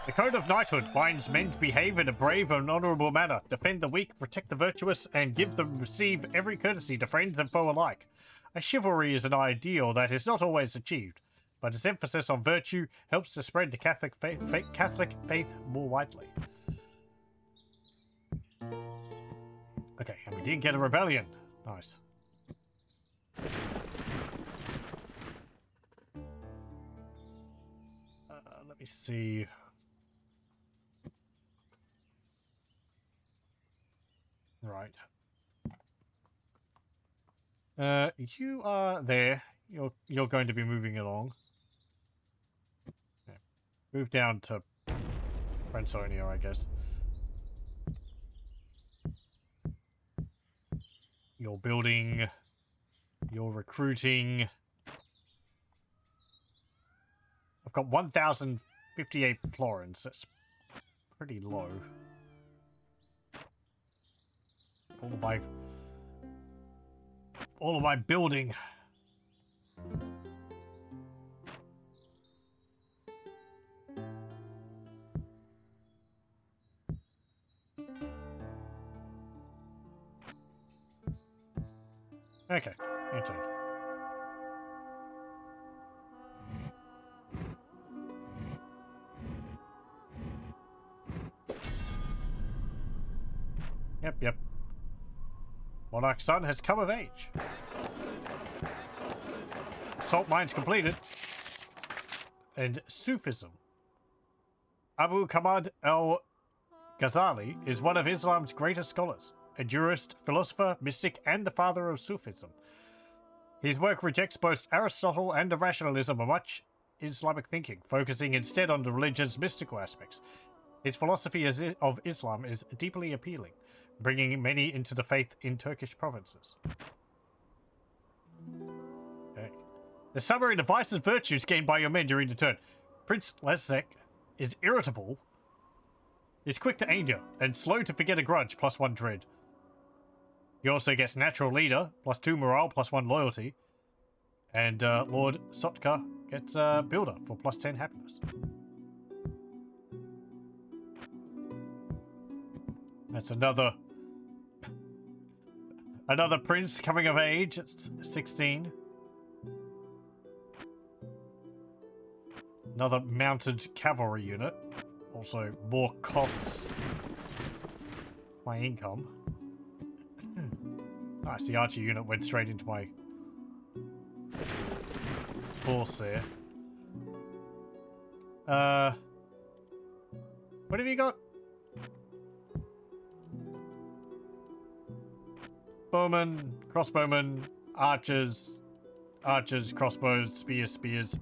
The Code of Knighthood binds men to behave in a brave and honourable manner, defend the weak, protect the virtuous, and give them receive every courtesy to friends and foe alike. A chivalry is an ideal that is not always achieved, but its emphasis on virtue helps to spread the Catholic faith more widely. Okay, and we did get a rebellion. Nice. Let me see. Right. You are there. You're going to be moving along. Yeah. Move down to Franconia, I guess. You're building. You're recruiting. I've got 1,058 florins. That's pretty low. All of my building. Okay, enter. Yep. Monarch's son has come of age. Salt mines completed. And Sufism. Abu Kamad al-Ghazali is one of Islam's greatest scholars, a jurist, philosopher, mystic, and the father of Sufism. His work rejects both Aristotle and the rationalism of much Islamic thinking, focusing instead on the religion's mystical aspects. His philosophy of Islam is deeply appealing, bringing many into the faith in Turkish provinces. Okay. The summary of vices and virtues gained by your men during the turn. Prince Leszek is irritable, is quick to anger, and slow to forget a grudge, +1 dread. He also gets natural leader, +2 morale, +1 loyalty. And Lord Sotka gets builder for +10 happiness. That's another prince coming of age at 16. Another mounted cavalry unit. Also more costs. My income. Nice, the archer unit went straight into my horse there. What have you got? Bowmen, crossbowmen, archers, crossbows, spears.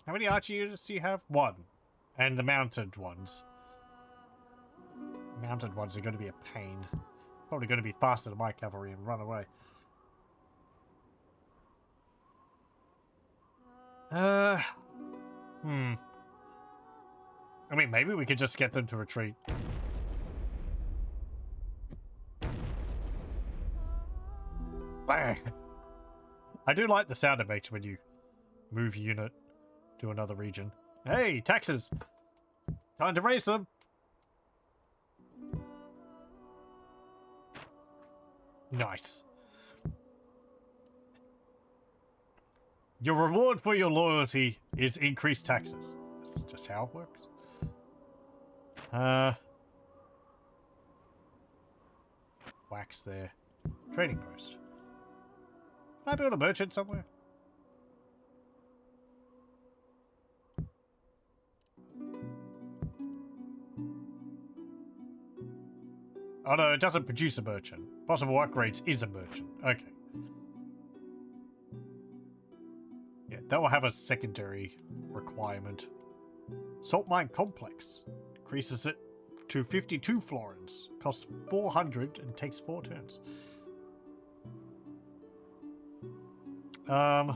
How many archer units do you have? 1. And the mounted ones. Mounted ones are going to be a pain. Probably going to be faster than my cavalry and run away. I mean, maybe we could just get them to retreat. Bang! I do like the sound it makes when you move a unit to another region. Hey, taxes! Time to raise them! Nice. Your reward for your loyalty is increased taxes. This is just how it works. Wax there. Trading post. Can I build a merchant somewhere? Oh no, it doesn't produce a merchant. Possible upgrades is a merchant. Okay. Yeah, that will have a secondary requirement. Salt mine complex. Increases it to 52 florins. Costs 400 and takes 4 turns. I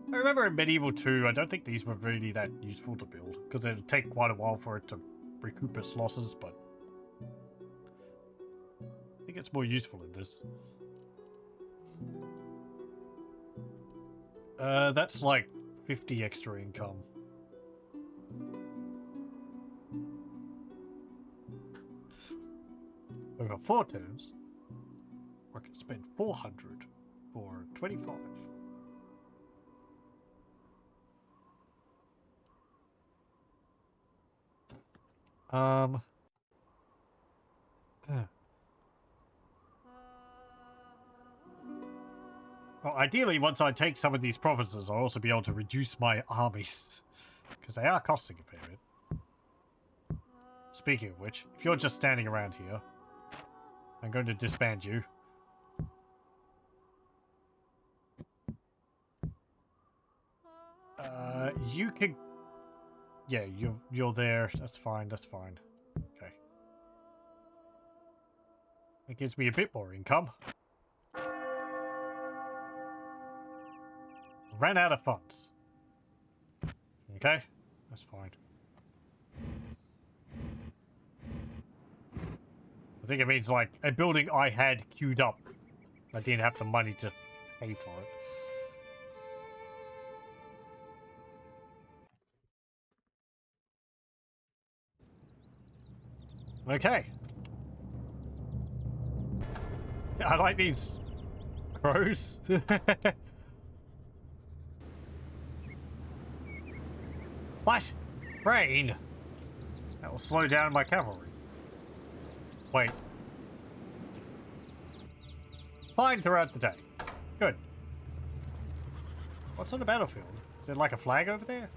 remember in Medieval 2, I don't think these were really that useful to build, because it would take quite a while for it to recoup its losses, but I think it's more useful in this. That's like 50 extra income. We've got 4 turns. I can spend 400 for 25. Well, ideally, once I take some of these provinces, I'll also be able to reduce my armies. Because they are costing a fair bit. Speaking of which, if you're just standing around here, I'm going to disband you. You can... Yeah, you're there. That's fine, that's fine. Okay. That gives me a bit more income. Ran out of funds. Okay, that's fine. I think it means like a building I had queued up. I didn't have the money to pay for it. Okay. I like these crows. What? Rain? That will slow down my cavalry. Wait. Fine throughout the day. Good. What's on the battlefield? Is there like a flag over there?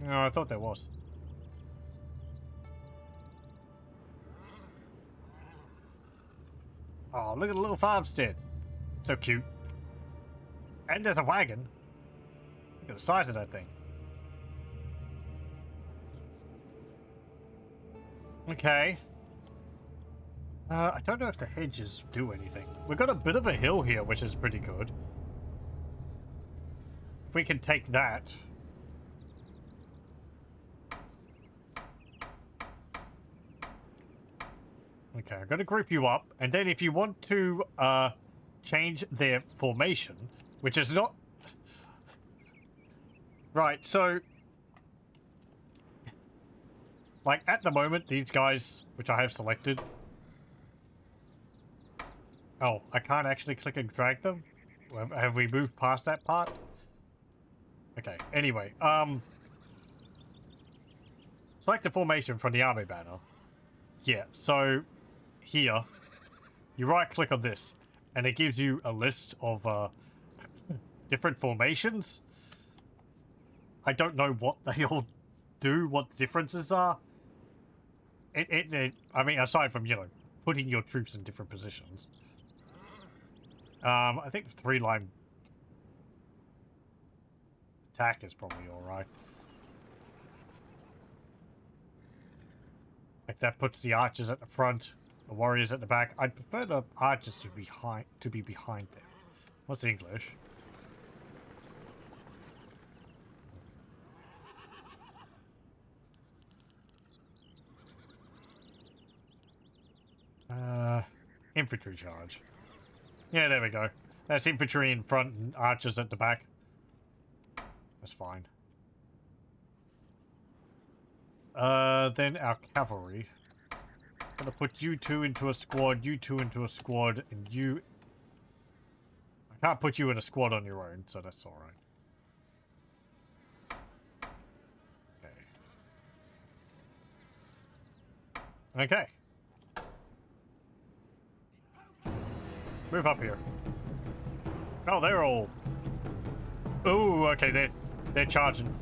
No, I thought there was. Oh, look at the little farmstead. So cute. And there's a wagon. Look at the size of that thing. Okay. I don't know if the hedges do anything. We've got a bit of a hill here, which is pretty good. If we can take that. Okay, I'm going to group you up. And then if you want to change their formation, which is not... Right, so... Like, at the moment, these guys, which I have selected... Oh, I can't actually click and drag them? Have we moved past that part? Okay, anyway, select a formation from the army banner. Yeah, so... Here, you right-click on this, and it gives you a list of, different formations. I don't know what they all do, what the differences are. I mean, aside from, you know, putting your troops in different positions. I think 3-line attack is probably alright. Like, that puts the archers at the front, the warriors at the back. I'd prefer the archers to be behind them. What's English? Infantry charge. Yeah, there we go. That's infantry in front and archers at the back. That's fine. Then our cavalry. Gonna put you two into a squad, you two into a squad, and you... I can't put you in a squad on your own, so that's alright. Okay. Okay. Move up here. Oh, they're all... Ooh, okay, they're charging.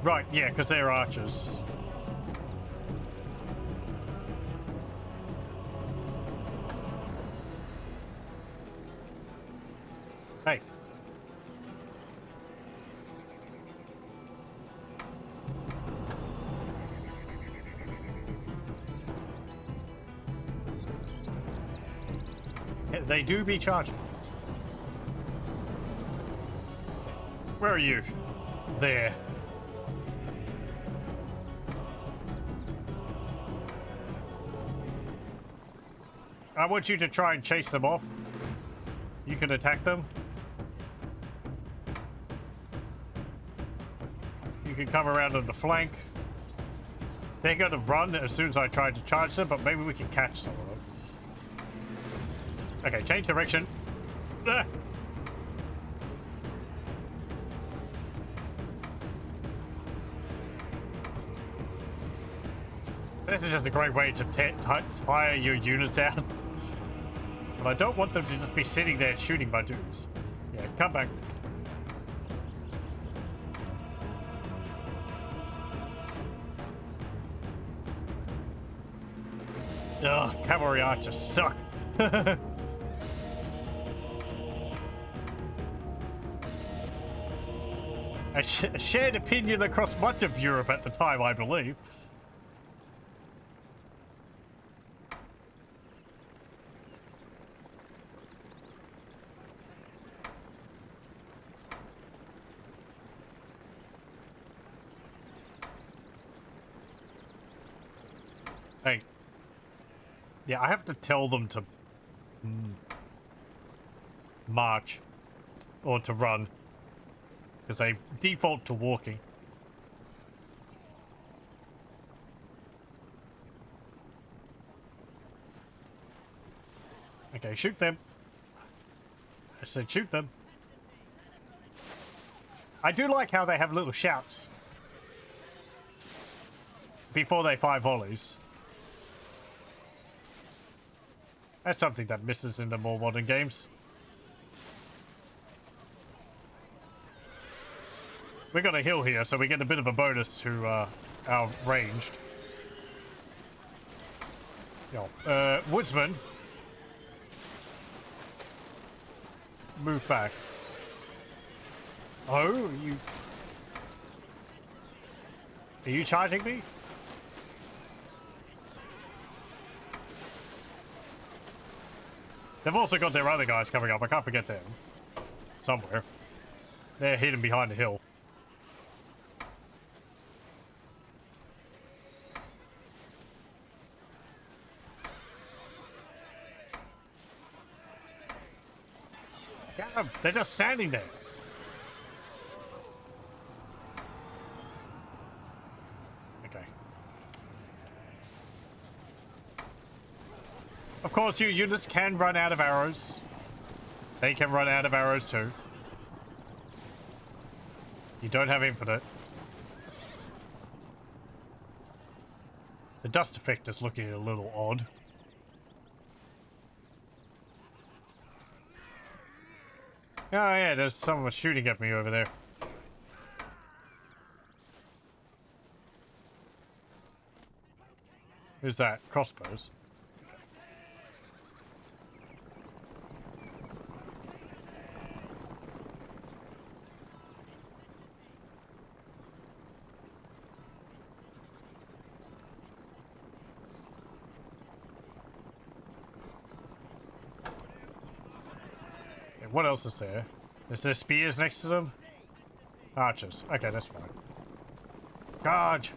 Right, yeah, because they're archers. Hey. They do be charging. Where are you? There. I want you to try and chase them off. You can attack them. You can come around on the flank. They're going to run as soon as I try to charge them, but maybe we can catch some of them. Okay, change direction. Ah. This is just a great way to tire your units out. But I don't want them to just be sitting there shooting my dudes. Yeah, come back. Ugh, cavalry archers suck. A shared opinion across much of Europe at the time, I believe. Hey. Yeah, I have to tell them to march or to run because they default to walking. Okay, shoot them. I said shoot them. I do like how they have little shouts before they fire volleys. That's something that misses in the more modern games. We got a hill here, so we get a bit of a bonus to our ranged. Yo, woodsman. Move back. Oh, you... Are you charging me? They've also got their other guys coming up. I can't forget them. Somewhere. They're hidden behind the hill. Get them! They're just standing there. Okay. Of course, your units can run out of arrows. They can run out of arrows too. You don't have infinite. The dust effect is looking a little odd. Oh yeah, there's someone shooting at me over there. Who's that? Crossbows. What else is there? Is there spears next to them? Archers. Okay, that's fine. Charge!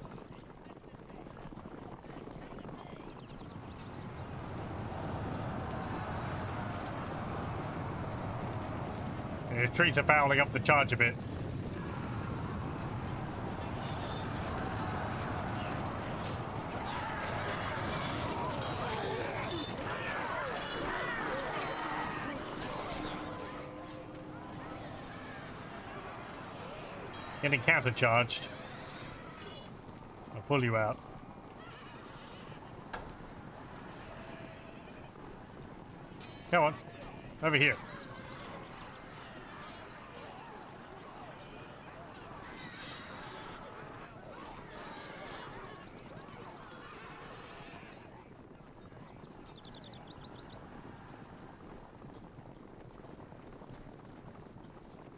The trees are fouling up the charge a bit. Getting countercharged. I'll pull you out. Come on. Over here.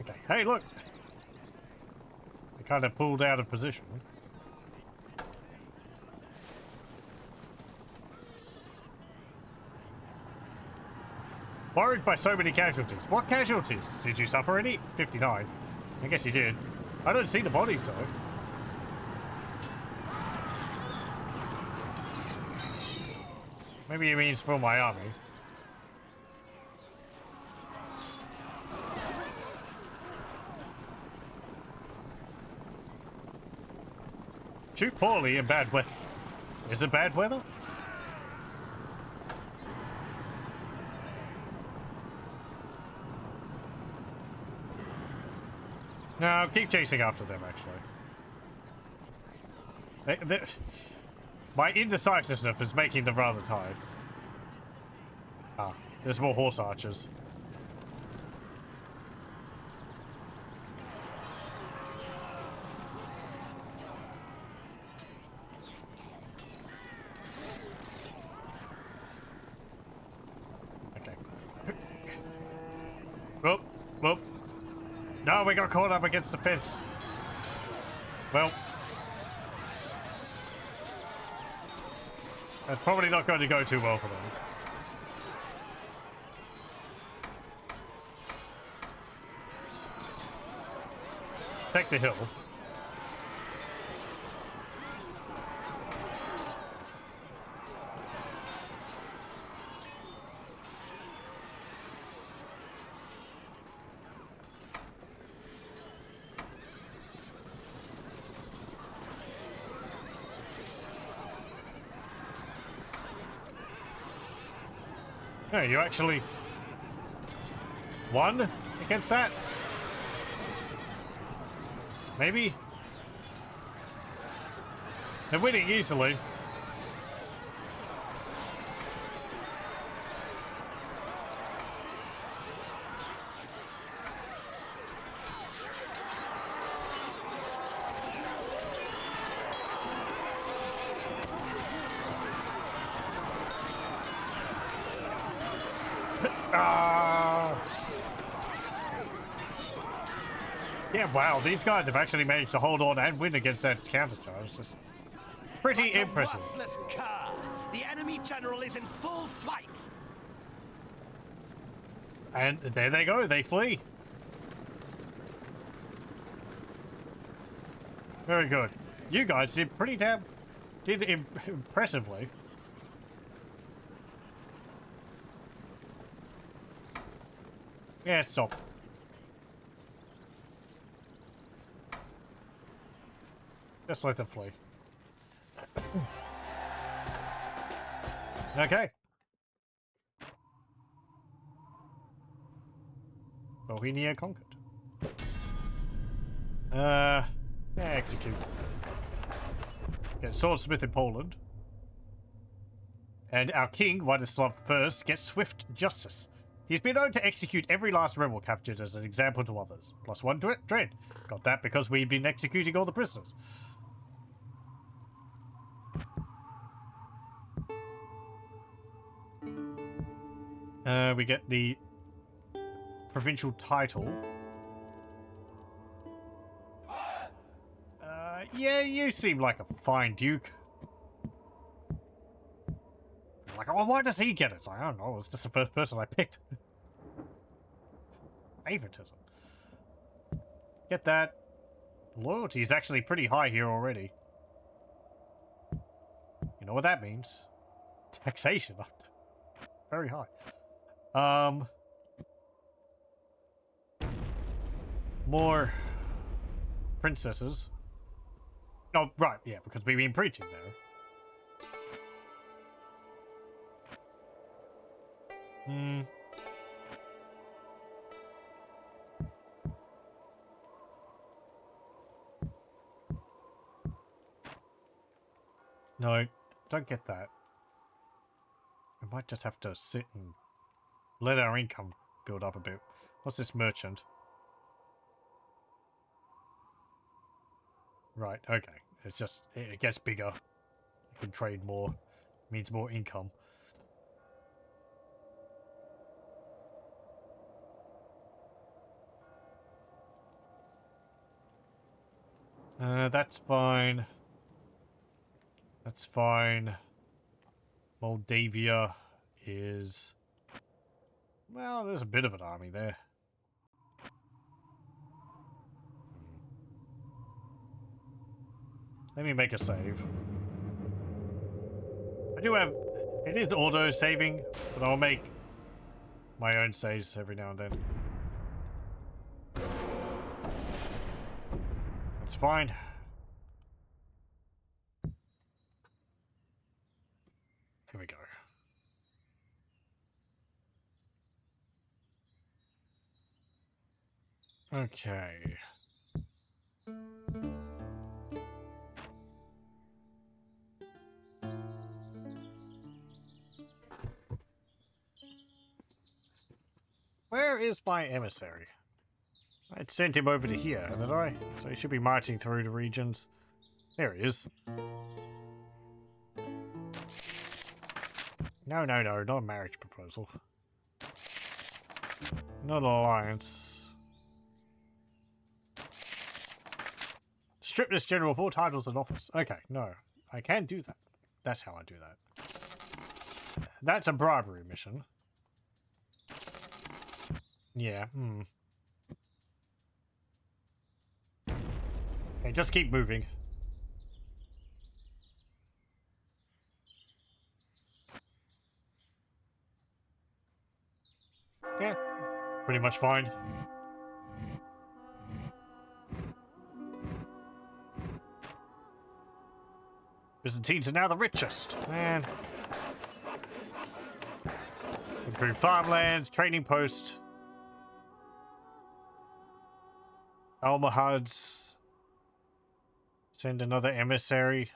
Okay. Hey, look! I kind of pulled out of position. Worried by so many casualties. What casualties? Did you suffer any? 59. I guess you did. I don't see the bodies, though. Maybe he means for my army. Shoot poorly in bad weather. Is it bad weather? No, keep chasing after them, actually. My indecisiveness is making them rather tired. Ah, there's more horse archers. Okay. Whoop, whoop. No, we got caught up against the fence. Well, that's probably not going to go too well for them. Take the hill. No, you actually won against that? Maybe? They're winning easily. Yeah, wow, these guys have actually managed to hold on and win against that countercharge. Just pretty Like impressive. a worthless cur, the enemy general is in full flight. And there they go, they flee. Very good. You guys did impressively. Yeah, stop. Just let them flee. Okay. Bohemia conquered. Execute. Get swordsmith in Poland. And our king, Władysław I, gets swift justice. He's been known to execute every last rebel captured as an example to others. +1 dread. Got that because we've been executing all the prisoners. We get the provincial title. Yeah, you seem like a fine duke. Like, oh, why does he get it? I don't know, it's just the first person I picked. Favoritism. Get that. Loyalty is actually pretty high here already. You know what that means? Taxation. Very high. more princesses. Oh, right, yeah, because we've been preaching there. Hmm. No, don't get that. We might just have to sit and let our income build up a bit. What's this merchant? Right, okay. It's just, it gets bigger. You can trade more. Means more income. That's fine. That's fine. Moldavia is... Well, there's a bit of an army there. Let me make a save. I do have... It is auto-saving, but I'll make my own saves every now and then. That's fine. Here we go. Okay. Where is my emissary? I'd sent him over to here, hadn't I? So he should be marching through the regions. There he is. No, no, no, not a marriage proposal. Not an alliance. Strip this general of all titles and office. Okay, no. I can do that. That's how I do that. That's a bribery mission. Yeah, Okay, just keep moving. Yeah, pretty much fine. Byzantines are now the richest, man. Improve farmlands, trading post. Almohads. Send another emissary.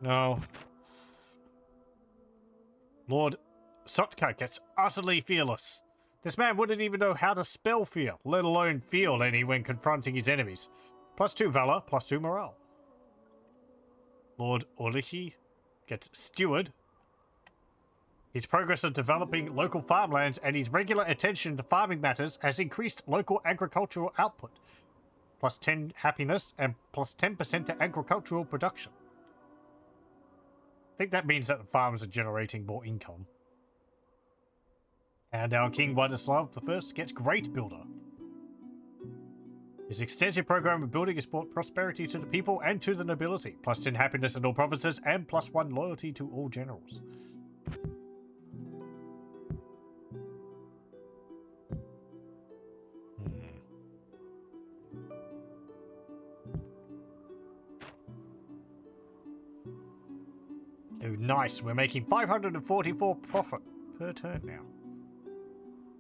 No. Lord Sotka gets utterly fearless. This man wouldn't even know how to spell fear, let alone feel any when confronting his enemies. +2 valor, +2 morale. Lord Orlichi gets steward. His progress of developing local farmlands and his regular attention to farming matters has increased local agricultural output. +10 happiness and +10% to agricultural production. I think that means that the farms are generating more income. And our King Władysław I gets Great Builder. His extensive program of building has brought prosperity to the people and to the nobility. +10 happiness in all provinces and +1 loyalty to all generals. Oh, nice. We're making 544 profit per turn now.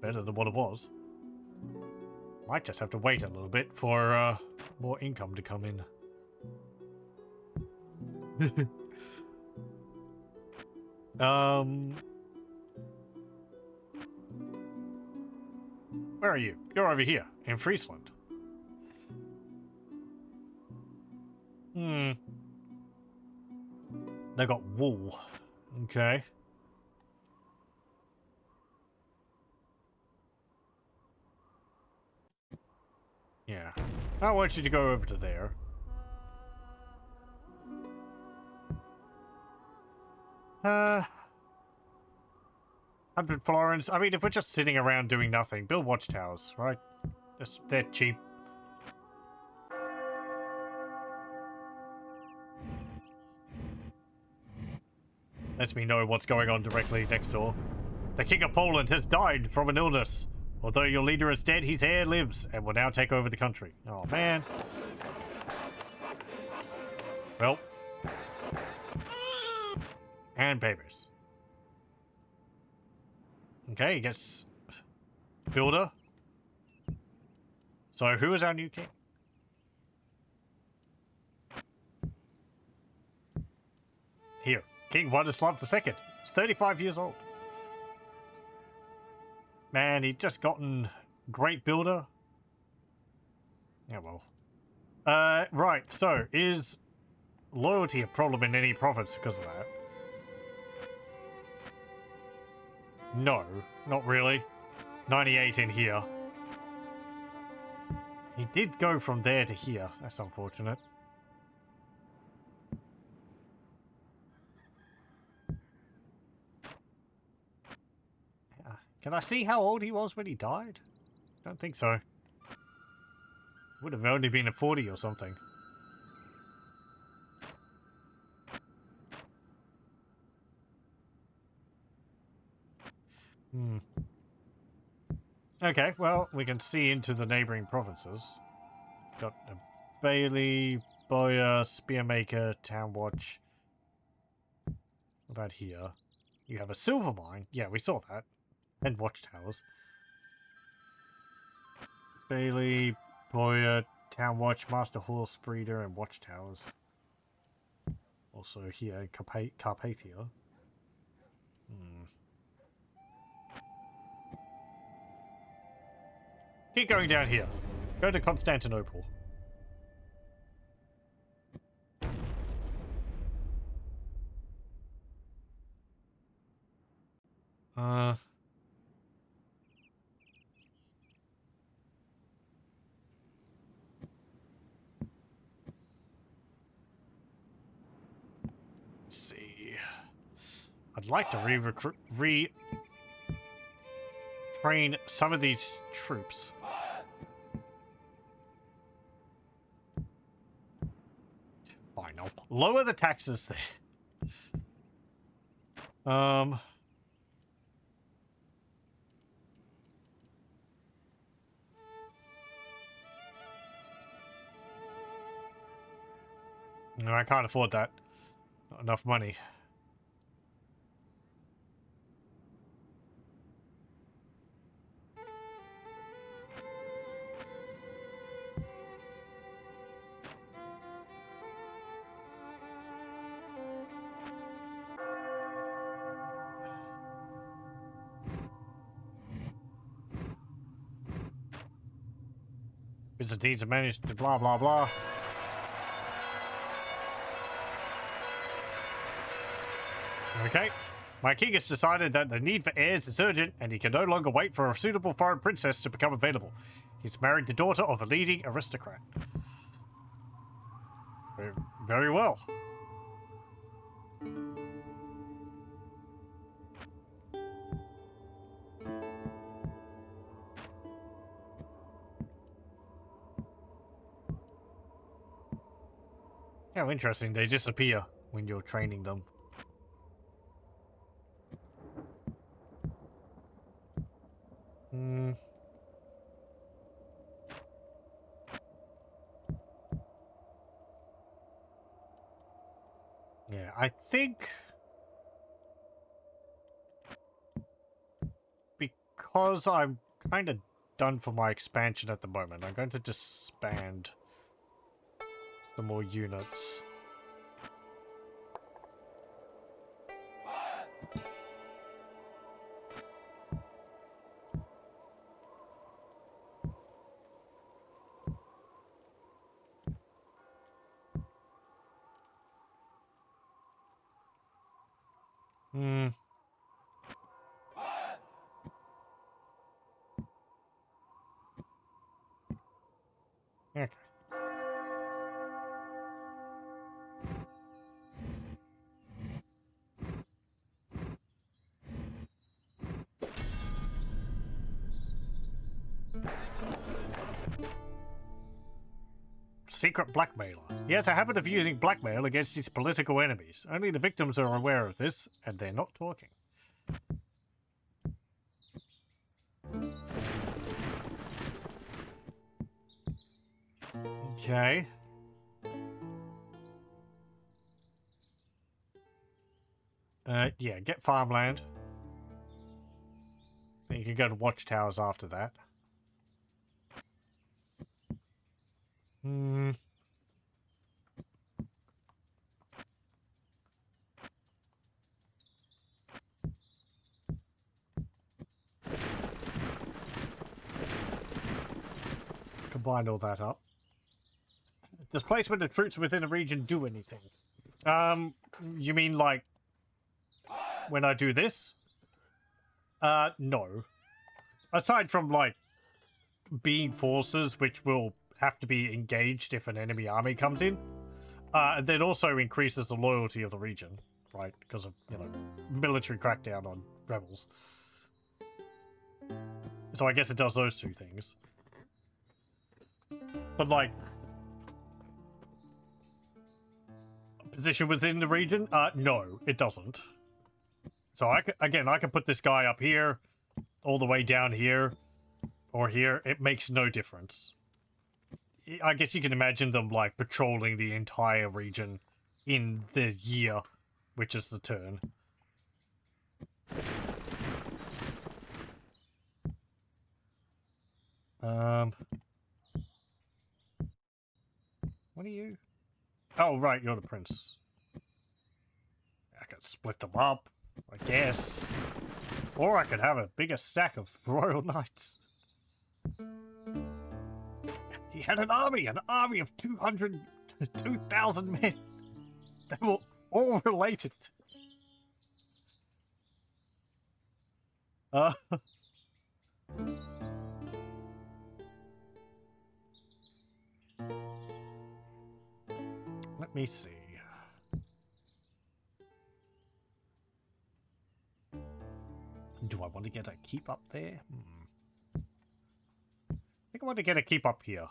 Better than what it was. Might just have to wait a little bit for more income to come in. Where are you? You're over here, in Friesland. They got wool. Okay. Yeah. I want you to go over to there. 100 florins. I mean, if we're just sitting around doing nothing, build watchtowers, right? They're cheap. Lets me know what's going on directly next door. The King of Poland has died from an illness. Although your leader is dead, his heir lives and will now take over the country. Oh, man. Well. And papers. Okay, he gets builder. So who is our new king? Here, King Vladislav II. He's 35 years old. Man, he'd just gotten great builder. Yeah, well. Right, so is loyalty a problem in any province because of that? No, not really. 98 in here. He did go from there to here. That's unfortunate. Can I see how old he was when he died? Don't think so. Would have only been a 40 or something. Okay, well, we can see into the neighboring provinces. Got a Bailey, Boya, Spearmaker, Town Watch. What about here? You have a silver mine. Yeah, we saw that. And watchtowers. Bailey, Boya, Town Watch, Master Horse Breeder, and watchtowers. Also here in Carpathia. Keep going down here. Go to Constantinople. Let's see. I'd like to train some of these troops. Fine, I'll lower the taxes there. No, I can't afford that. Not enough money. Byzantines have managed to blah blah blah. Okay. My king has decided that the need for heirs is urgent, and he can no longer wait for a suitable foreign princess to become available. He's married the daughter of a leading aristocrat. Very well. How interesting, they disappear when you're training them. Yeah, I think because I'm kind of done for my expansion at the moment, I'm going to disband some more units. Okay. Secret blackmailer. He has a habit of using blackmail against his political enemies. Only the victims are aware of this, and they're not talking. Okay. Yeah, get farmland. Then you can go to watchtowers after that. Hmm. Combine all that up. Does placement of troops within a region do anything? You mean like when I do this? No. Aside from like being forces which will have to be engaged if an enemy army comes in, that also increases the loyalty of the region, right? Because of, you know, military crackdown on rebels. So I guess it does those two things. But like, position within the region? No, it doesn't. So I can put this guy up here, all the way down here, or here. It makes no difference. I guess you can imagine them like patrolling the entire region in the year, which is the turn. What are you? Oh, right, you're the prince. I could split them up, I guess. Or I could have a bigger stack of royal knights. He had an army of 2,000 men. They were all related. Let me see. Do I want to get a keep up there? I think I want to get a keep up here.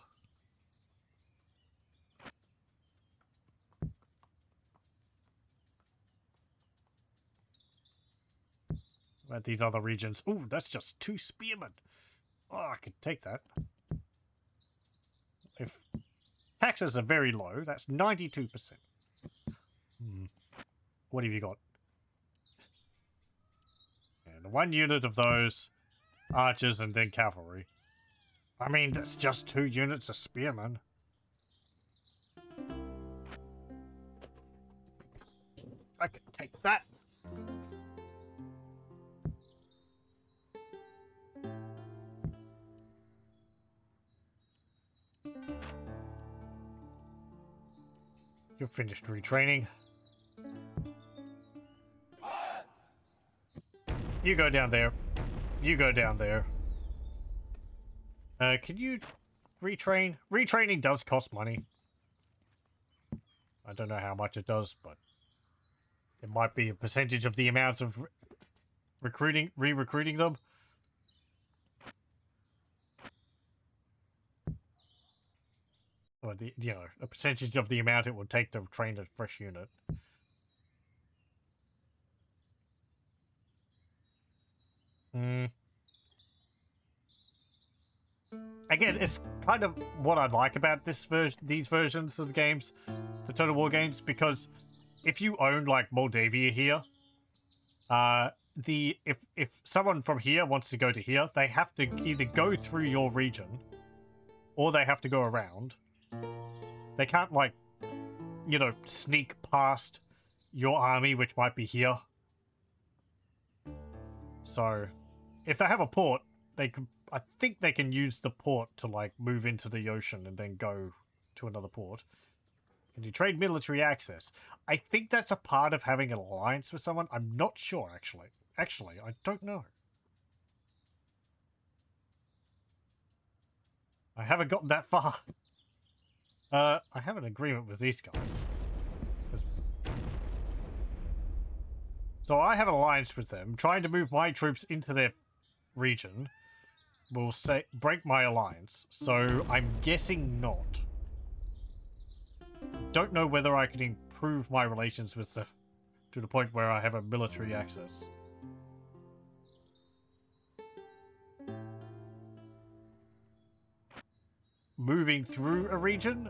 At these other regions. Ooh, that's just 2 spearmen. Oh, I could take that. If taxes are very low, that's 92%. What have you got? And 1 unit of those archers and then cavalry. I mean, that's just 2 units of spearmen. I could take that. You're finished retraining. You go down there. You go down there. Can you retrain? Retraining does cost money. I don't know how much it does, but it might be a percentage of the amount of re-recruiting them. Or you know, a percentage of the amount it would take to train a fresh unit. Again, it's kind of what I like about these versions of the games, the Total War games, because if you own like Moldavia here, if someone from here wants to go to here, they have to either go through your region, or they have to go around. They can't like, you know, sneak past your army, which might be here. So, if they have a port, they can. I think they can use the port to like move into the ocean and then go to another port. Can you trade military access? I think that's a part of having an alliance with someone. I'm not sure, actually. Actually, I don't know. I haven't gotten that far. I have an agreement with these guys. So I have an alliance with them, trying to move my troops into their region. Will say break my alliance, so I'm guessing not. Don't know whether I can improve my relations with them to the point where I have a military access. moving through a region.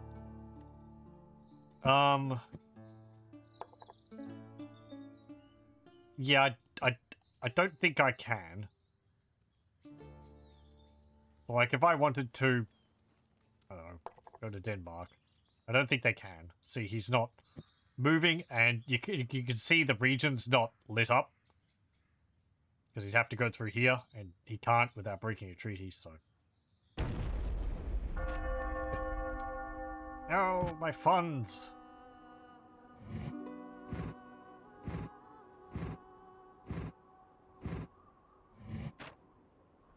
Yeah, I don't think I can. Like, if I wanted to, I don't know, go to Denmark, I don't think they can. See, he's not moving, and you can see the region's not lit up. Because he'd have to go through here, and he can't without breaking a treaty, so... No, my funds!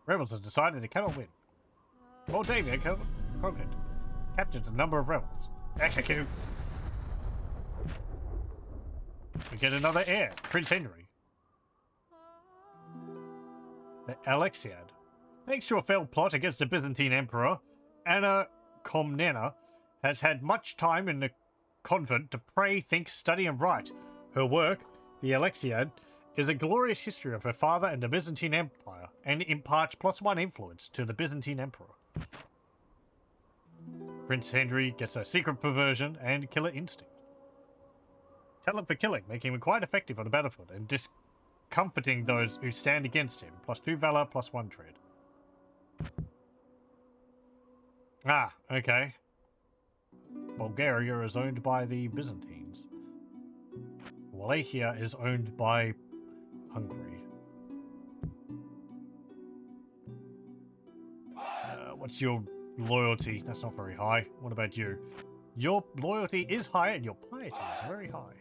Rebels have decided they cannot win. Moldavia conquered. Captured a number of rebels. Execute! We get another heir, Prince Henry. The Alexiad. Thanks to a failed plot against the Byzantine Emperor, Anna Komnena has had much time in the convent to pray, think, study, and write. Her work, the Alexiad, is a glorious history of her father and the Byzantine Empire, and imparts +1 influence to the Byzantine Emperor. Prince Henry gets a secret perversion and killer instinct. Talent for killing, making him quite effective on the battlefield, and discomforting those who stand against him. +2 valor, +1 tread. Ah, okay. Bulgaria is owned by the Byzantines. Wallachia is owned by Hungary. What's your loyalty? That's not very high. What about you? Your loyalty is high and your piety is very high.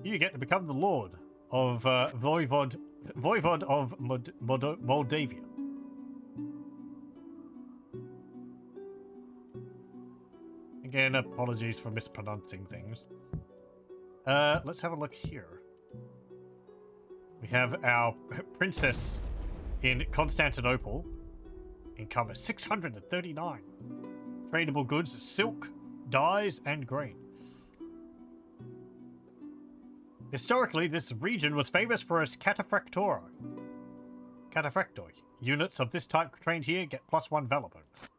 You get to become the Lord of Voivod of Moldavia. Again, apologies for mispronouncing things. Let's have a look here. We have our princess in Constantinople. Income is 639. Tradable goods, silk, dyes, and grain. Historically, this region was famous for its cataphractoi. Units of this type trained here get +1 valor bonus.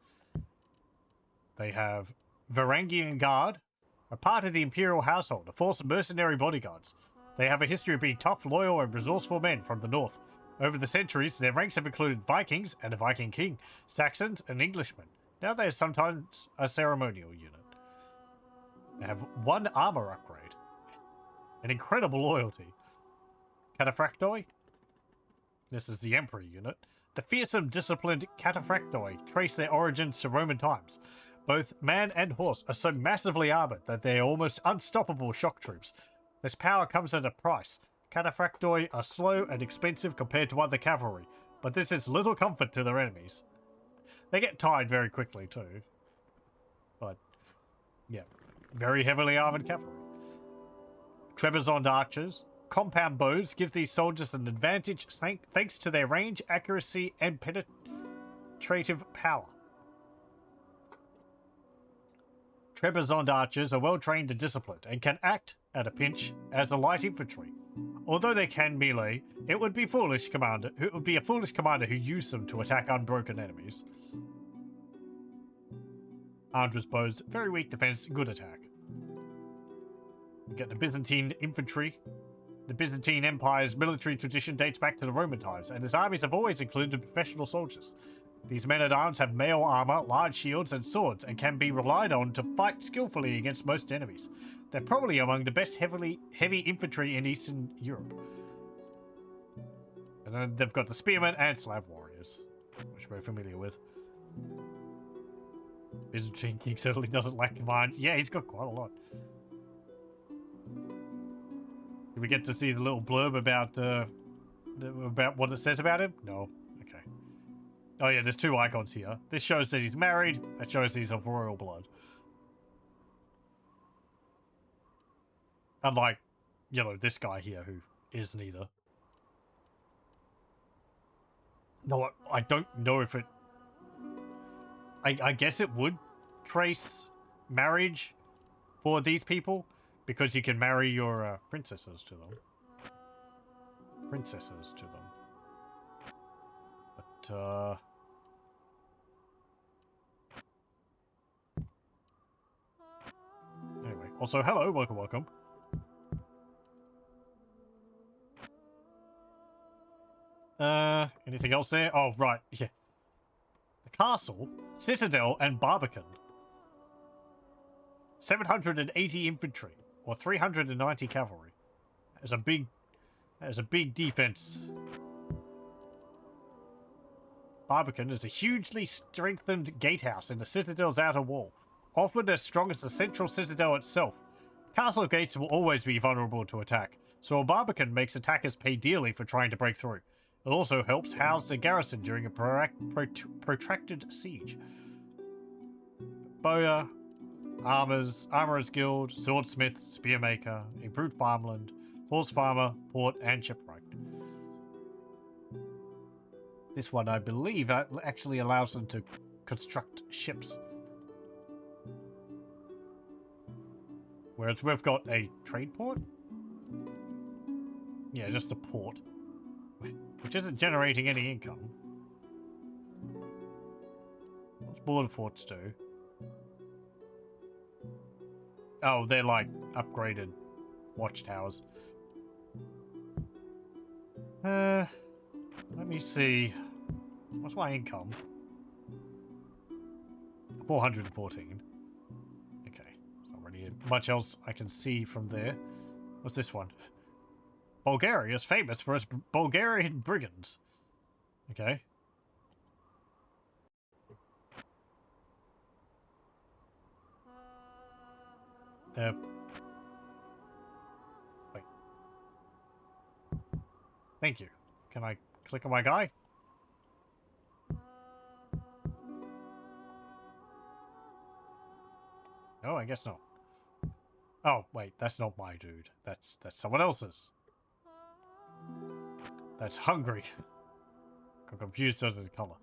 They have Varangian Guard, a part of the Imperial household, a force of mercenary bodyguards. They have a history of being tough, loyal, and resourceful men from the north. Over the centuries, their ranks have included Vikings and a Viking king, Saxons and Englishmen. Now they are sometimes a ceremonial unit. They have 1 armor upgrade. An incredible loyalty. Cataphractoi. This is the Emperor unit. The fearsome, disciplined Cataphractoi trace their origins to Roman times. Both man and horse are so massively armored that they are almost unstoppable shock troops. This power comes at a price. Cataphractoi are slow and expensive compared to other cavalry, but this is little comfort to their enemies. They get tired very quickly too. But, yeah, very heavily armored cavalry. Trebizond archers. Compound bows give these soldiers an advantage thanks to their range, accuracy, and penetrative power. Trebizond archers are well trained and disciplined, and can act, at a pinch, as a light infantry. Although they can melee, it would be a foolish commander who used them to attack unbroken enemies. Armed with bows, very weak defense, good attack. We get the Byzantine infantry. The Byzantine Empire's military tradition dates back to the Roman times, and its armies have always included professional soldiers. These men-at-arms have mail armor, large shields, and swords, and can be relied on to fight skillfully against most enemies. They're probably among the best heavy infantry in Eastern Europe. And then they've got the Spearmen and Slav warriors, which we're familiar with. Byzantine King certainly doesn't lack command. Yeah, he's got quite a lot. Did we get to see the little blurb about what it says about him? No. Okay. Oh yeah, there's 2 icons here. This shows that he's married. That shows he's of royal blood. Unlike, you know, this guy here who is neither. No, I don't know if it... I guess it would trace marriage for these people, because you can marry your princesses to them. But, Also, hello, welcome, welcome. Anything else there? Oh, right, yeah. The castle, citadel, and barbican. 780 infantry, or 390 cavalry. That is a big defense. Barbican is a hugely strengthened gatehouse in the citadel's outer wall, often as strong as the central citadel itself. Castle gates will always be vulnerable to attack, so a barbican makes attackers pay dearly for trying to break through. It also helps house the garrison during a protracted siege. Bowyer, Armorer's Guild, Swordsmith, Spearmaker, Improved Farmland, Horse Farmer, Port, and Shipwright. This one, I believe, actually allows them to construct ships. Whereas we've got a trade port? Yeah, just a port. Which isn't generating any income. What's border forts do? Oh, they're like upgraded watchtowers. Let me see. What's my income? 414. Okay. There's not really much else I can see from there. What's this one? Bulgaria is famous for its Bulgarian brigands. Okay. Wait. Thank you. Can I click on my guy? No, I guess not. Oh, wait, that's not my dude. That's someone else's. That's Hungary. Got confused as to the color.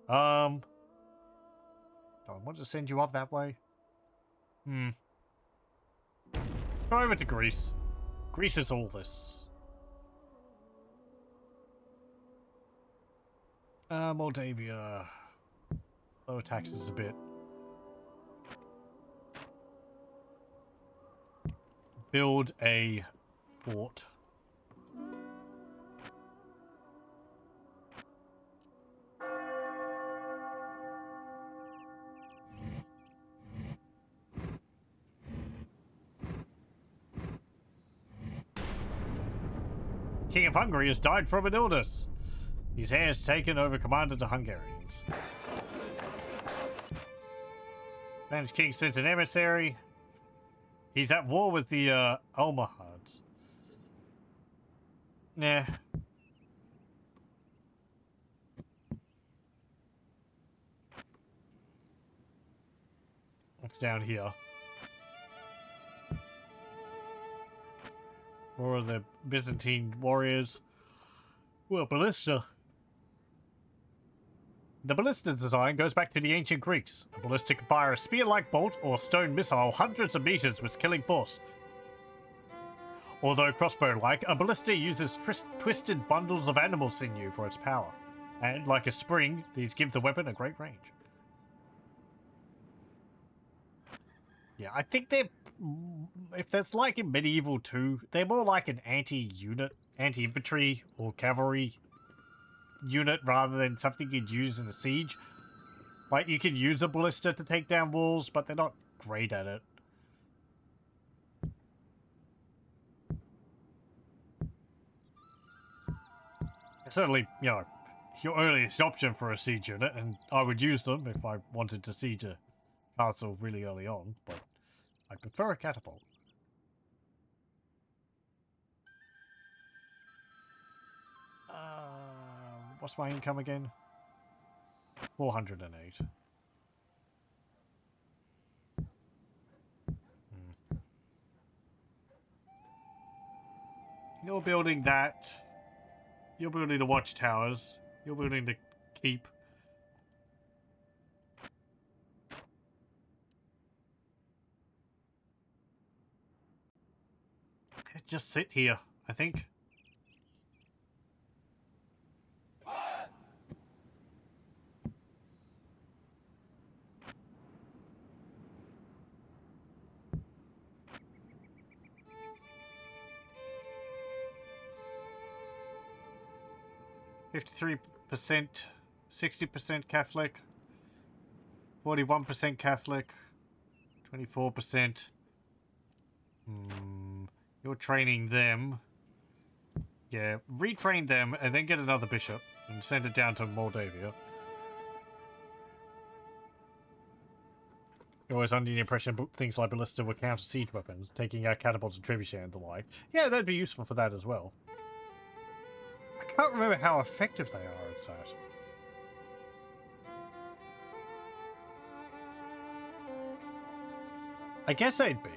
I want to send you up that way. Go over to Greece. Greece is all this. Moldavia. Lower taxes a bit. Build a fort. King of Hungary has died from an illness. His heir has taken over command of the Hungarians. Spanish king sent an emissary. He's at war with the Almohads. Nah. What's down here? More of the Byzantine warriors. Well, ballista. The ballista design goes back to the ancient Greeks. A ballista can fire a spear-like bolt or stone missile hundreds of meters with killing force. Although crossbow-like, a ballista uses twisted bundles of animal sinew for its power. And, like a spring, these give the weapon a great range. Yeah, I think they're... If that's like in Medieval 2, they're more like an anti-unit, anti-infantry or cavalry unit rather than something you'd use in a siege. Like, you can use a ballista to take down walls, but they're not great at it. Certainly, you know, your earliest option for a siege unit, and I would use them if I wanted to siege a castle really early on, but I prefer a catapult. What's my income again? 408. You're building that. You're building the watchtowers. You're building the keep. Just sit here, I think. 53%, 60% Catholic, 41% Catholic, 24%. You're training them. Yeah, retrain them and then get another bishop and send it down to Moldavia. You're always under the impression things like ballista were counter siege weapons, taking out catapults and trebuchet and the like. Yeah, that'd be useful for that as well. I can't remember how effective they are at that. I guess they'd be.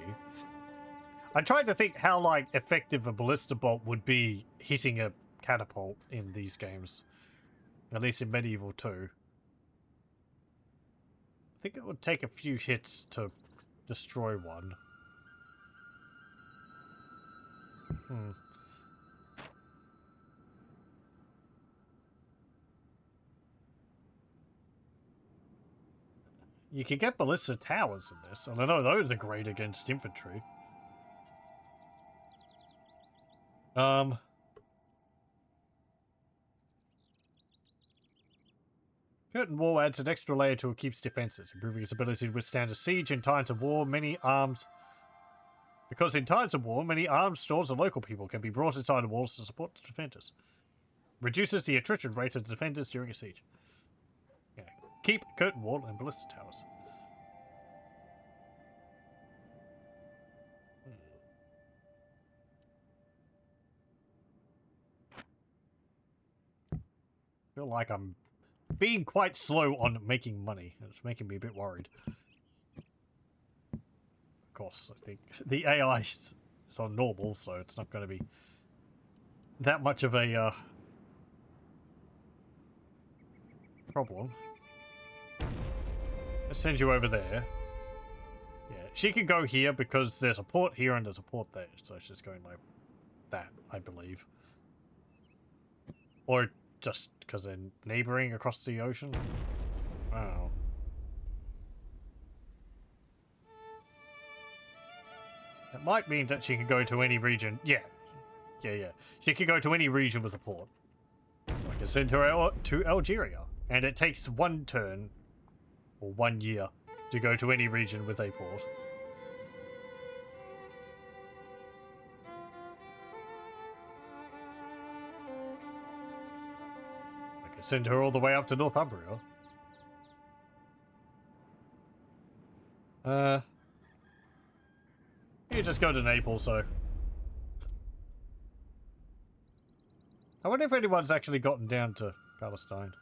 I tried to think how, like, effective a ballista bolt would be hitting a catapult in these games. At least in Medieval 2. I think it would take a few hits to destroy one. You can get ballista towers in this, and I know those are great against infantry. Curtain Wall adds an extra layer to a keep's defenses, improving its ability to withstand a siege in times of war. Because in times of war, many arms stores and local people can be brought inside the walls to support the defenders. Reduces the attrition rate of the defenders during a siege. Yeah. Keep, Curtain Wall, and ballista towers. I feel like I'm being quite slow on making money. It's making me a bit worried. Of course, I think the AI is on normal, so it's not going to be that much of a problem. Let's send you over there. Yeah, she can go here because there's a port here and there's a port there, so she's going like that, I believe. Or just because they're neighboring across the ocean? Wow. It might mean that she can go to any region. Yeah. She can go to any region with a port. So I can send her to Algeria. And it takes 1 turn, or 1 year, to go to any region with a port. Send her all the way up to Northumbria. You just go to Naples, so. I wonder if anyone's actually gotten down to Palestine.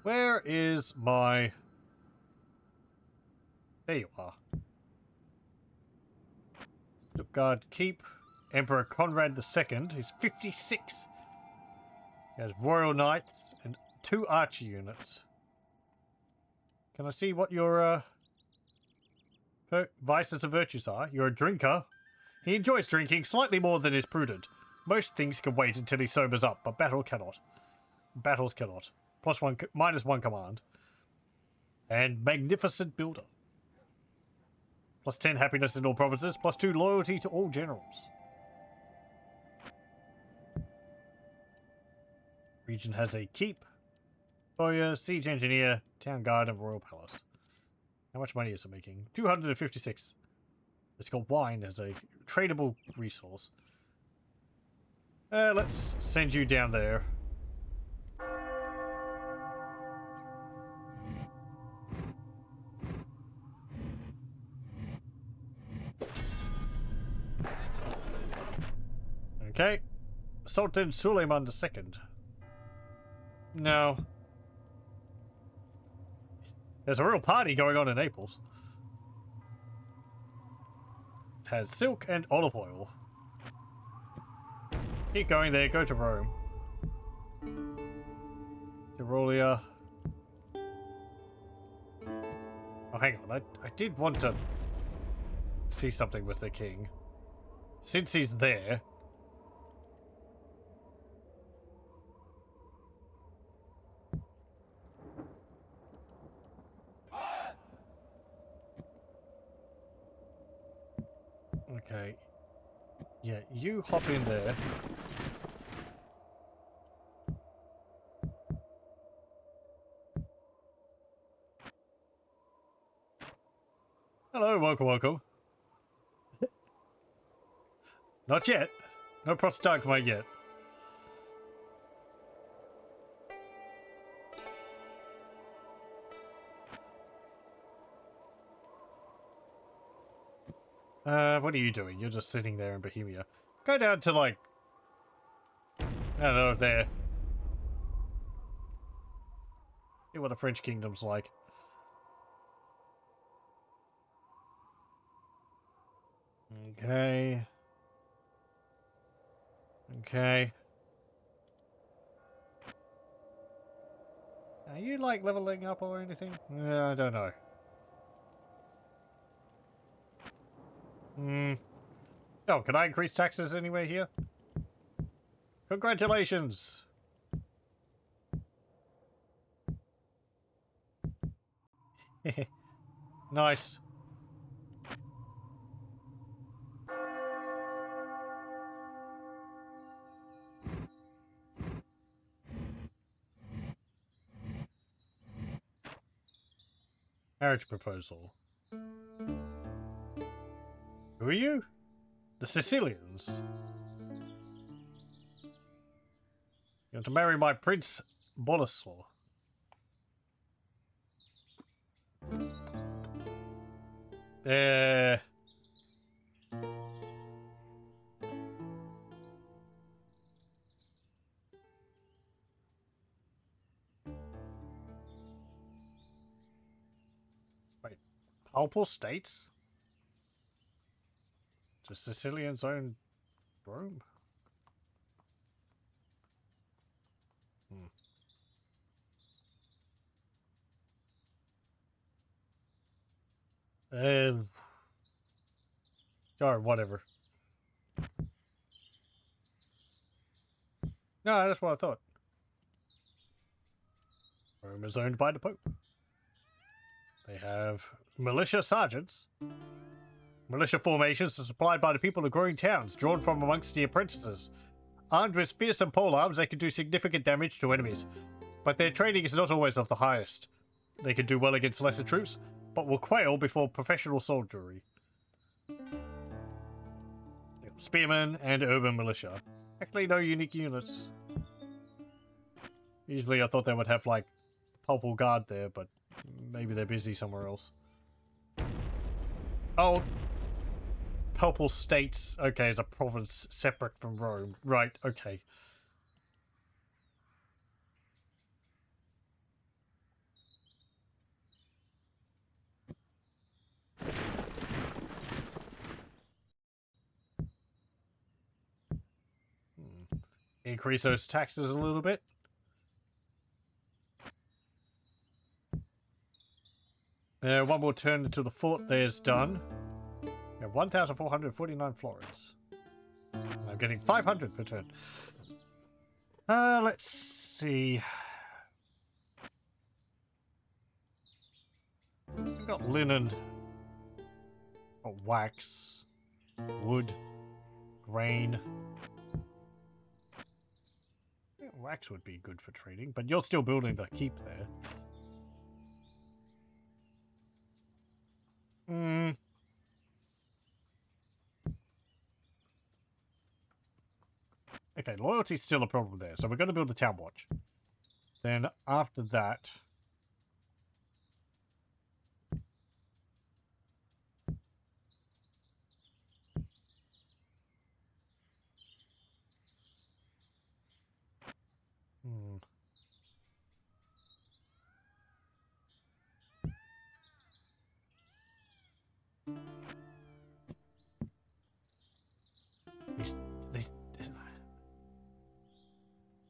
Where is my... There you are. Stuttgart Keep. Emperor Conrad II. He's 56. He has Royal Knights and 2 archer units. Can I see what your vices and virtues are? You're a drinker. He enjoys drinking slightly more than is prudent. Most things can wait until he sobers up, but battles cannot. -1 command. And magnificent builder. +10 happiness in all provinces. +2 loyalty to all generals. Region has a keep, Bowyer, siege engineer, town guard, and royal palace. How much money is it making? 256. It's got wine as a tradable resource. Let's send you down there. Okay. Sultan Suleiman II. No. There's a real party going on in Naples. It has silk and olive oil. Keep going there, go to Rome. Tyrolia. Oh, hang on. I did want to see something with the king. Since he's there. Okay. Yeah, you hop in there. welcome, welcome. Not yet. No prostagma yet. What are you doing? You're just sitting there in Bohemia. Go down to, like... I don't know, there. See what the French kingdom's like. Okay. Okay. Are you, like, leveling up or anything? I don't know. Oh, can I increase taxes anywhere here? Congratulations! Nice. Marriage proposal. Who are you? The Sicilians. You want to marry my Prince Boleslaw. Wait, Papal States? To Sicilians own Rome? Or whatever. No, that's what I thought. Rome is owned by the Pope. They have militia sergeants. Militia formations are supplied by the people of growing towns, drawn from amongst the apprentices. Armed with fearsome polearms, they can do significant damage to enemies. But their training is not always of the highest. They can do well against lesser troops, but will quail before professional soldiery. Spearmen and urban militia. Actually, no unique units. Usually I thought they would have, like, Papal Guard there, but maybe they're busy somewhere else. Oh, Papal States, okay, is a province separate from Rome. Right, okay. Increase those taxes a little bit. One more turn until the fort there's done. Yeah, 1,449 florins. I'm getting 500 per turn. Let's see. We've got linen. Got wax. Wood. Grain. Yeah, wax would be good for trading, but you're still building the keep there. Okay, loyalty's still a problem there, so we're going to build a town watch. Then after that...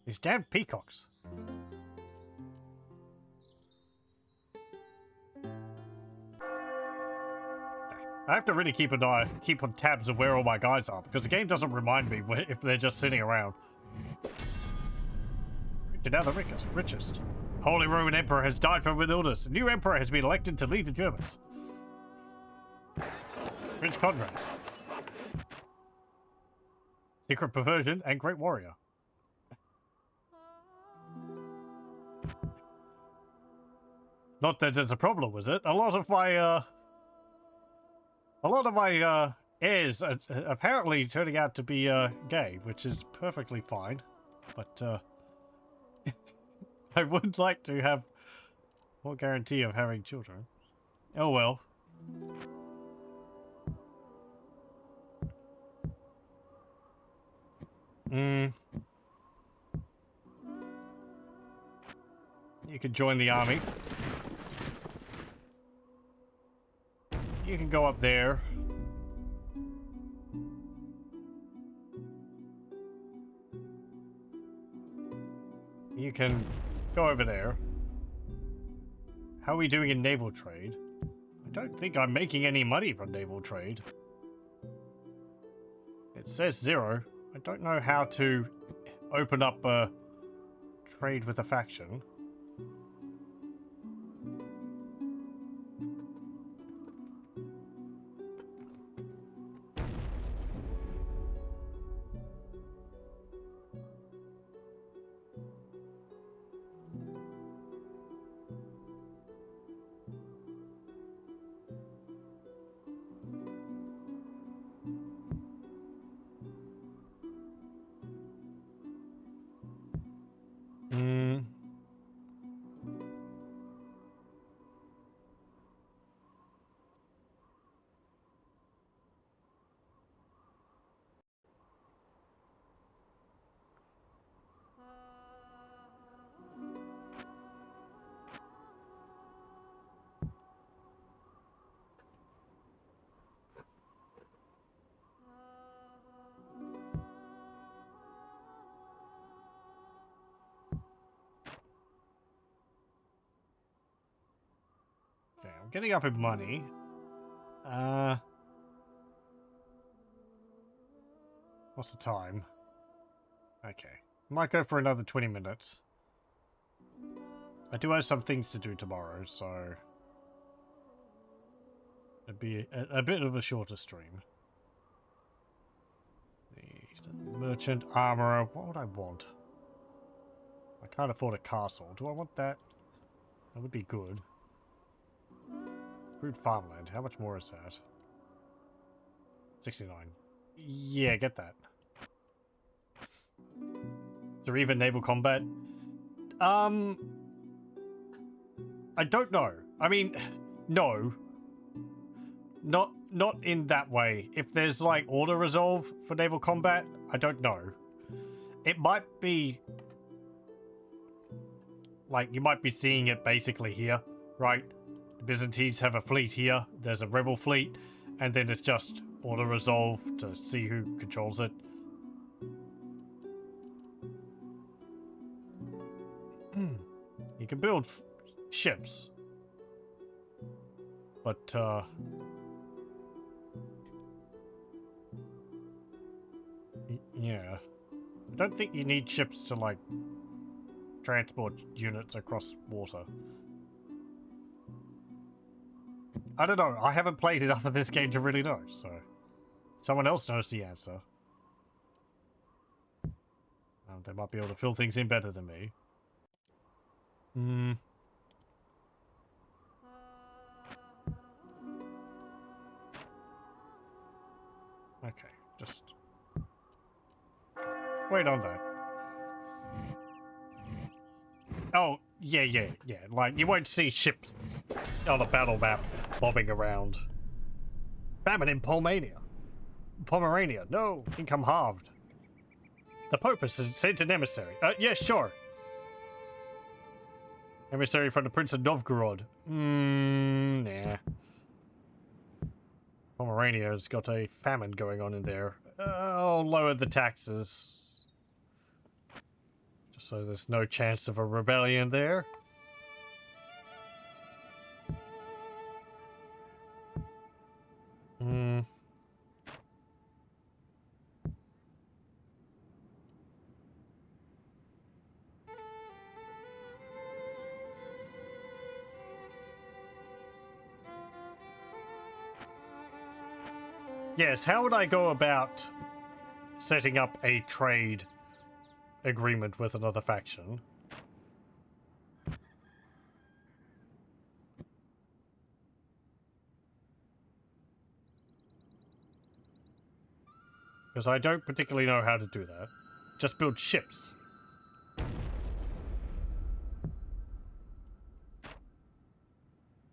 These damn peacocks. I have to really keep on tabs of where all my guys are, because the game doesn't remind me if they're just sitting around. Now the richest. Holy Roman Emperor has died from an illness. A new emperor has been elected to lead the Germans. Prince Conrad. Secret perversion and great warrior. Not that there's a problem with it. A lot of my, A lot of my heirs are apparently turning out to be gay, which is perfectly fine. But I would like to have more guarantee of having children. Oh well. You could join the army. You can go up there. You can go over there. How are we doing in naval trade? I don't think I'm making any money from naval trade. It says 0. I don't know how to open up a trade with a faction. Okay, I'm getting up in money. What's the time? Okay. Might go for another 20 minutes. I do have some things to do tomorrow, so it'd be a bit of a shorter stream. The merchant, armorer, what would I want? I can't afford a castle. Do I want that? That would be good. Fruit farmland, how much more is that? 69. Yeah, get that. Is there even naval combat? I don't know. I mean, no. Not in that way. If there's like auto resolve for naval combat, I don't know. It might be like you might be seeing it basically here, right? The Byzantines have a fleet here, there's a rebel fleet, and then it's just auto resolve to see who controls it. You can build ships, but yeah, I don't think you need ships to like transport units across water. I don't know. I haven't played enough of this game to really know, so someone else knows the answer. They might be able to fill things in better than me. Okay, just wait on that. Oh, yeah. Like, you won't see ships on a battle map bobbing around. Famine in Pomerania. No, income halved. The Pope has sent an emissary. Yeah, sure. Emissary from the Prince of Novgorod. Nah. Pomerania's got a famine going on in there. I'll lower the taxes. Just so there's no chance of a rebellion there. Yes, how would I go about setting up a trade agreement with another faction? Because I don't particularly know how to do that. Just build ships.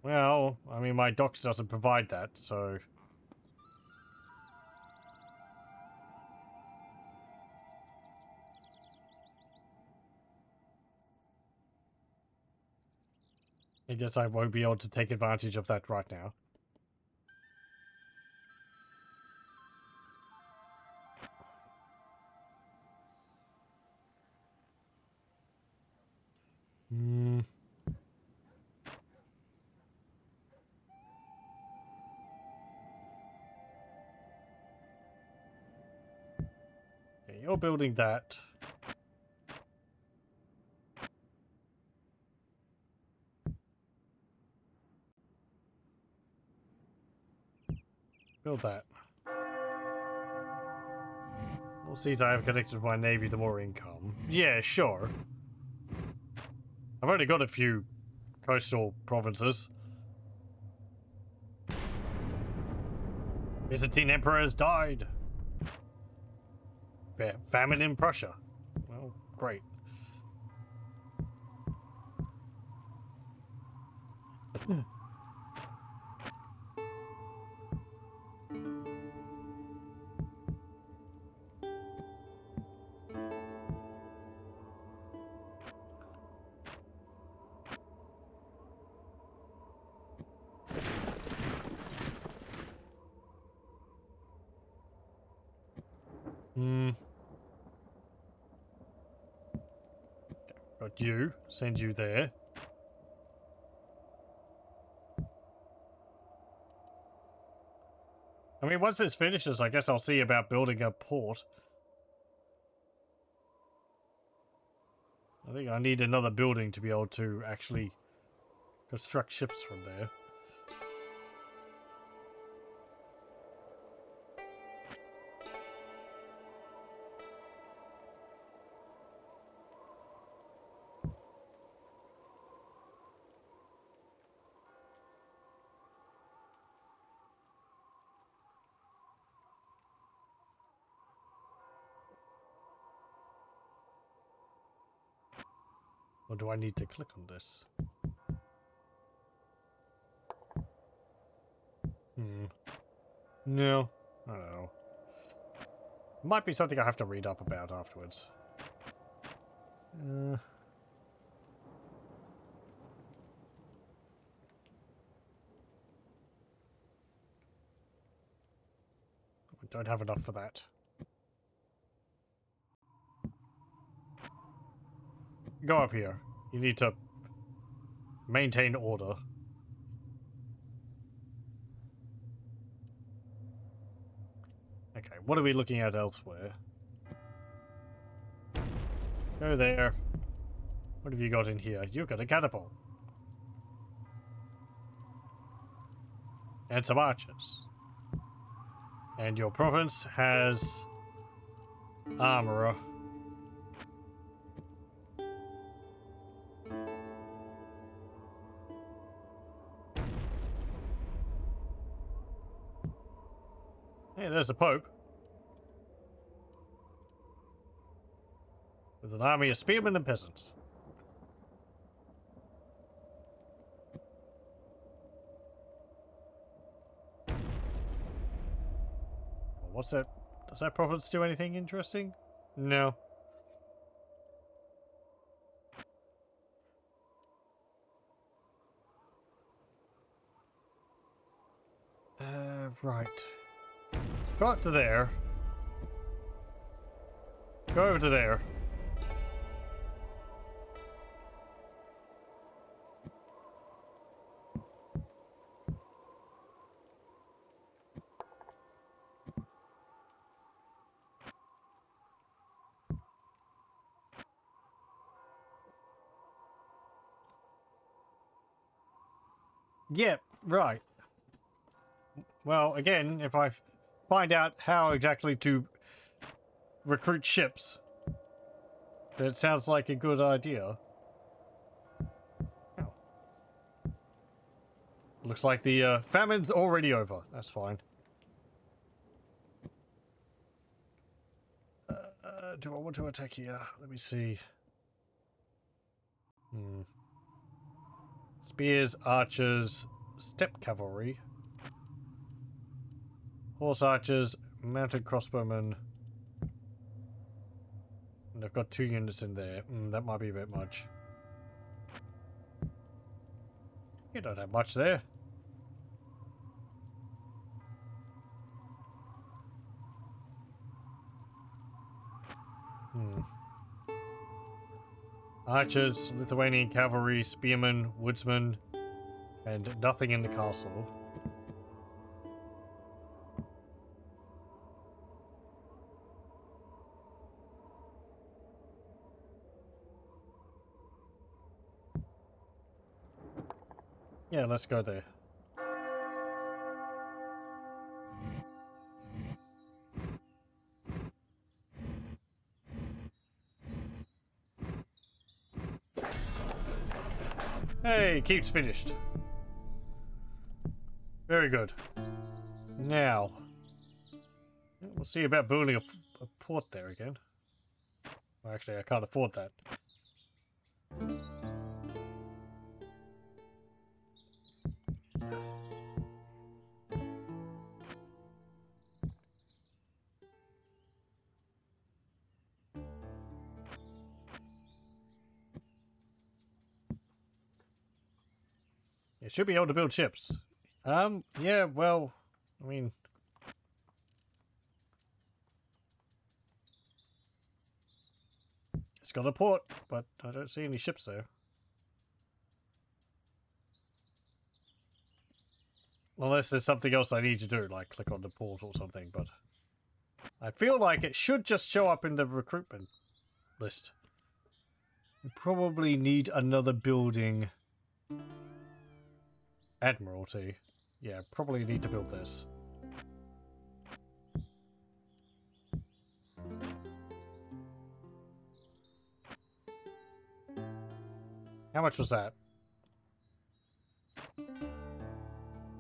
Well, I mean, my docks doesn't provide that, so... I guess I won't be able to take advantage of that right now. Hmm. Okay, you're building that. Build that. More seas I have connected with my navy, the more income. Yeah, sure. I've only got a few coastal provinces. Byzantine Emperor has died. Famine in Prussia. Well, great. Hmm. Got you. Send you there. I mean, once this finishes, I guess I'll see about building a port. I think I need another building to be able to actually construct ships from there. Or do I need to click on this? No. I don't know. Might be something I have to read up about afterwards. I don't have enough for that. Go up here. You need to maintain order. Okay, what are we looking at elsewhere? Go there. What have you got in here? You've got a catapult. And some archers. And your province has armorer. Hey, there's a pope. With an army of spearmen and peasants. What's that? Does that province do anything interesting? No. Right. Go up to there. Go over to there. Yeah, right. Well, again, if I find out how exactly to recruit ships, that sounds like a good idea. Oh. Looks like the famine's already over. That's fine. Do I want to attack here? Let me see. Spears, archers, step cavalry, horse archers, mounted crossbowmen. And they've got 2 units in there. That might be a bit much. You don't have much there. Archers, Lithuanian cavalry, spearmen, woodsmen, and nothing in the castle. Yeah, let's go there. Hey, keeps finished. Very good. Now, we'll see about building a port there again. Well, actually, I can't afford that. It should be able to build ships. Yeah, well, I mean... It's got a port, but I don't see any ships there. Unless there's something else I need to do, like click on the port or something, but... I feel like it should just show up in the recruitment list. We probably need another building... Admiralty. Yeah, probably need to build this. How much was that?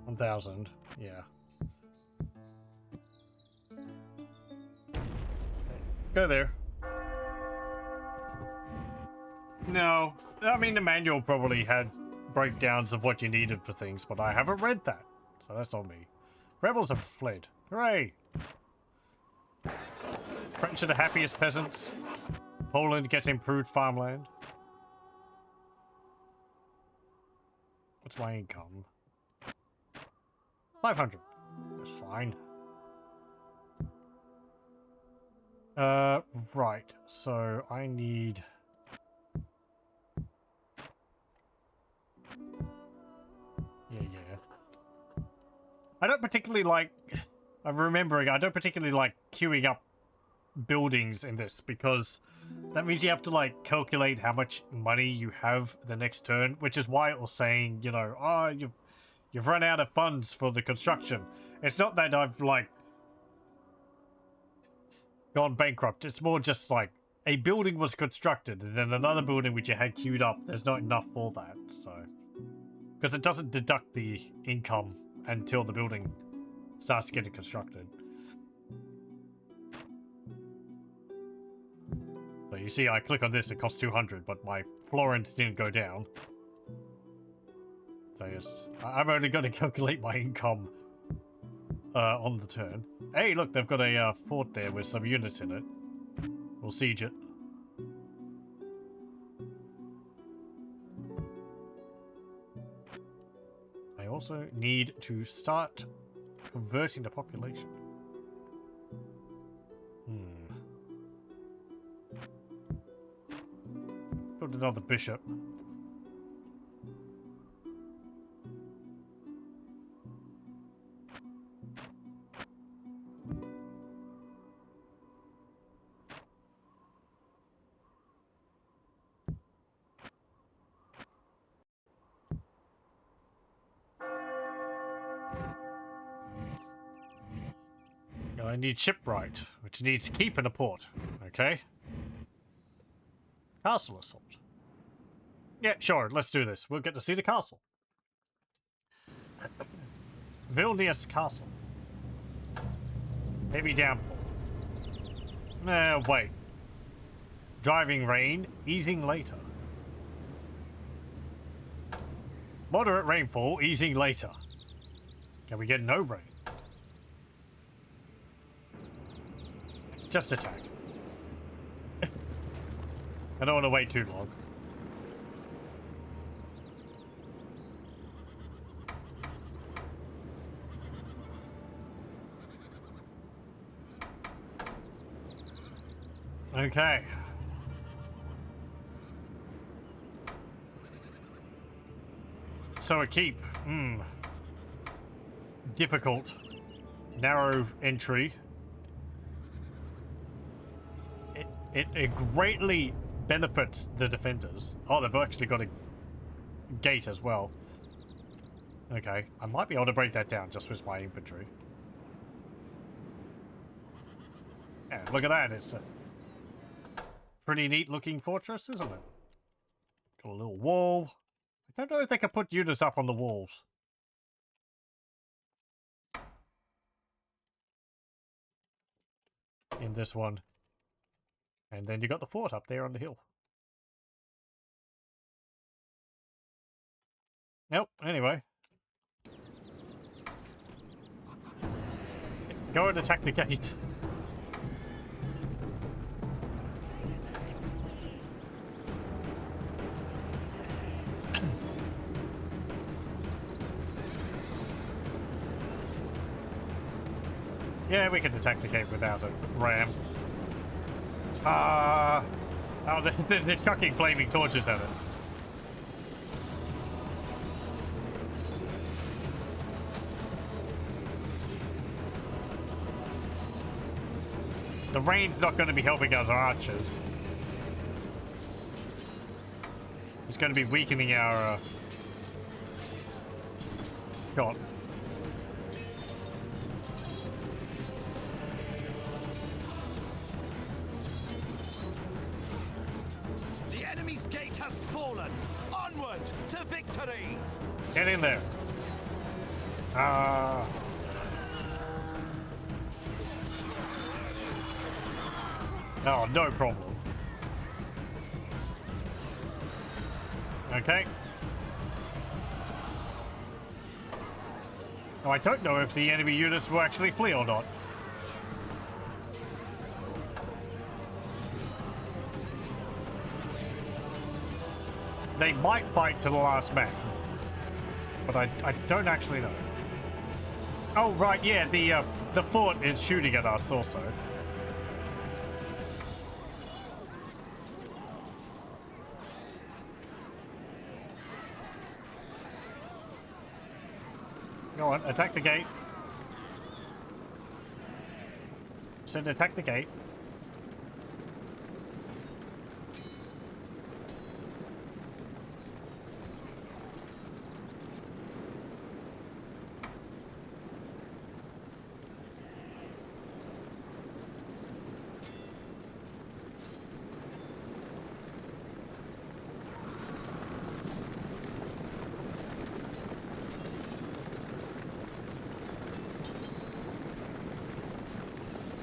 1,000. Yeah. Go there. No. I mean, the manual probably had breakdowns of what you needed for things, but I haven't read that. So that's on me. Rebels have fled. Hooray! French are the happiest peasants. Poland gets improved farmland. What's my income? 500. That's fine. Right. So I need... Yeah. I don't particularly like... I'm remembering, I don't particularly like queuing up buildings in this because that means you have to like calculate how much money you have the next turn, which is why it was saying, you know, oh, you've run out of funds for the construction. It's not that I've like gone bankrupt. It's more just like a building was constructed and then another building which you had queued up, there's not enough for that. So because it doesn't deduct the income until the building starts getting constructed. So you see, I click on this, it costs 200, but my florins didn't go down. So yes, I'm only going to calculate my income on the turn. Hey, look, they've got a fort there with some units in it. We'll siege it. I also need to start converting the population. Build another bishop. I need shipwright, which needs keep in a port. Okay. Castle assault. Yeah, sure, let's do this. We'll get to see the castle. Vilnius Castle. Heavy downpour. Wait. Driving rain, easing later. Moderate rainfall, easing later. Can we get no rain? Just attack. I don't want to wait too long. Okay. So a keep. Difficult. Narrow entry. It greatly benefits the defenders. Oh, they've actually got a gate as well. Okay, I might be able to break that down just with my infantry. Yeah, look at that. It's a pretty neat looking fortress, isn't it? Got a little wall. I don't know if they can put units up on the walls. In this one. And then you got the fort up there on the hill. Nope, anyway. Go and attack the gate. Yeah, we can attack the gate without a ram. Oh, they're chucking flaming torches at it. The rain's not going to be helping our archers. It's going to be weakening our... God. The enemy's gate has fallen. Onward to victory. Get in there. Oh, no problem. Okay. Oh, I don't know if the enemy units will actually flee or not. They might fight to the last man. But I don't actually know. Oh, right, yeah, the fort is shooting at us also. Go on, attack the gate. Said attack the gate.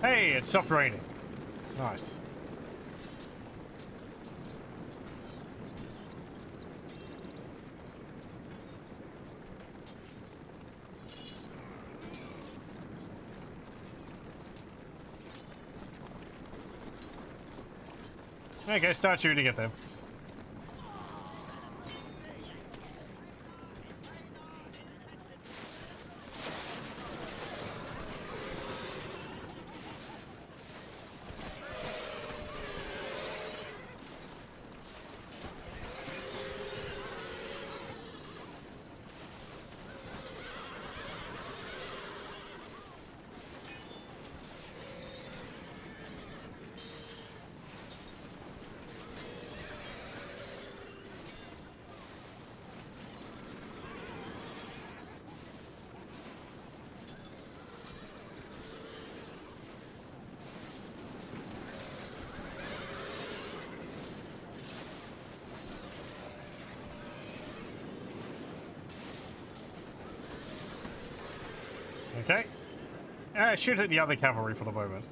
Hey, it stopped raining. Nice. Okay, start shooting at them. Okay. Shoot at the other cavalry for the moment.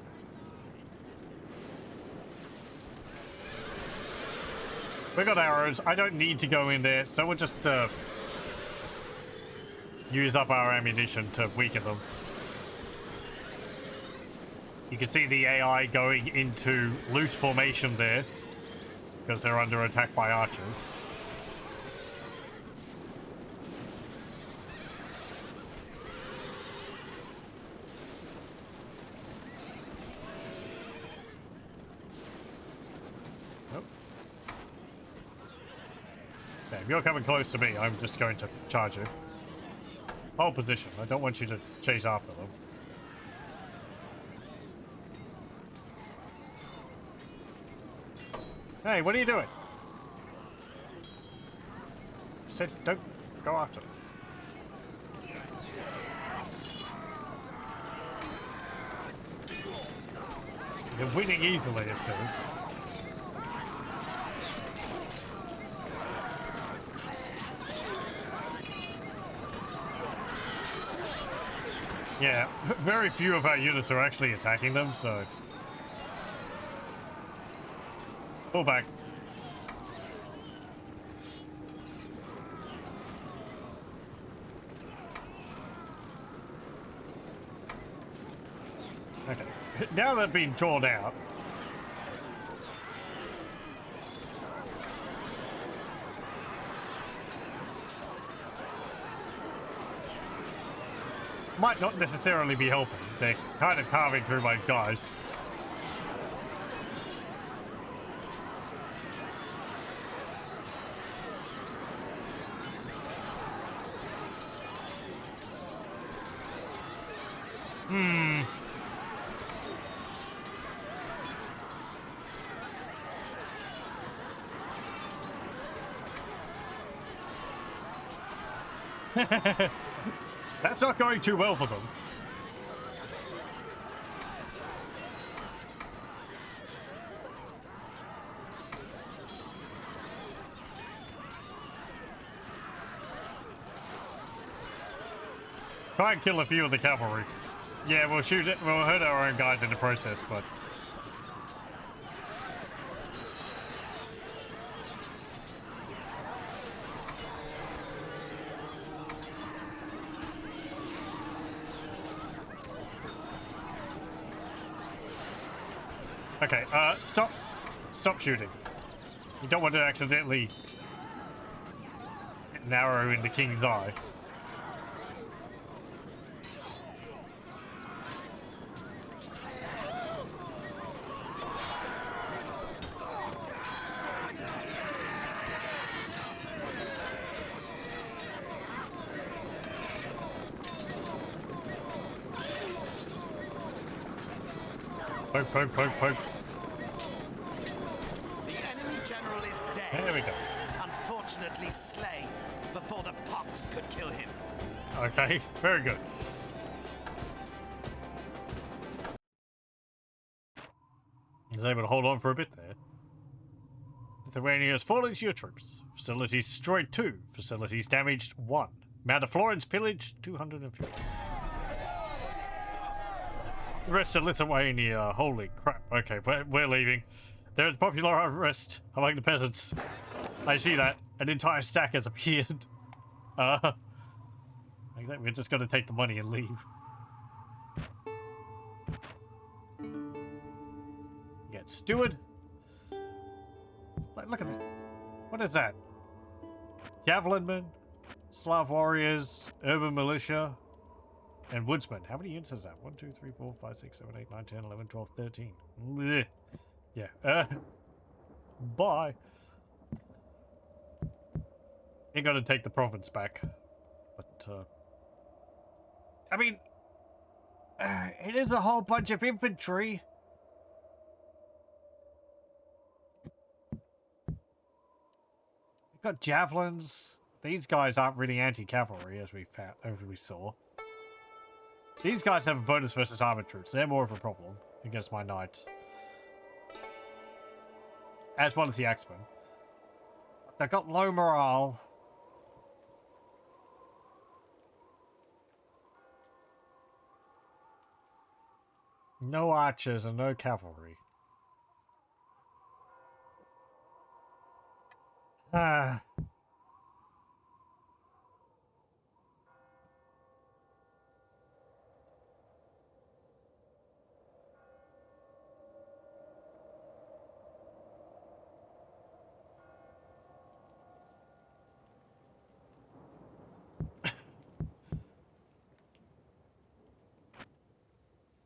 We got arrows. I don't need to go in there, so we'll just use up our ammunition to weaken them. You can see the AI going into loose formation there because they're under attack by archers. Oh. Okay, if you're coming close to me, I'm just going to charge you. Hold position. I don't want you to chase after them. Hey, what are you doing? Said don't go after them. You're winning easily, it says. Yeah, very few of our units are actually attacking them, so... Pull back. Okay. Now they've been torn out. Might not necessarily be helping. They're kind of carving through my guys. That's not going too well for them. Try and kill a few of the cavalry. Yeah, we'll shoot it. We'll hurt our own guys in the process, but... Okay, stop shooting. You don't want to accidentally hit an arrow in the king's eye. Poke, poke, poke, poke. The enemy general is dead. There we go. Unfortunately slain before the pox could kill him. Okay, very good. He's able to hold on for a bit there. Lithuania has fallen to your troops. Facilities destroyed 2. Facilities damaged 1. Mount of Florence pillaged 250. The rest of Lithuania, holy crap. Okay, we're leaving. There's popular unrest among the peasants. I see that. An entire stack has appeared. We're just gonna take the money and leave. Get steward. Look at that. What is that? Javelinmen, Slav warriors, urban militia, and woodsmen. How many units is that? 1, 2, 3, 4, 5, 6, 7, 8, 9, 10, 11, 12, 13. Blech. Yeah. Bye. Ain't gonna take the province back. But, I mean, it is a whole bunch of infantry. We've got javelins. These guys aren't really anti-cavalry, as we saw. These guys have a bonus versus armored troops. They're more of a problem against my knights. As well as the axemen. They've got low morale. No archers and no cavalry. Ah.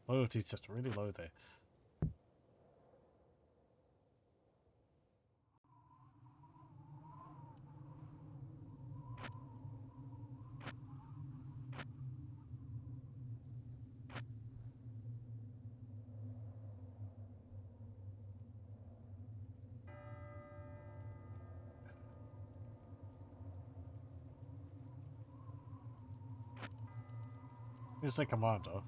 Loyalty's just really low there. Here's the commander.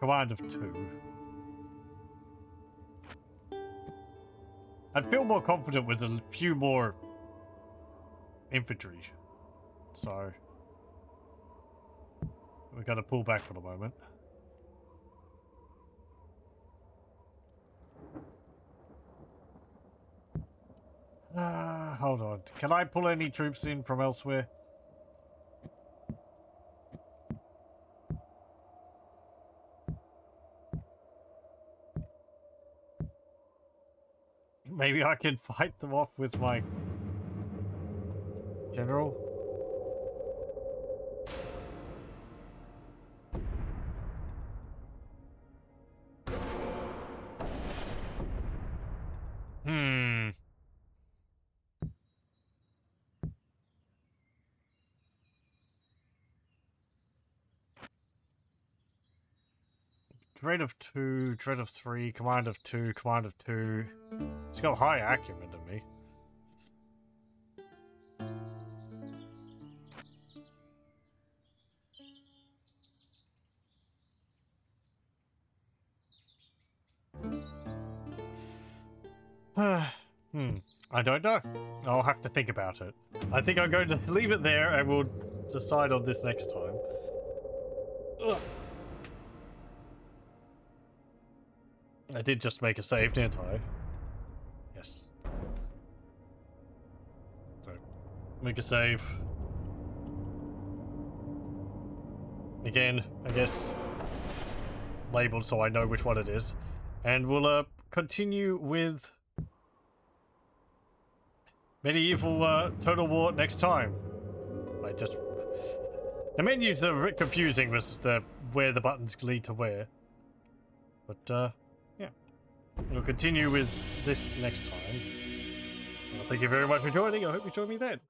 Command of 2. I'd feel more confident with a few more infantry. So we gotta pull back for the moment. Hold on. Can I pull any troops in from elsewhere? Maybe I can fight them off with my general? Dread of 2, Dread of 3, Command of 2, Command of 2. It's got higher acumen than me. I don't know. I'll have to think about it. I think I'm going to leave it there and we'll decide on this next time. Ugh. I did just make a save, didn't I? Yes. So, make a save. Again, I guess labeled so I know which one it is. And we'll continue with Medieval Total War next time. The menus are a bit confusing with where the buttons lead to where. But yeah. We'll continue with this next time. Well, thank you very much for joining. I hope you join me then.